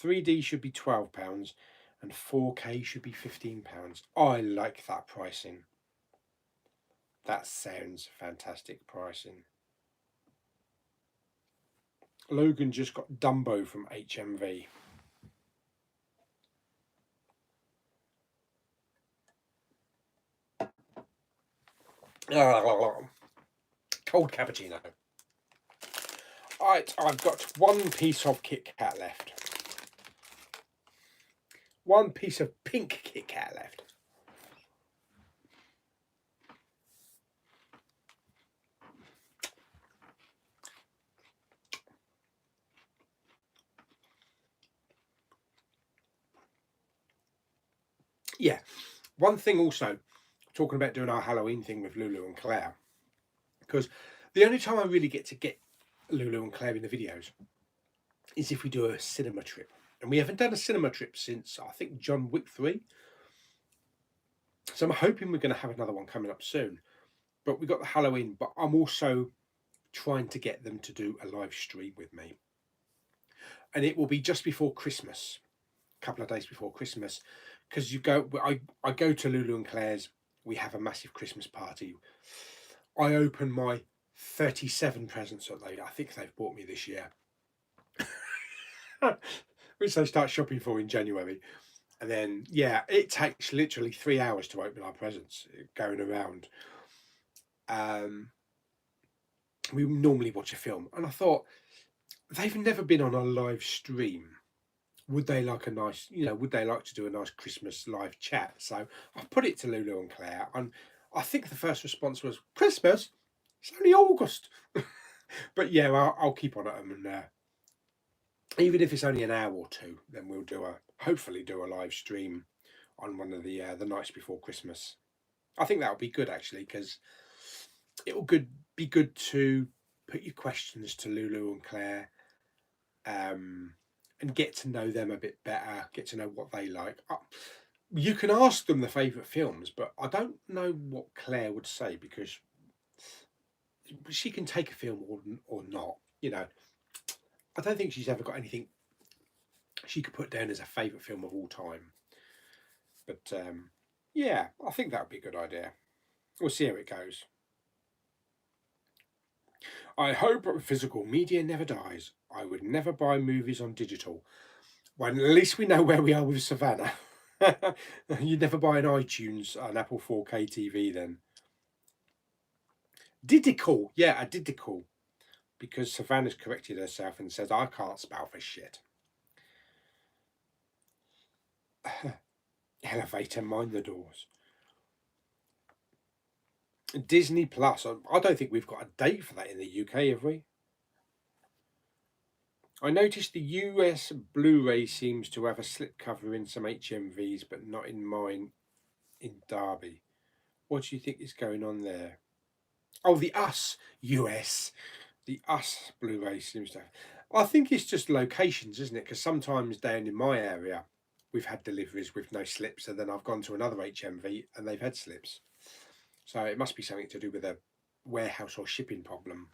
3D should be £12, and 4K should be £15. I like that pricing. That sounds fantastic pricing. Logan just got Dumbo from HMV. Cold cappuccino. Right, I've got one piece of Kit Kat left. One piece of pink Kit Kat left. Yeah, one thing also, talking about doing our Halloween thing with Lulu and Claire, because the only time I really get Lulu and Claire in the videos is if we do a cinema trip. And we haven't done a cinema trip since, I think, John Wick 3. So I'm hoping we're going to have another one coming up soon. But we got the Halloween, but I'm also trying to get them to do a live stream with me. And it will be just before Christmas, a couple of days before Christmas. Because I go to Lulu and Claire's, we have a massive Christmas party. I open my 37 presents that I think they've bought me this year. Which they start shopping for in January. And then, yeah, it takes literally 3 hours to open our presents going around. We normally watch a film. And I thought, they've never been on a live stream. Would they like a nice, would they like to do a nice Christmas live chat? So I put it to Lulu and Claire. And I think the first response was, Christmas? It's only August. But yeah, I'll keep on at them. And even if it's only an hour or two, then we'll hopefully do a live stream on one of the nights before Christmas. I think that'll be good actually, because it will be good to put your questions to Lulu and Claire, and get to know them a bit better, get to know what they like. You can ask them the favourite films, but I don't know what Claire would say, because she can take a film or not. I don't think she's ever got anything she could put down as a favourite film of all time. But yeah, I think that would be a good idea. We'll see how it goes. I hope physical media never dies. I would never buy movies on digital. Well, at least we know where we are with Savannah. You'd never buy an iTunes, an Apple 4K TV then. Didical. Yeah, a Didical. Because Savannah's corrected herself and says, I can't spell for shit. Elevator, mind the doors. Disney Plus. I don't think we've got a date for that in the UK, have we? I noticed the US Blu-ray seems to have a slipcover in some HMVs, but not in mine in Derby. What do you think is going on there? Oh, the US. The US Blu-ray seems to have. I think it's just locations, isn't it? Because sometimes down in my area, we've had deliveries with no slips, and then I've gone to another HMV and they've had slips. So it must be something to do with a warehouse or shipping problem.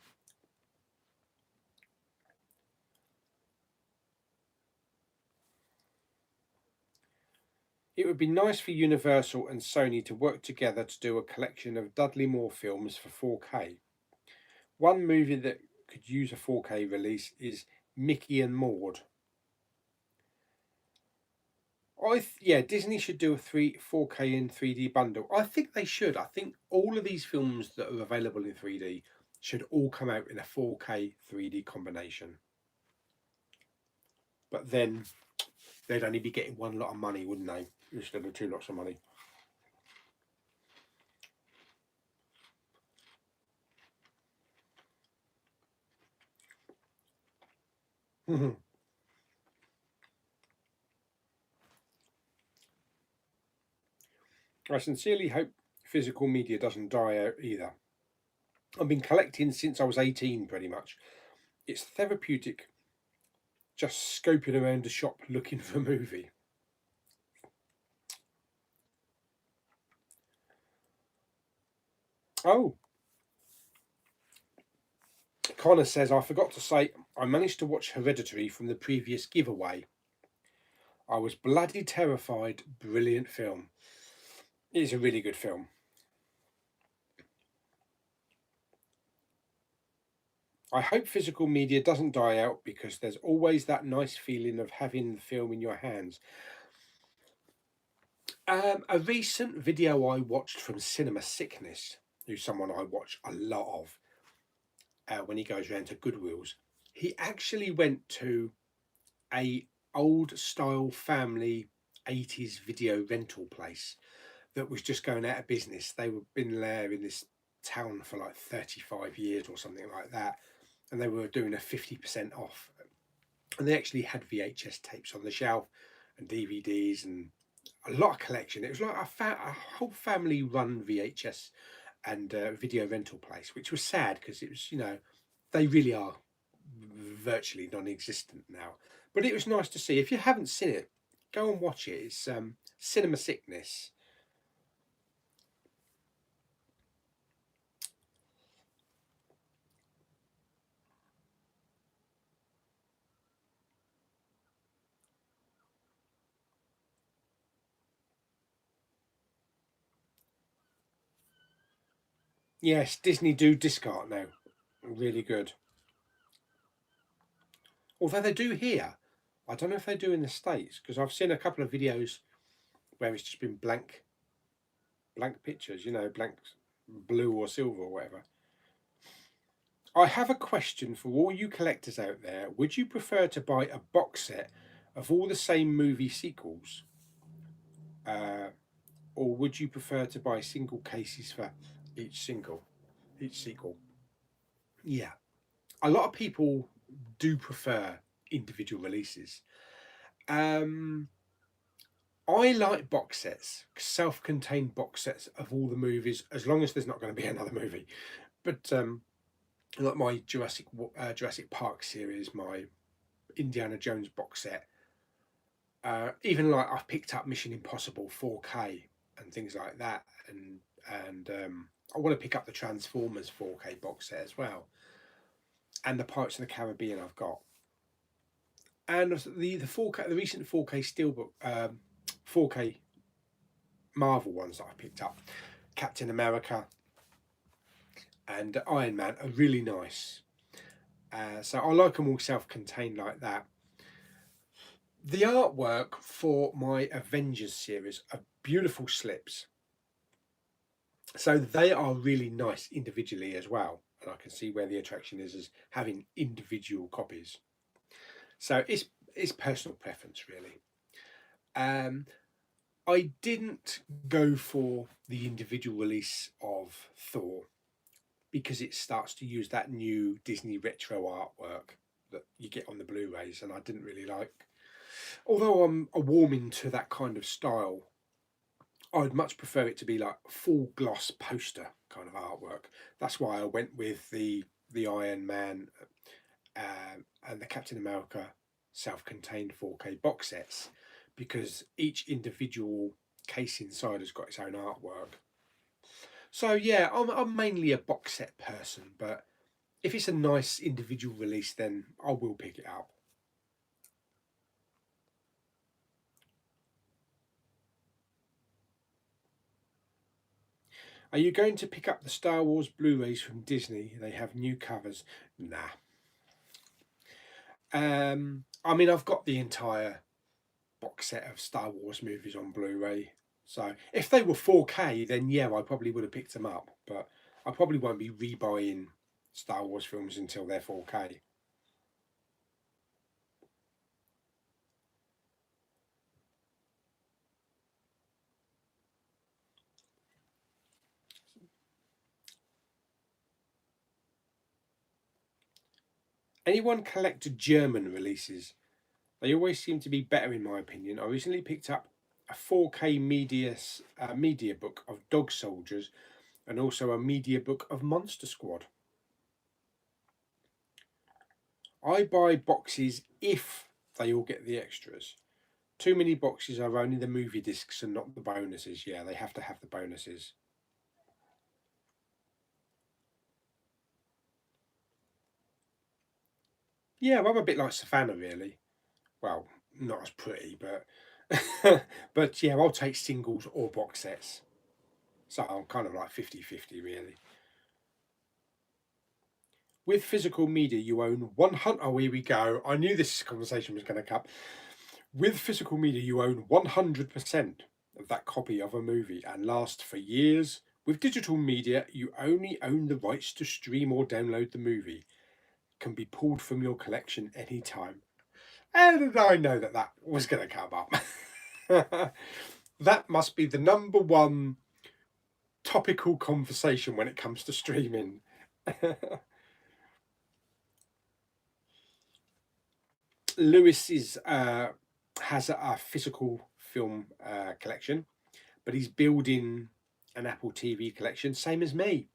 It would be nice for Universal and Sony to work together to do a collection of Dudley Moore films for 4K. One movie that could use a 4K release is Mickey and Maude. Yeah, Disney should do a 4K and 3D bundle. I think they should. I think all of these films that are available in 3D should all come out in a 4K 3D combination. But then they'd only be getting one lot of money, wouldn't they? Instead of two lots of money. I sincerely hope physical media doesn't die out either. I've been collecting since I was 18, pretty much. It's therapeutic just scoping around a shop looking for a movie. Oh. Connor says, I forgot to say, I managed to watch Hereditary from the previous giveaway. I was bloody terrified. Brilliant film. It is a really good film. I hope physical media doesn't die out, because there's always that nice feeling of having the film in your hands. A recent video I watched from Cinema Sickness who's someone I watch a lot of, when he goes around to Goodwills, he actually went to a old style family 80s video rental place that was just going out of business. They were been there in this town for like 35 years or something like that, and they were doing a 50% off. And they actually had VHS tapes on the shelf and DVDs and a lot of collection. It was like a whole family run VHS and video rental place, which was sad because it was, they really are virtually non-existent now. But it was nice to see. If you haven't seen it, go and watch it. It's Cinema Sickness. Yes, Disney do discard now. Really good. Although they do here. I don't know if they do in the States, because I've seen a couple of videos where it's just been blank pictures, blank blue or silver or whatever. I have a question for all you collectors out there. Would you prefer to buy a box set of all the same movie sequels? Or would you prefer to buy single cases for each sequel? Yeah. A lot of people do prefer individual releases. I like box sets, self-contained box sets of all the movies, as long as there's not going to be another movie. But like my Jurassic Park series, my Indiana Jones box set, even like I've picked up Mission Impossible 4K and things like that, and I want to pick up the Transformers 4K box set as well, and the Pirates of the Caribbean I've got, and the 4K, the recent 4K Steelbook, 4K Marvel ones that I picked up, Captain America and Iron Man, are really nice. So I like them all self-contained like that. The artwork for my Avengers series are beautiful slips. So they are really nice individually as well. And I can see where the attraction is having individual copies. So it's personal preference, really. I didn't go for the individual release of Thor because it starts to use that new Disney retro artwork that you get on the Blu-rays, and I didn't really like. Although I'm a warming to that kind of style, I'd much prefer it to be like full gloss poster kind of artwork. That's why I went with the Iron Man and the Captain America self-contained 4K box sets, because each individual case inside has got its own artwork. So yeah, I'm mainly a box set person, but if it's a nice individual release, then I will pick it up. Are you going to pick up the Star Wars Blu-rays from Disney? They have new covers. Nah. I mean, I've got the entire box set of Star Wars movies on Blu-ray. So if they were 4K, then yeah, I probably would have picked them up. But I probably won't be rebuying Star Wars films until they're 4K. Anyone collect German releases? They always seem to be better in my opinion. I recently picked up a 4K media book of Dog Soldiers and also a media book of Monster Squad. I buy boxes if they all get the extras. Too many boxes are only the movie discs and not the bonuses. Yeah, they have to have the bonuses. Yeah, well, I'm a bit like Savannah, really. Well, not as pretty, but but yeah, I'll take singles or box sets. So I'm kind of like 50-50, really. With physical media, you own 100. Oh, here we go. I knew this conversation was going to come. With physical media, you own 100% of that copy of a movie and last for years With digital media, you only own the rights to stream or download the movie. Can be pulled from your collection anytime. And I know that that was going to come up. That must be the number one topical conversation when it comes to streaming. Lewis has a physical film collection, but he's building an Apple TV collection, same as me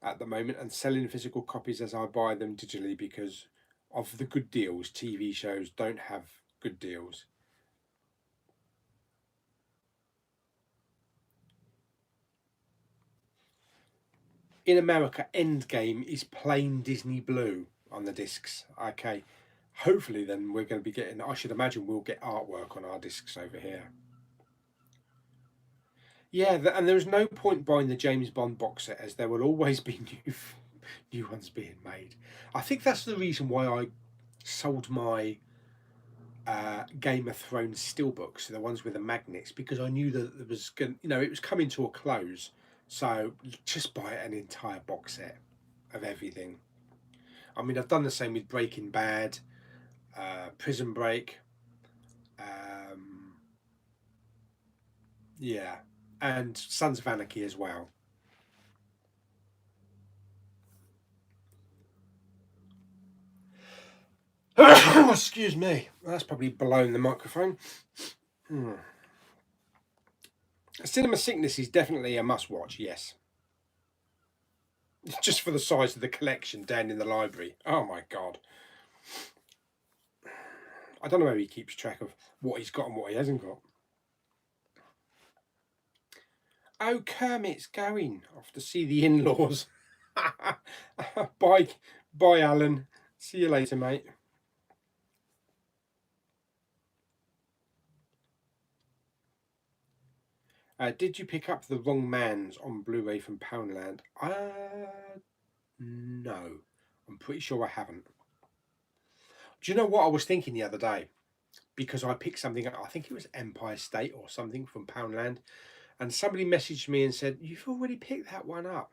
at the moment, and selling physical copies as I buy them digitally because of the good deals. TV shows don't have good deals. In America, Endgame is plain Disney blue on the discs. Okay, hopefully then we're going to be getting, I should imagine we'll get artwork on our discs over here. Yeah, and there is no point buying the James Bond box set as there will always be new ones being made. I think that's the reason why I sold my Game of Thrones steelbooks, the ones with the magnets, because I knew that it was going, it was coming to a close. So just buy an entire box set of everything. I mean, I've done the same with Breaking Bad, Prison Break, yeah, and Sons of Anarchy as well. Excuse me, that's probably blown the microphone. Cinema Sickness is definitely a must watch, yes. Just for the size of the collection down in the library. Oh my god. I don't know how he keeps track of what he's got and what he hasn't got. Oh, Kermit's going off to see the in-laws. Bye, Alan. See you later, mate. Did you pick up The Wrong Man's on Blu-ray from Poundland? No. I'm pretty sure I haven't. Do you know what I was thinking the other day? Because I picked something up, I think it was Empire State or something from Poundland, and somebody messaged me and said, "You've already picked that one up."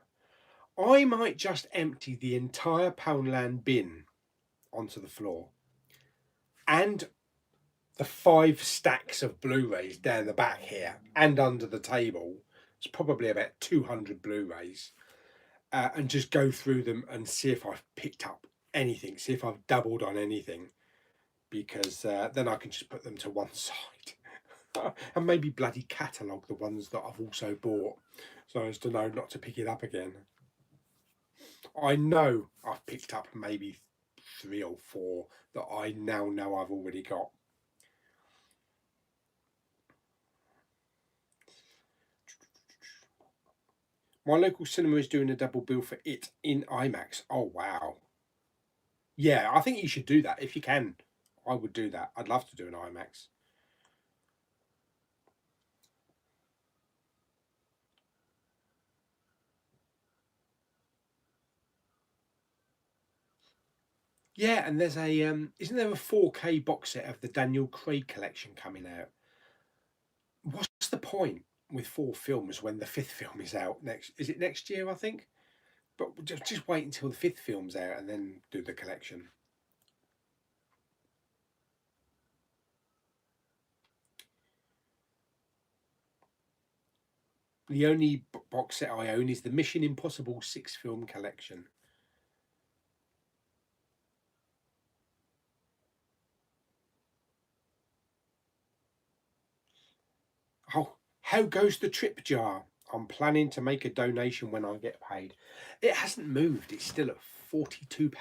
I might just empty the entire Poundland bin onto the floor and the 5 stacks of Blu-rays down the back here and under the table. It's probably about 200 Blu-rays, and just go through them and see if I've picked up anything, see if I've doubled on anything, because then I can just put them to one side and maybe bloody catalogue the ones that I've also bought so as to know not to pick it up again. I know I've picked up maybe 3 or 4 that I now know I've already got. My local cinema is doing a double bill for it in IMAX. Oh, wow. Yeah, I think you should do that. If you can, I would do that. I'd love to do an IMAX. Yeah, and there's a isn't there a 4K box set of the Daniel Craig collection coming out? What's the point with 4 films when the 5th film is out next? Is it next year? I think. But just wait until the 5th film's out and then do the collection. The only box set I own is the Mission Impossible 6 film collection. Oh, how goes the trip jar? I'm planning to make a donation when I get paid. It hasn't moved. It's still at £42.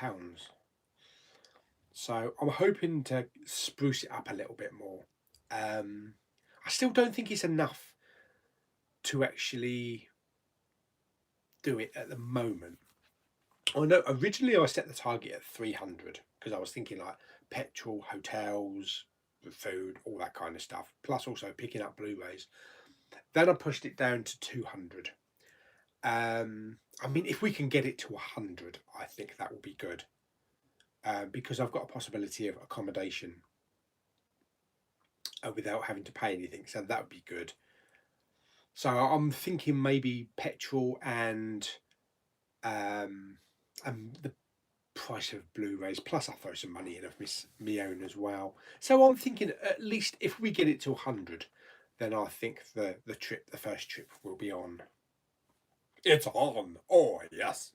So I'm hoping to spruce it up a little bit more. I still don't think it's enough to actually do it at the moment. I know originally I set the target at 300 because I was thinking like petrol, hotels, food, all that kind of stuff, plus also picking up Blu-rays. Then I pushed it down to 200. I mean, if we can get it to 100, I think that will be good, because I've got a possibility of accommodation without having to pay anything, so that would be good. So I'm thinking maybe petrol um, and the price of Blu-rays. Plus, I throw some money in of me own as well. So I'm thinking at least if we get it to 100, then I think the first trip will be on. It's on. Oh yes.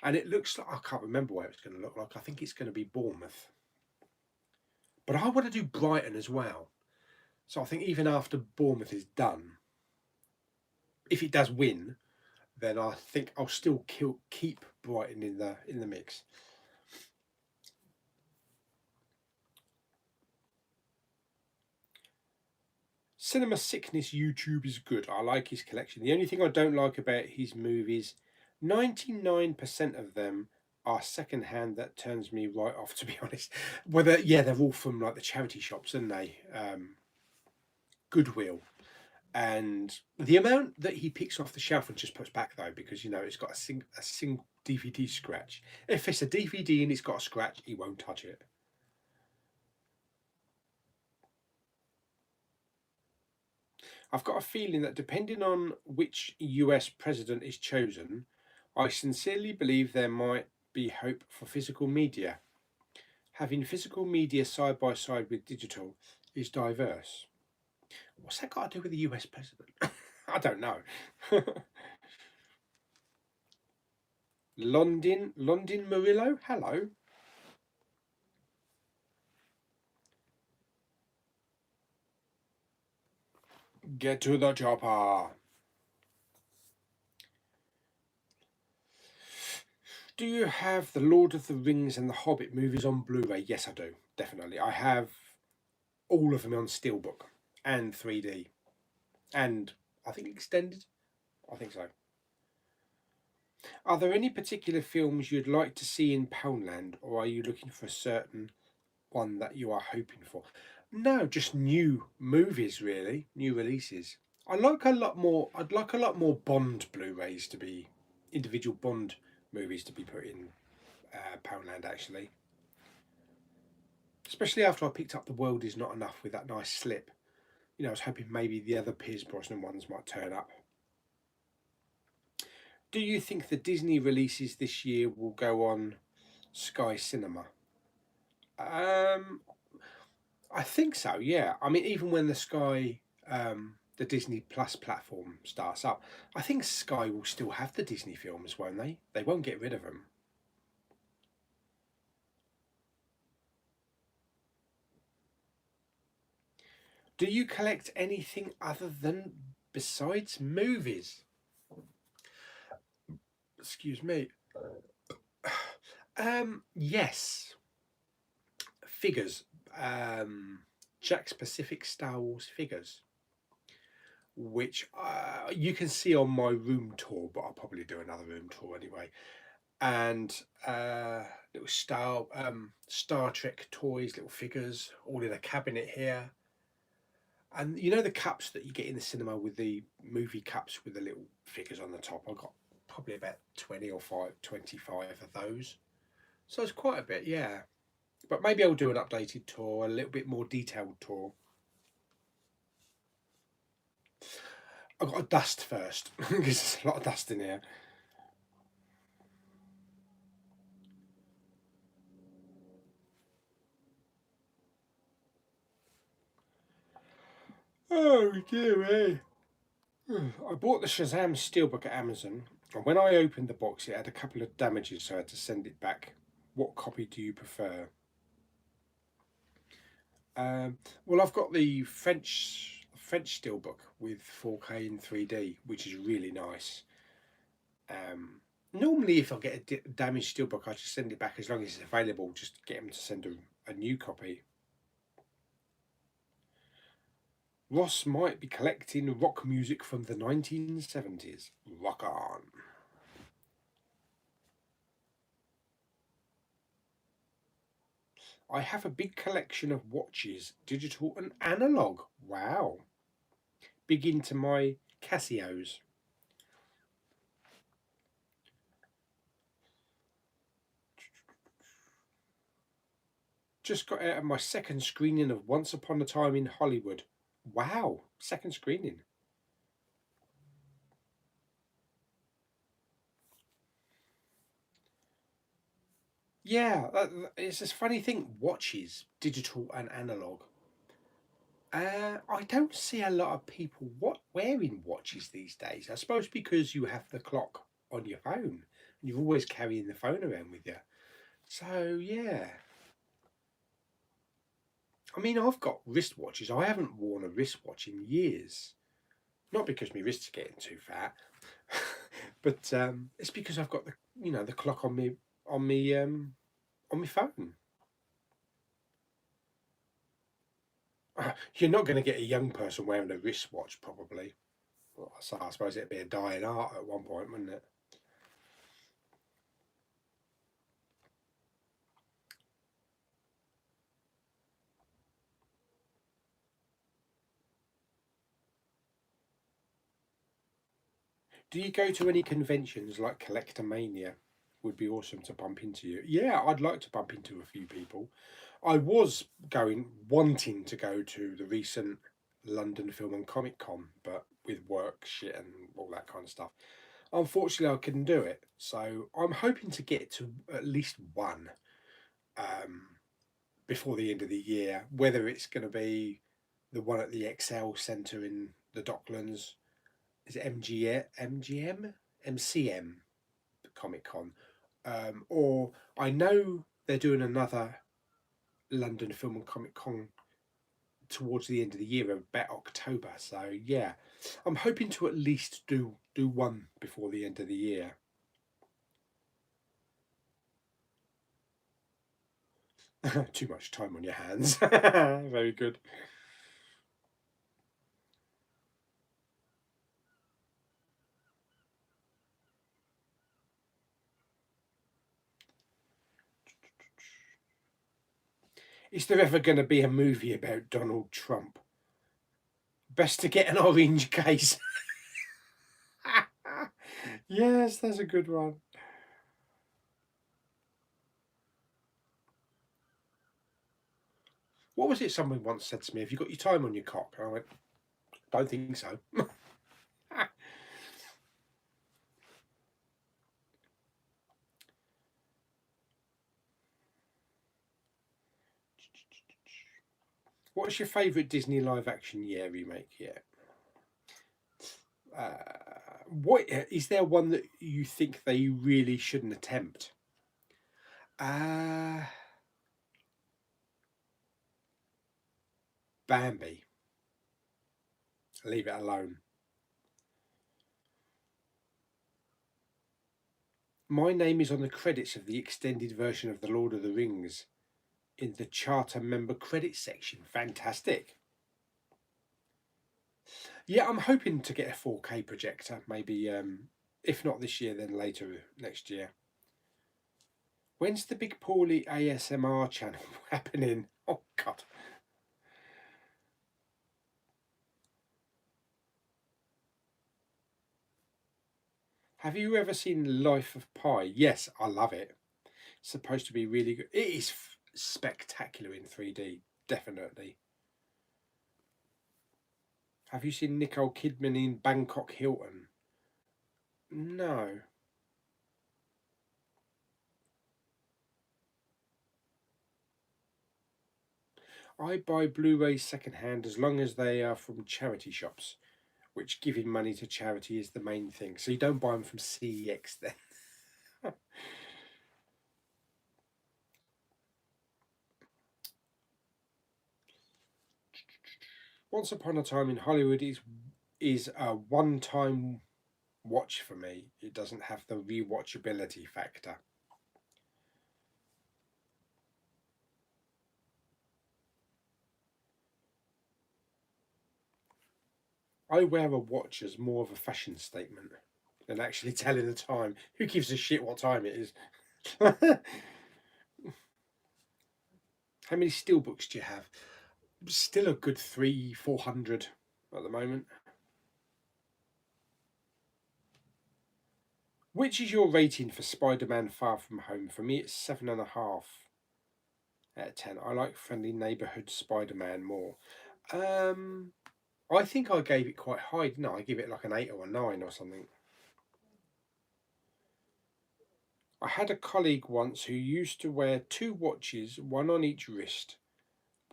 And it looks like I can't remember where it's going to look like. I think it's going to be Bournemouth. But I want to do Brighton as well. So I think even after Bournemouth is done, if it does win, then I think I'll still keep Brighton in the mix. Cinema Sickness YouTube is good. I like his collection. The only thing I don't like about his movies, 99% of them are secondhand. That turns me right off, to be honest. Whether they're all from like the charity shops, aren't they? Goodwill. And the amount that he picks off the shelf and just puts back though, because it's got a single DVD scratch. If it's a DVD and it's got a scratch, he won't touch it. I've got a feeling that depending on which US president is chosen, I sincerely believe there might be hope for physical media. Having physical media side by side with digital is diverse. What's that got to do with the US president? I don't know. London Murillo, hello. Get to the chopper. Do you have the Lord of the Rings and the Hobbit movies on Blu-ray? Yes, I do. Definitely. I have all of them on Steelbook and 3D. And I think extended. I think so. Are there any particular films you'd like to see in Poundland, or are you looking for a certain one that you are hoping for? No, just new movies, really, new releases. I'd like a lot more Bond Blu-rays to be individual Bond movies to be put in Poundland, actually. Especially after I picked up The World Is Not Enough with that nice slip. I was hoping maybe the other Pierce Brosnan ones might turn up. Do you think the Disney releases this year will go on Sky Cinema? I think so, yeah. I mean, even when the Disney Plus platform starts up, I think Sky will still have the Disney films, won't they? They won't get rid of them. Do you collect anything other than besides movies? Excuse me. Yes. Figures. Jack's Pacific Star Wars figures, which you can see on my room tour, but I'll probably do another room tour anyway. And little Star Trek toys, little figures, all in a cabinet here. And the cups that you get in the cinema with the movie cups with the little figures on the top. I've got probably about 25 of those. So it's quite a bit, yeah. But maybe I'll do an updated tour, a little bit more detailed tour. I've got to dust first, because there's a lot of dust in here. Oh dear me. I bought the Shazam Steelbook at Amazon, and when I opened the box it had a couple of damages, so I had to send it back. What copy do you prefer? Well, I've got the French Steelbook with 4K and 3D, which is really nice. Normally, if I get a damaged Steelbook, I just send it back as long as it's available, just to get them to send a new copy. Ross might be collecting rock music from the 1970s. Rock on. I have a big collection of watches, digital and analog. Wow. Big into my Casios. Just got out of my second screening of Once Upon a Time in Hollywood. Wow, second screening. Yeah, it's this funny thing. Watches, digital and analog. I don't see a lot of people wearing watches these days. I suppose because you have the clock on your phone and you're always carrying the phone around with you. So yeah, I mean, I've got wristwatches. I haven't worn a wristwatch in years. Not because my wrists are getting too fat, but it's because I've got the clock on me on my phone. You're not going to get a young person wearing a wristwatch, probably. Well, so I suppose it'd be a dying art at one point, wouldn't it? Do you go to any conventions like Collectomania? Would be awesome to bump into you. Yeah, I'd like to bump into a few people. I was wanting to go to the recent London Film and Comic Con, but with work shit and all that kind of stuff. Unfortunately, I couldn't do it. So I'm hoping to get to at least one um, before the end of the year. Whether it's going to be the one at the Excel Centre in the Docklands, is it MGM, MCM Comic Con, or I know they're doing another London Film and Comic Con towards the end of the year, about October. So yeah, I'm hoping to at least do one before the end of the year. Too much time on your hands. Very good. Is there ever going to be a movie about Donald Trump? Best to get an orange case. Yes, that's a good one. What was it someone once said to me? Have you got your time on your cock? And I went, don't think so. What's your favourite Disney live action remake yet? What is there one that you think they really shouldn't attempt? Uh Bambi. Leave it alone. My name is on the credits of the extended version of The Lord of the Rings in the charter member credits section. Fantastic. Yeah, I'm hoping to get a 4K projector, maybe if not this year, then later next year. When's the big Pauly ASMR channel happening? Oh God. Have you ever seen Life of Pi? Yes, I love it. It's supposed to be really good. It is spectacular in 3D, definitely. Have you seen Nicole Kidman in Bangkok Hilton? No. I buy Blu-rays secondhand as long as they are from charity shops, which giving money to charity is the main thing. So you don't buy them from CEX then. Once Upon a Time in Hollywood is a one-time watch for me. It doesn't have the rewatchability factor. I wear a watch as more of a fashion statement than actually telling the time. Who gives a shit what time it is? How many steelbooks do you have? Still a good 400 at the moment. Which is your rating for Spider-Man Far From Home? For me, it's 7.5 out of 10. I like Friendly Neighborhood Spider-Man more. Um, I think I gave it quite high, didn't I? I give it like an 8 or a 9 or something. I had a colleague once who used to wear two watches, one on each wrist,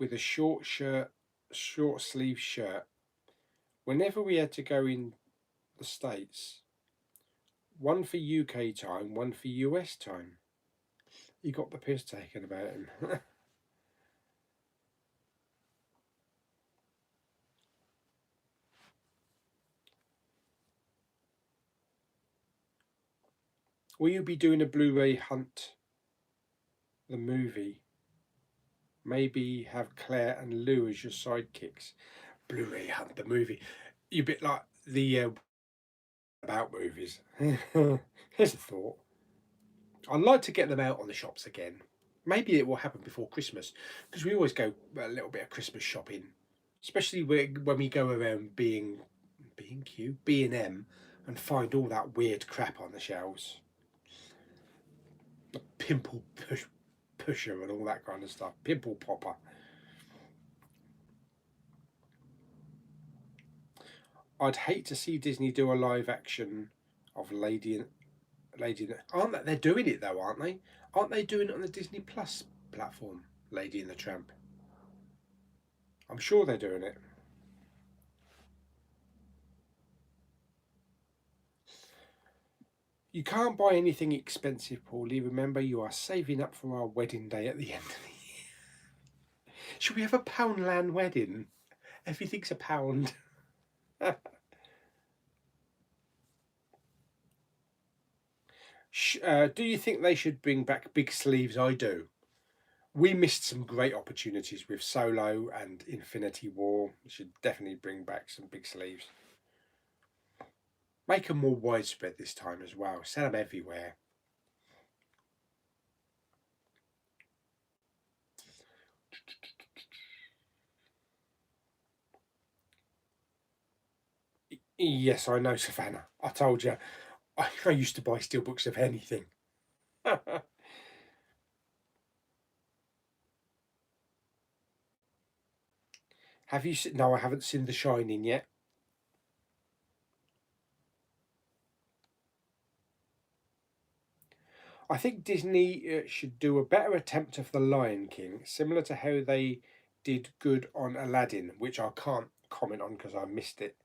with a short sleeve shirt. Whenever we had to go in the States, one for UK time, one for US time. He got the piss taken about him. Will you be doing a Blu-ray hunt, the movie? Maybe have Claire and Lou as your sidekicks. Blu-ray hunt, the movie. You're a bit like the about movies. Here's a thought. I'd like to get them out on the shops again. Maybe it will happen before Christmas, because we always go a little bit of Christmas shopping, especially when we go around B&M, and find all that weird crap on the shelves. The pusher and all that kind of stuff. Pimple popper. I'd hate to see Disney do a live action of Lady. Aren't they? They're doing it though, aren't they? Aren't they doing it on the Disney Plus platform? Lady and the Tramp. I'm sure they're doing it. You can't buy anything expensive, Paulie. Remember, you are saving up for our wedding day at the end of the year. Should we have a Poundland wedding? Everything's a pound. Do you think they should bring back big sleeves? I do. We missed some great opportunities with Solo and Infinity War. We should definitely bring back some big sleeves. Make them more widespread this time as well. Sell them everywhere. Yes, I know, Savannah. I told you. I used to buy steelbooks of anything. Have you seen? No, I haven't seen The Shining yet. I think Disney should do a better attempt of The Lion King, similar to how they did good on Aladdin, which I can't comment on because I missed it.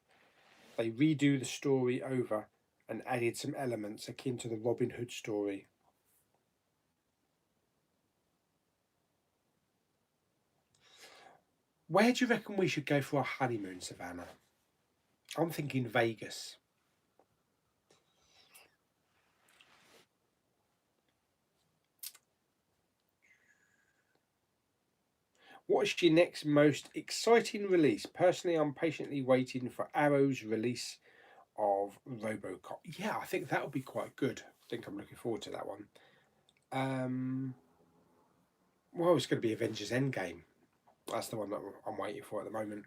They redo the story over and added some elements akin to the Robin Hood story. Where do you reckon we should go for our honeymoon, Savannah? I'm thinking Vegas. What is your next most exciting release? Personally, I'm patiently waiting for Arrow's release of RoboCop. Yeah, I think that would be quite good. I think I'm looking forward to that one. Well, it's going to be Avengers Endgame. That's the one that I'm waiting for at the moment.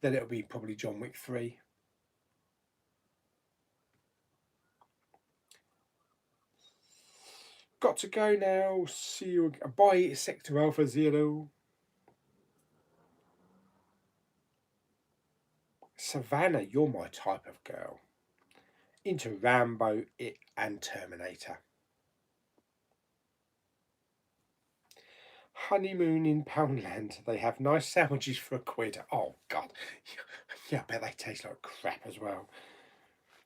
Then it'll be probably John Wick 3. Got to go now. See you. Bye, Sector Alpha Zero. Savannah, you're my type of girl. Into Rambo, It, and Terminator. Honeymoon in Poundland. They have nice sandwiches for £1. Oh, God. Yeah, I bet they taste like crap as well.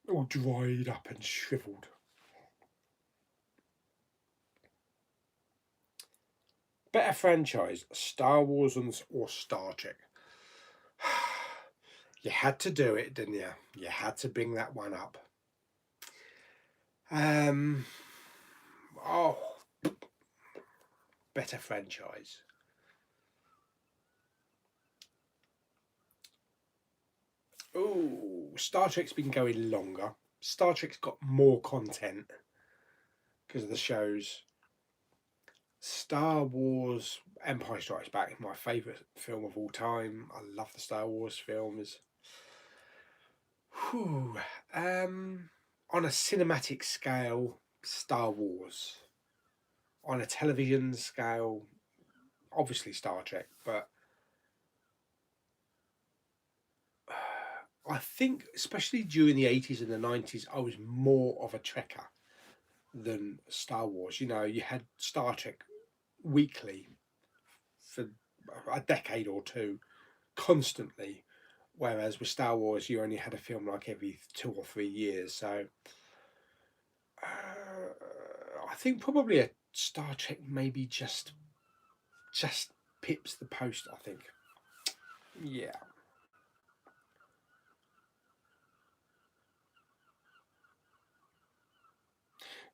All dried up and shriveled. Better franchise, Star Wars or Star Trek? You had to do it, didn't you? You had to bring that one up. Oh, better franchise. Oh, Star Trek's been going longer. Star Trek's got more content because of the shows. Star Wars Empire Strikes Back is my favourite film of all time. I love the Star Wars films. Whew. On a cinematic scale, Star Wars. On a television scale, obviously Star Trek, but I think especially during the 80s and the 90s, I was more of a Trekker. than Star Wars. You know, you had Star Trek weekly for a decade or two, constantly, whereas with Star Wars you only had a film like every 2 or 3 years. So I think probably a Star Trek maybe just pips the post, I think. Yeah.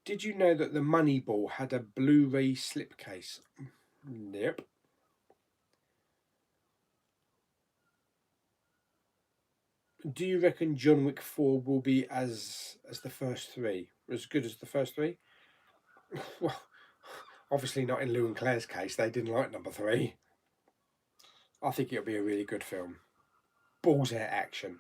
Did you know that the Moneyball had a Blu-ray slipcase? Yep. Do you reckon John Wick 4 will be as the first three? As good as the first three? Well, obviously not in Lou and Claire's case. They didn't like number three. I think it'll be a really good film. Balls out action.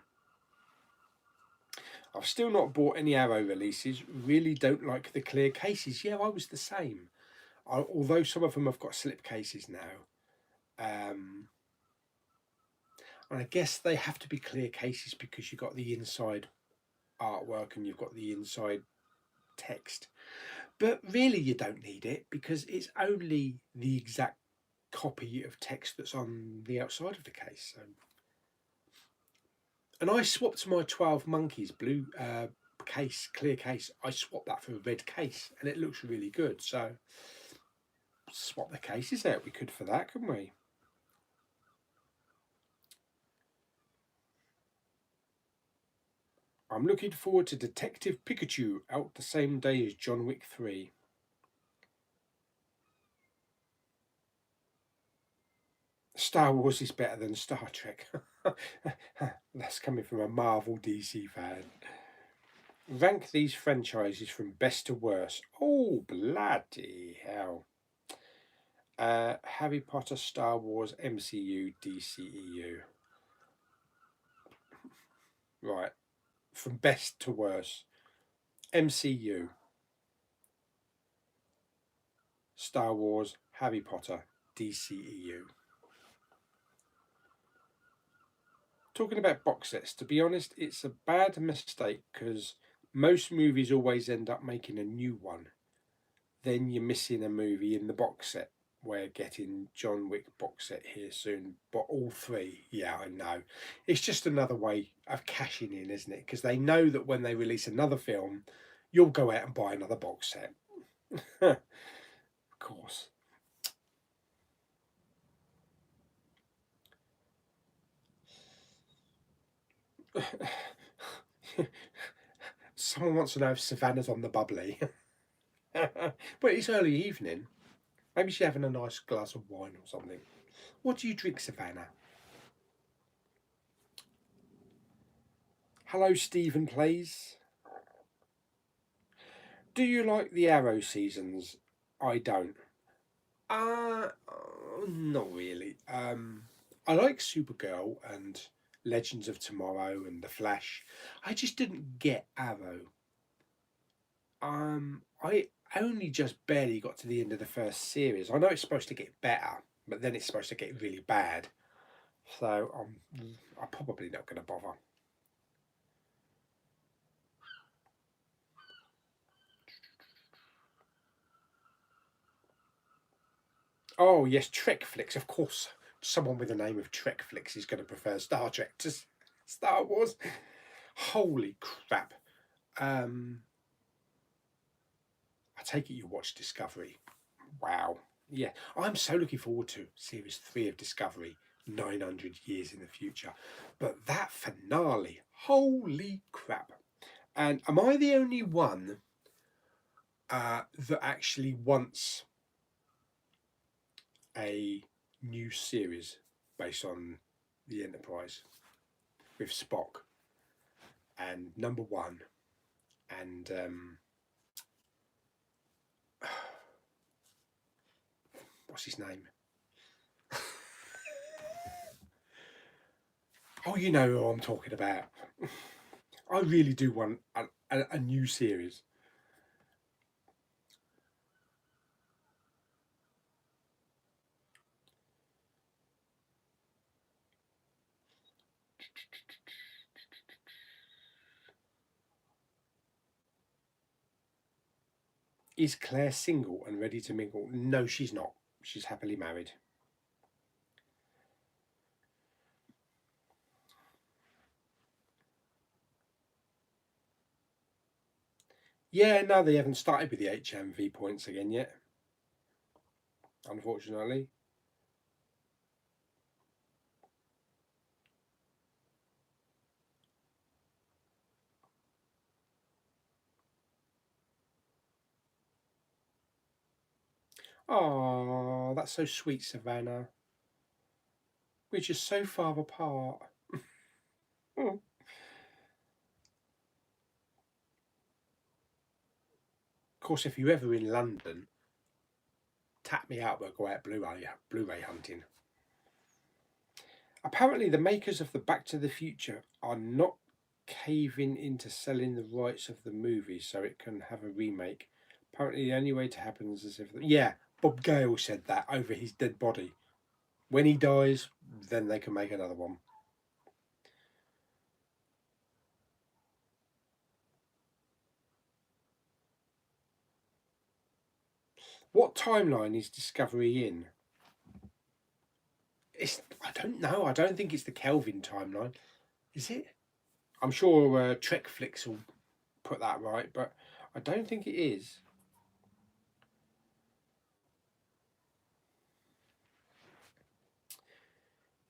I've still not bought any Arrow releases. Really don't like the clear cases. Yeah, I was the same. Although some of them have got slip cases now. And I guess they have to be clear cases because you've got the inside artwork and you've got the inside text. But really you don't need it because it's only the exact copy of text that's on the outside of the case. So. And I swapped my 12 Monkeys blue case, clear case. I swapped that for a red case and it looks really good. So swap the cases out. We could for that, couldn't we? I'm looking forward to Detective Pikachu out the same day as John Wick 3. Star Wars is better than Star Trek. That's coming from a Marvel DC fan. Rank these franchises from best to worst. Oh, bloody hell. Harry Potter, Star Wars, MCU, DCEU. Right. From best to worst. MCU. Star Wars, Harry Potter, DCEU. Talking about box sets, to be honest, it's a bad mistake because most movies always end up making a new one. Then you're missing a movie in the box set. We're getting John Wick box set here soon, but all three, yeah, I know. It's just another way of cashing in, isn't it? Because they know that when they release another film, you'll go out and buy another box set. Of course. Someone wants to know if Savannah's on the bubbly. But it's early evening. Maybe she's having a nice glass of wine or something. What do you drink, Savannah? Hello, Stephen Plays. Do you like the Arrow seasons? I don't. Not really. I like Supergirl and Legends of Tomorrow and The Flash. I just didn't get Arrow. I only just barely got to the end of the first series. I know it's supposed to get better, but then it's supposed to get really bad. So I'm probably not going to bother. Oh yes, Trek flicks. Of course, someone with the name of Trek flicks is going to prefer Star Trek to Star Wars. Holy crap! I take it you watched Discovery. Wow. Yeah, I'm so looking forward to Series 3 of Discovery, 900 years in the future. But that finale, holy crap. And am I the only one that actually wants a new series based on the Enterprise with Spock and Number One and what's his name? Oh, you know who I'm talking about. I really do want a new series. Is Claire single and ready to mingle? No, she's not. She's happily married. Yeah, no, they haven't started with the HMV points again yet, unfortunately. Oh, that's so sweet, Savannah. We're just so far apart. Oh. Of course, if you're ever in London, tap me out. We'll go out Blu-ray hunting. Apparently, the makers of the Back to the Future are not caving into selling the rights of the movie so it can have a remake. Apparently, the only way to happen is as if... Yeah, Bob Gale said that over his dead body. When he dies, then they can make another one. What timeline is Discovery in? I don't know. I don't think it's the Kelvin timeline. Is it? I'm sure Trek Flicks will put that right, but I don't think it is.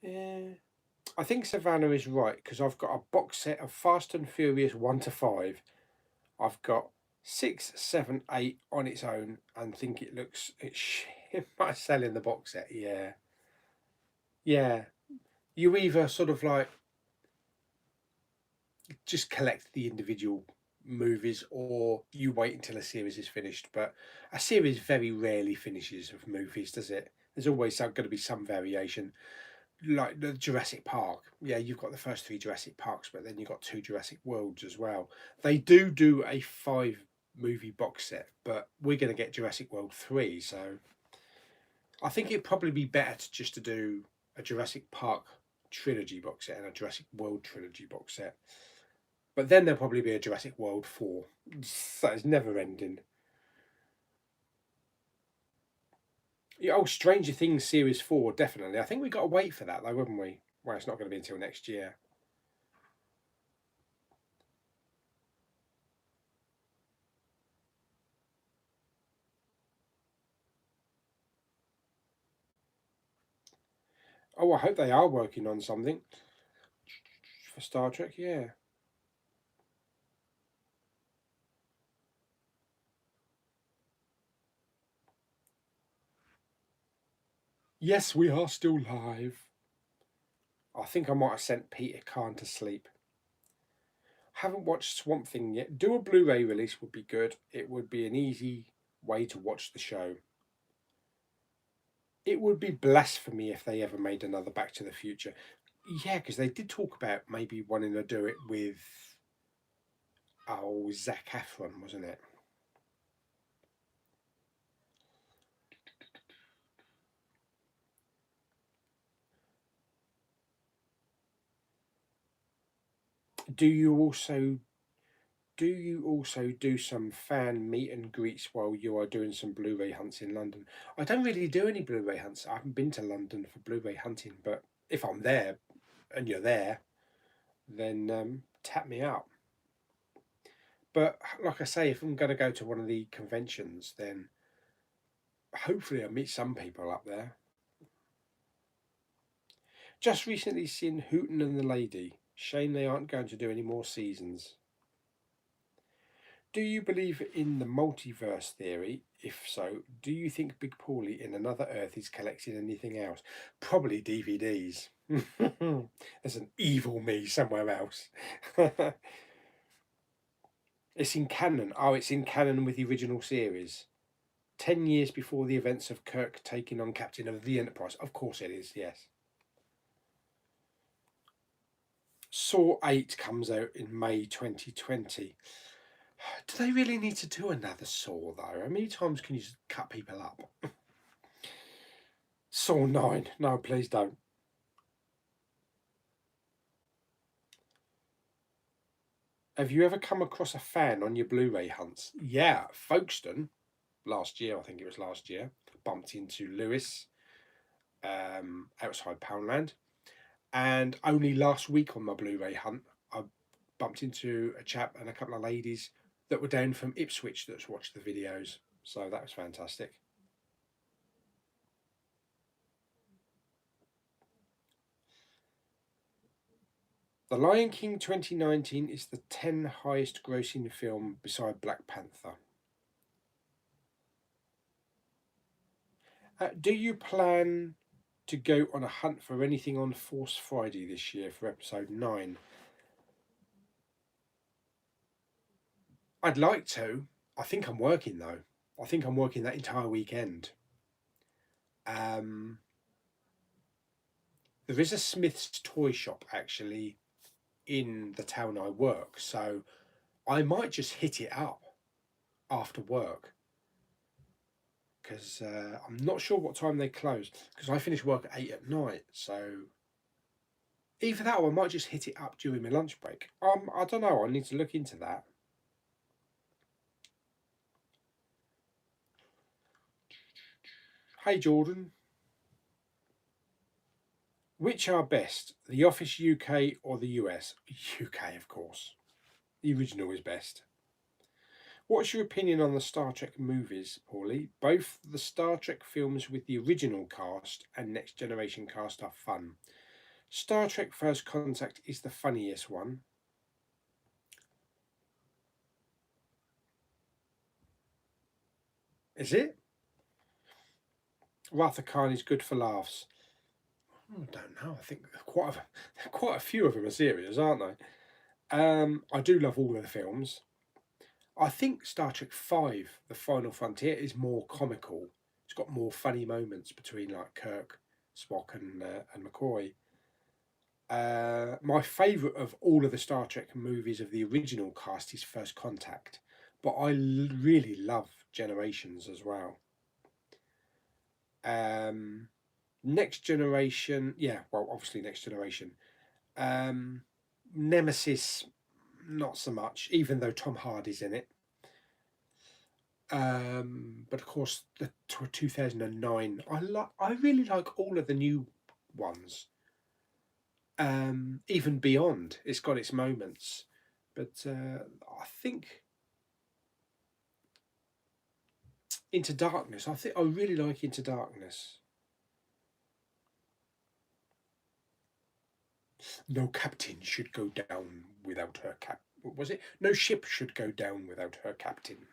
Yeah. I think Savannah is right because I've got a box set of Fast and Furious 1 to 5. I've got 6, 7, 8 on its own and think it might sell in the box set. Yeah. Yeah. You either sort of like just collect the individual movies or you wait until a series is finished. But a series very rarely finishes of movies, does it? There's always going to be some variation. Like the Jurassic Park. Yeah, you've got the first 3 Jurassic Parks, but then you've got 2 Jurassic Worlds as well. They do a 5 movie box set, but we're going to get Jurassic World 3, so I think it'd probably be better to do a Jurassic Park trilogy box set and a Jurassic World trilogy box set. But then there'll probably be a Jurassic World 4. So it's never ending. Yeah, oh, Stranger Things Series 4, definitely. I think we got to wait for that, though, haven't we? Well, it's not going to be until next year. Oh, I hope they are working on something for Star Trek, yeah. Yes, we are still live. I think I might have sent Peter Khan to sleep. Haven't watched Swamp Thing yet. Do a Blu-ray release would be good. It would be an easy way to watch the show. It would be blasphemy if they ever made another Back to the Future. Yeah, because they did talk about maybe wanting to do it with Zac Efron, wasn't it? Do you also do some fan meet and greets while you are doing some Blu-ray hunts in London? I don't really do any Blu-ray hunts. I haven't been to London for Blu-ray hunting, but if I'm there and you're there, then tap me out. But like I say, if I'm going to go to one of the conventions, then hopefully I'll meet some people up there. Just recently seen Hooten and the Lady. Shame they aren't going to do any more seasons. Do you believe in the multiverse theory? If so, do you think Big Pauly in Another Earth is collecting anything else? Probably DVDs. There's an evil me somewhere else. It's in canon. Oh, it's in canon with the original series. 10 years before the events of Kirk taking on Captain of the Enterprise. Of course it is, yes. Saw 8 comes out in May 2020. Do they really need to do another Saw, though? How many times can you just cut people up? Saw 9. No, please don't. Have you ever come across a fan on your Blu-ray hunts? Yeah, Folkestone. last year. I think it was last year. Bumped into Lewis outside Poundland, and only last week on my Blu-ray hunt, I bumped into a chap and a couple of ladies that were down from Ipswich that's watched the videos. So that was fantastic. The Lion King 2019 is the 10 highest grossing film beside Black Panther. Do you plan to go on a hunt for anything on Force Friday this year for episode 9? I'd like to. I think I'm working though. I think I'm working that entire weekend. There is a Smith's toy shop actually in the town I work, so I might just hit it up after work, because I'm not sure what time they close, because I finish work at 8 at night, so either that or I might just hit it up during my lunch break. I don't know, I need to look into that. Hey Jordan. Which are best, The Office UK or the US? UK, of course. The original is best. What's your opinion on the Star Trek movies, Pauly? Both the Star Trek films with the original cast and Next Generation cast are fun. Star Trek First Contact is the funniest one. Is it? Wrath of Khan is good for laughs. I don't know. I think quite a few of them are serious, aren't they? I do love all of the films. I think Star Trek V, The Final Frontier, is more comical. It's got more funny moments between like Kirk, Spock, and McCoy. My favourite of all of the Star Trek movies of the original cast is First Contact, but I really love Generations as well. Next Generation, yeah, well, obviously Next Generation. Nemesis, not so much, even though Tom Hardy's in it. But of course, the 2009, I really like all of the new ones. Even Beyond, it's got its moments, but I think Into Darkness. I really like Into Darkness. No captain should go down without her cap. What was it? No ship should go down without her captain.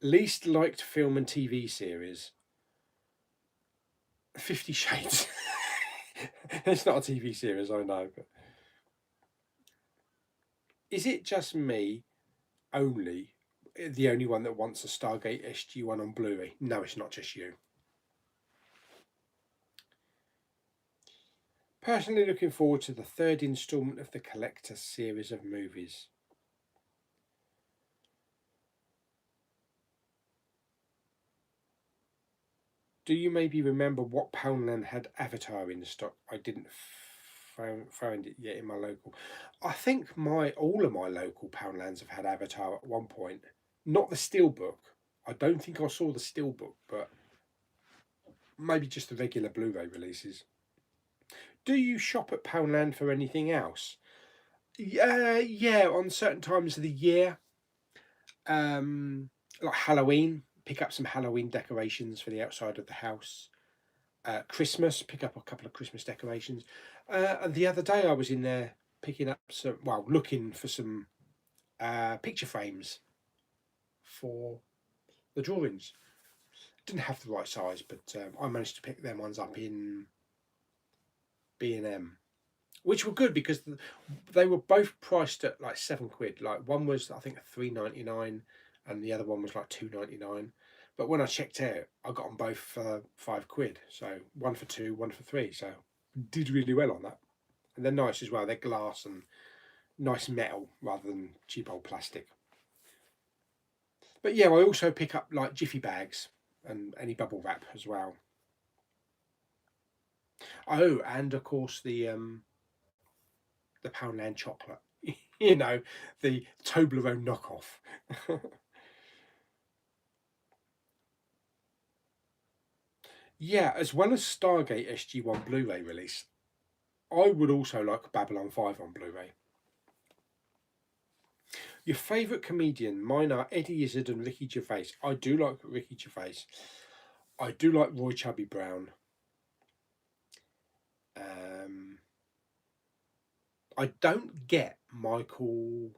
Least liked film and TV series. 50 Shades. It's not a TV series, I know. But is it just me only, the only one that wants a Stargate SG-1 on Blu-ray? No, it's not just you. Personally looking forward to the third instalment of the Collector series of movies. Do you maybe remember what Poundland had Avatar in stock? I didn't find it yet in my local. I think all of my local Poundlands have had Avatar at one point. Not the Steelbook. I don't think I saw the Steelbook, but maybe just the regular Blu-ray releases. Do you shop at Poundland for anything else? Yeah, on certain times of the year. Like Halloween, pick up some Halloween decorations for the outside of the house. Christmas, pick up a couple of Christmas decorations. And the other day I was in there picking up looking for some picture frames for the drawings. Didn't have the right size, but I managed to pick them ones up in B&M, which were good because they were both priced at like £7. Like one was I think £3.99 and the other one was like £2.99. But when I checked out, I got them both for £5. So one for two, one for three. So did really well on that. And they're nice as well. They're glass and nice metal rather than cheap old plastic. But yeah, I also pick up like Jiffy bags and any bubble wrap as well. Oh, and of course the Poundland chocolate. You know, the Toblerone knockoff. Yeah, as well as Stargate SG1 Blu-ray release, I would also like Babylon 5 on Blu-ray. Your favourite comedian? Mine are Eddie Izzard and Ricky Gervais. I do like Ricky Gervais. I do like Roy Chubby Brown. I don't get Michael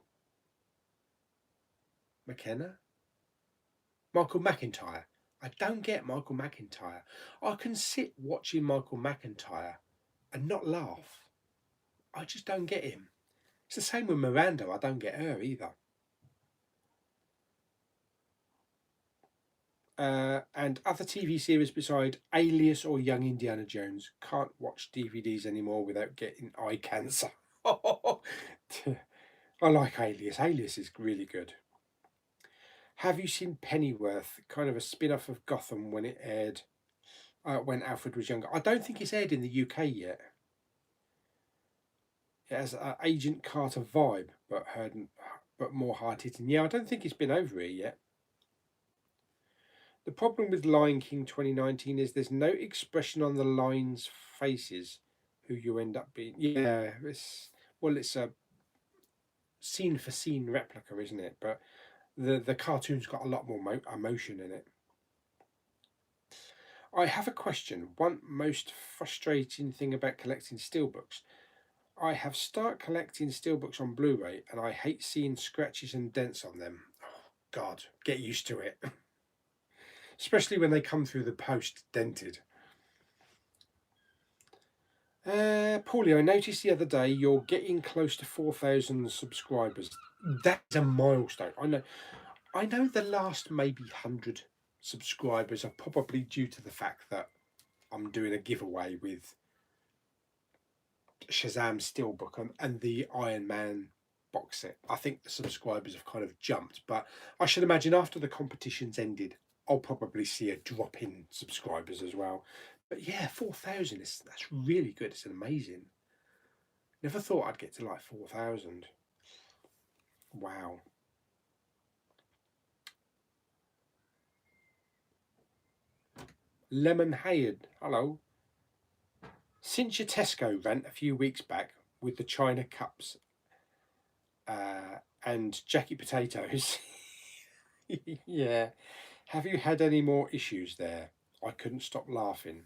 McKenna? Michael McIntyre. I don't get Michael McIntyre. I can sit watching Michael McIntyre and not laugh. I just don't get him. It's the same with Miranda. I don't get her either. And other TV series beside Alias or Young Indiana Jones. Can't watch DVDs anymore without getting eye cancer. I like Alias. Alias is really good. Have you seen Pennyworth? Kind of a spin-off of Gotham when it aired, when Alfred was younger. I don't think it's aired in the UK yet. It has an Agent Carter vibe, but more hard-hitting. Yeah, I don't think it's been over here yet. The problem with Lion King 2019 is there's no expression on the lions' faces who you end up being. Yeah, it's a scene for scene replica, isn't it? But the cartoon's got a lot more emotion in it. I have a question. One most frustrating thing about collecting steelbooks. I have started collecting steelbooks on Blu-ray and I hate seeing scratches and dents on them. Oh, God, get used to it. Especially when they come through the post dented. Pauly, I noticed the other day you're getting close to 4,000 subscribers. That's a milestone. I know the last maybe 100 subscribers are probably due to the fact that I'm doing a giveaway with Shazam Steelbook and the Iron Man box set. I think the subscribers have kind of jumped, but I should imagine after the competition's ended, I'll probably see a drop in subscribers as well. But yeah, 4,000 that's really good. It's amazing. Never thought I'd get to like 4,000. Wow. Lemon Hayard, hello. Since your Tesco rant a few weeks back with the China cups and Jackie potatoes, yeah, have you had any more issues there? I couldn't stop laughing.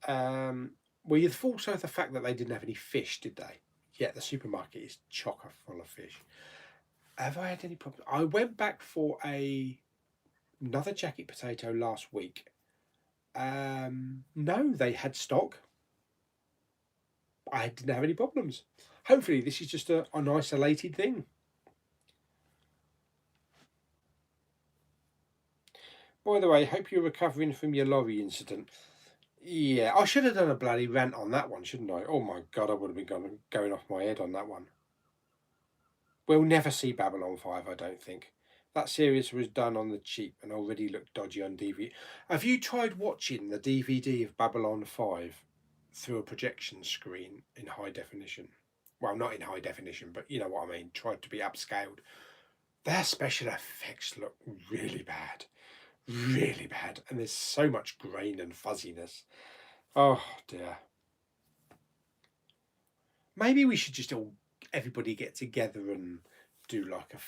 Well, you'd also the fact that they didn't have any fish, did they? Yeah, the supermarket is chocker full of fish. Have I had any problems? I went back for another jacket potato last week. No, they had stock. I didn't have any problems. Hopefully, this is just an isolated thing. By the way, hope you're recovering from your lorry incident. Yeah, I should have done a bloody rant on that one, shouldn't I? Oh my God, I would have been going off my head on that one. We'll never see Babylon 5, I don't think. That series was done on the cheap and already looked dodgy on DVD. Have you tried watching the DVD of Babylon 5 through a projection screen in high definition? Well, not in high definition, but you know what I mean. Tried to be upscaled. Their special effects look really bad. Really bad. And there's so much grain and fuzziness. Oh dear. Maybe we should just everybody get together and do like a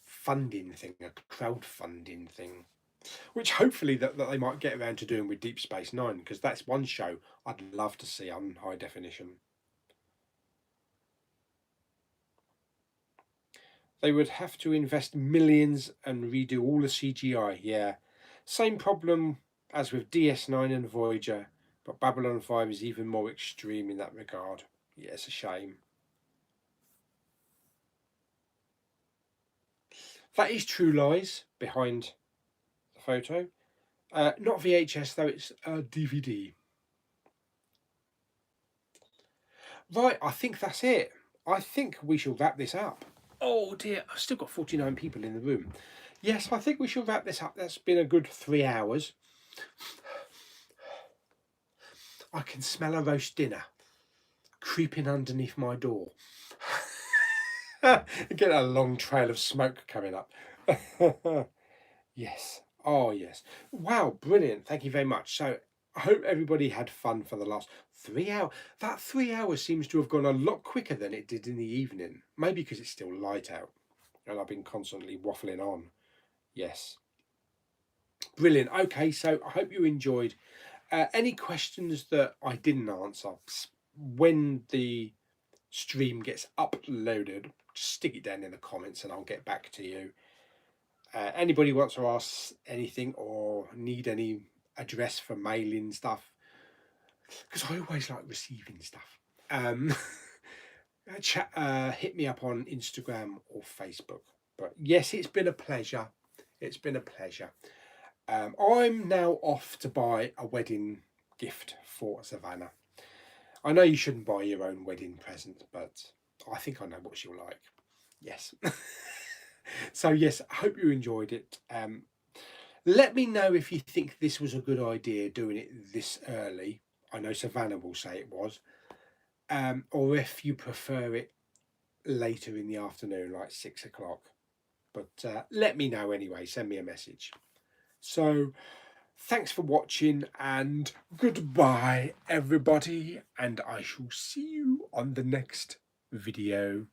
funding thing, a crowdfunding thing, which hopefully that they might get around to doing with Deep Space Nine, because that's one show I'd love to see on high definition. They would have to invest millions and redo all the CGI. Yeah, same problem as with DS9 and Voyager, but Babylon 5 is even more extreme in that regard. Yeah, it's a shame. That is True Lies behind the photo. Not VHS though, it's DVD. Right, I think that's it. I think we shall wrap this up. Oh dear, I've still got 49 people in the room. Yes, I think we shall wrap this up. That's been a good 3 hours. I can smell a roast dinner creeping underneath my door. Get a long trail of smoke coming up. Yes. Oh, yes. Wow, brilliant. Thank you very much. So I hope everybody had fun for the last 3 hours. That 3 hours seems to have gone a lot quicker than it did in the evening. Maybe because it's still light out and I've been constantly waffling on. Yes. Brilliant. Okay, so I hope you enjoyed. Any questions that I didn't answer when the stream gets uploaded, just stick it down in the comments and I'll get back to you. Anybody wants to ask anything or need any address for mailing stuff, because I always like receiving stuff, hit me up on Instagram or Facebook. But yes, it's been a pleasure. It's been a pleasure. I'm now off to buy a wedding gift for Savannah. I know you shouldn't buy your own wedding present, but I think I know what she'll like. Yes. So yes, I hope you enjoyed it. Let me know if you think this was a good idea doing it this early. I know Savannah will say it was. Or if you prefer it later in the afternoon, like 6 o'clock. But let me know anyway, send me a message. So thanks for watching and goodbye everybody, and I shall see you on the next video.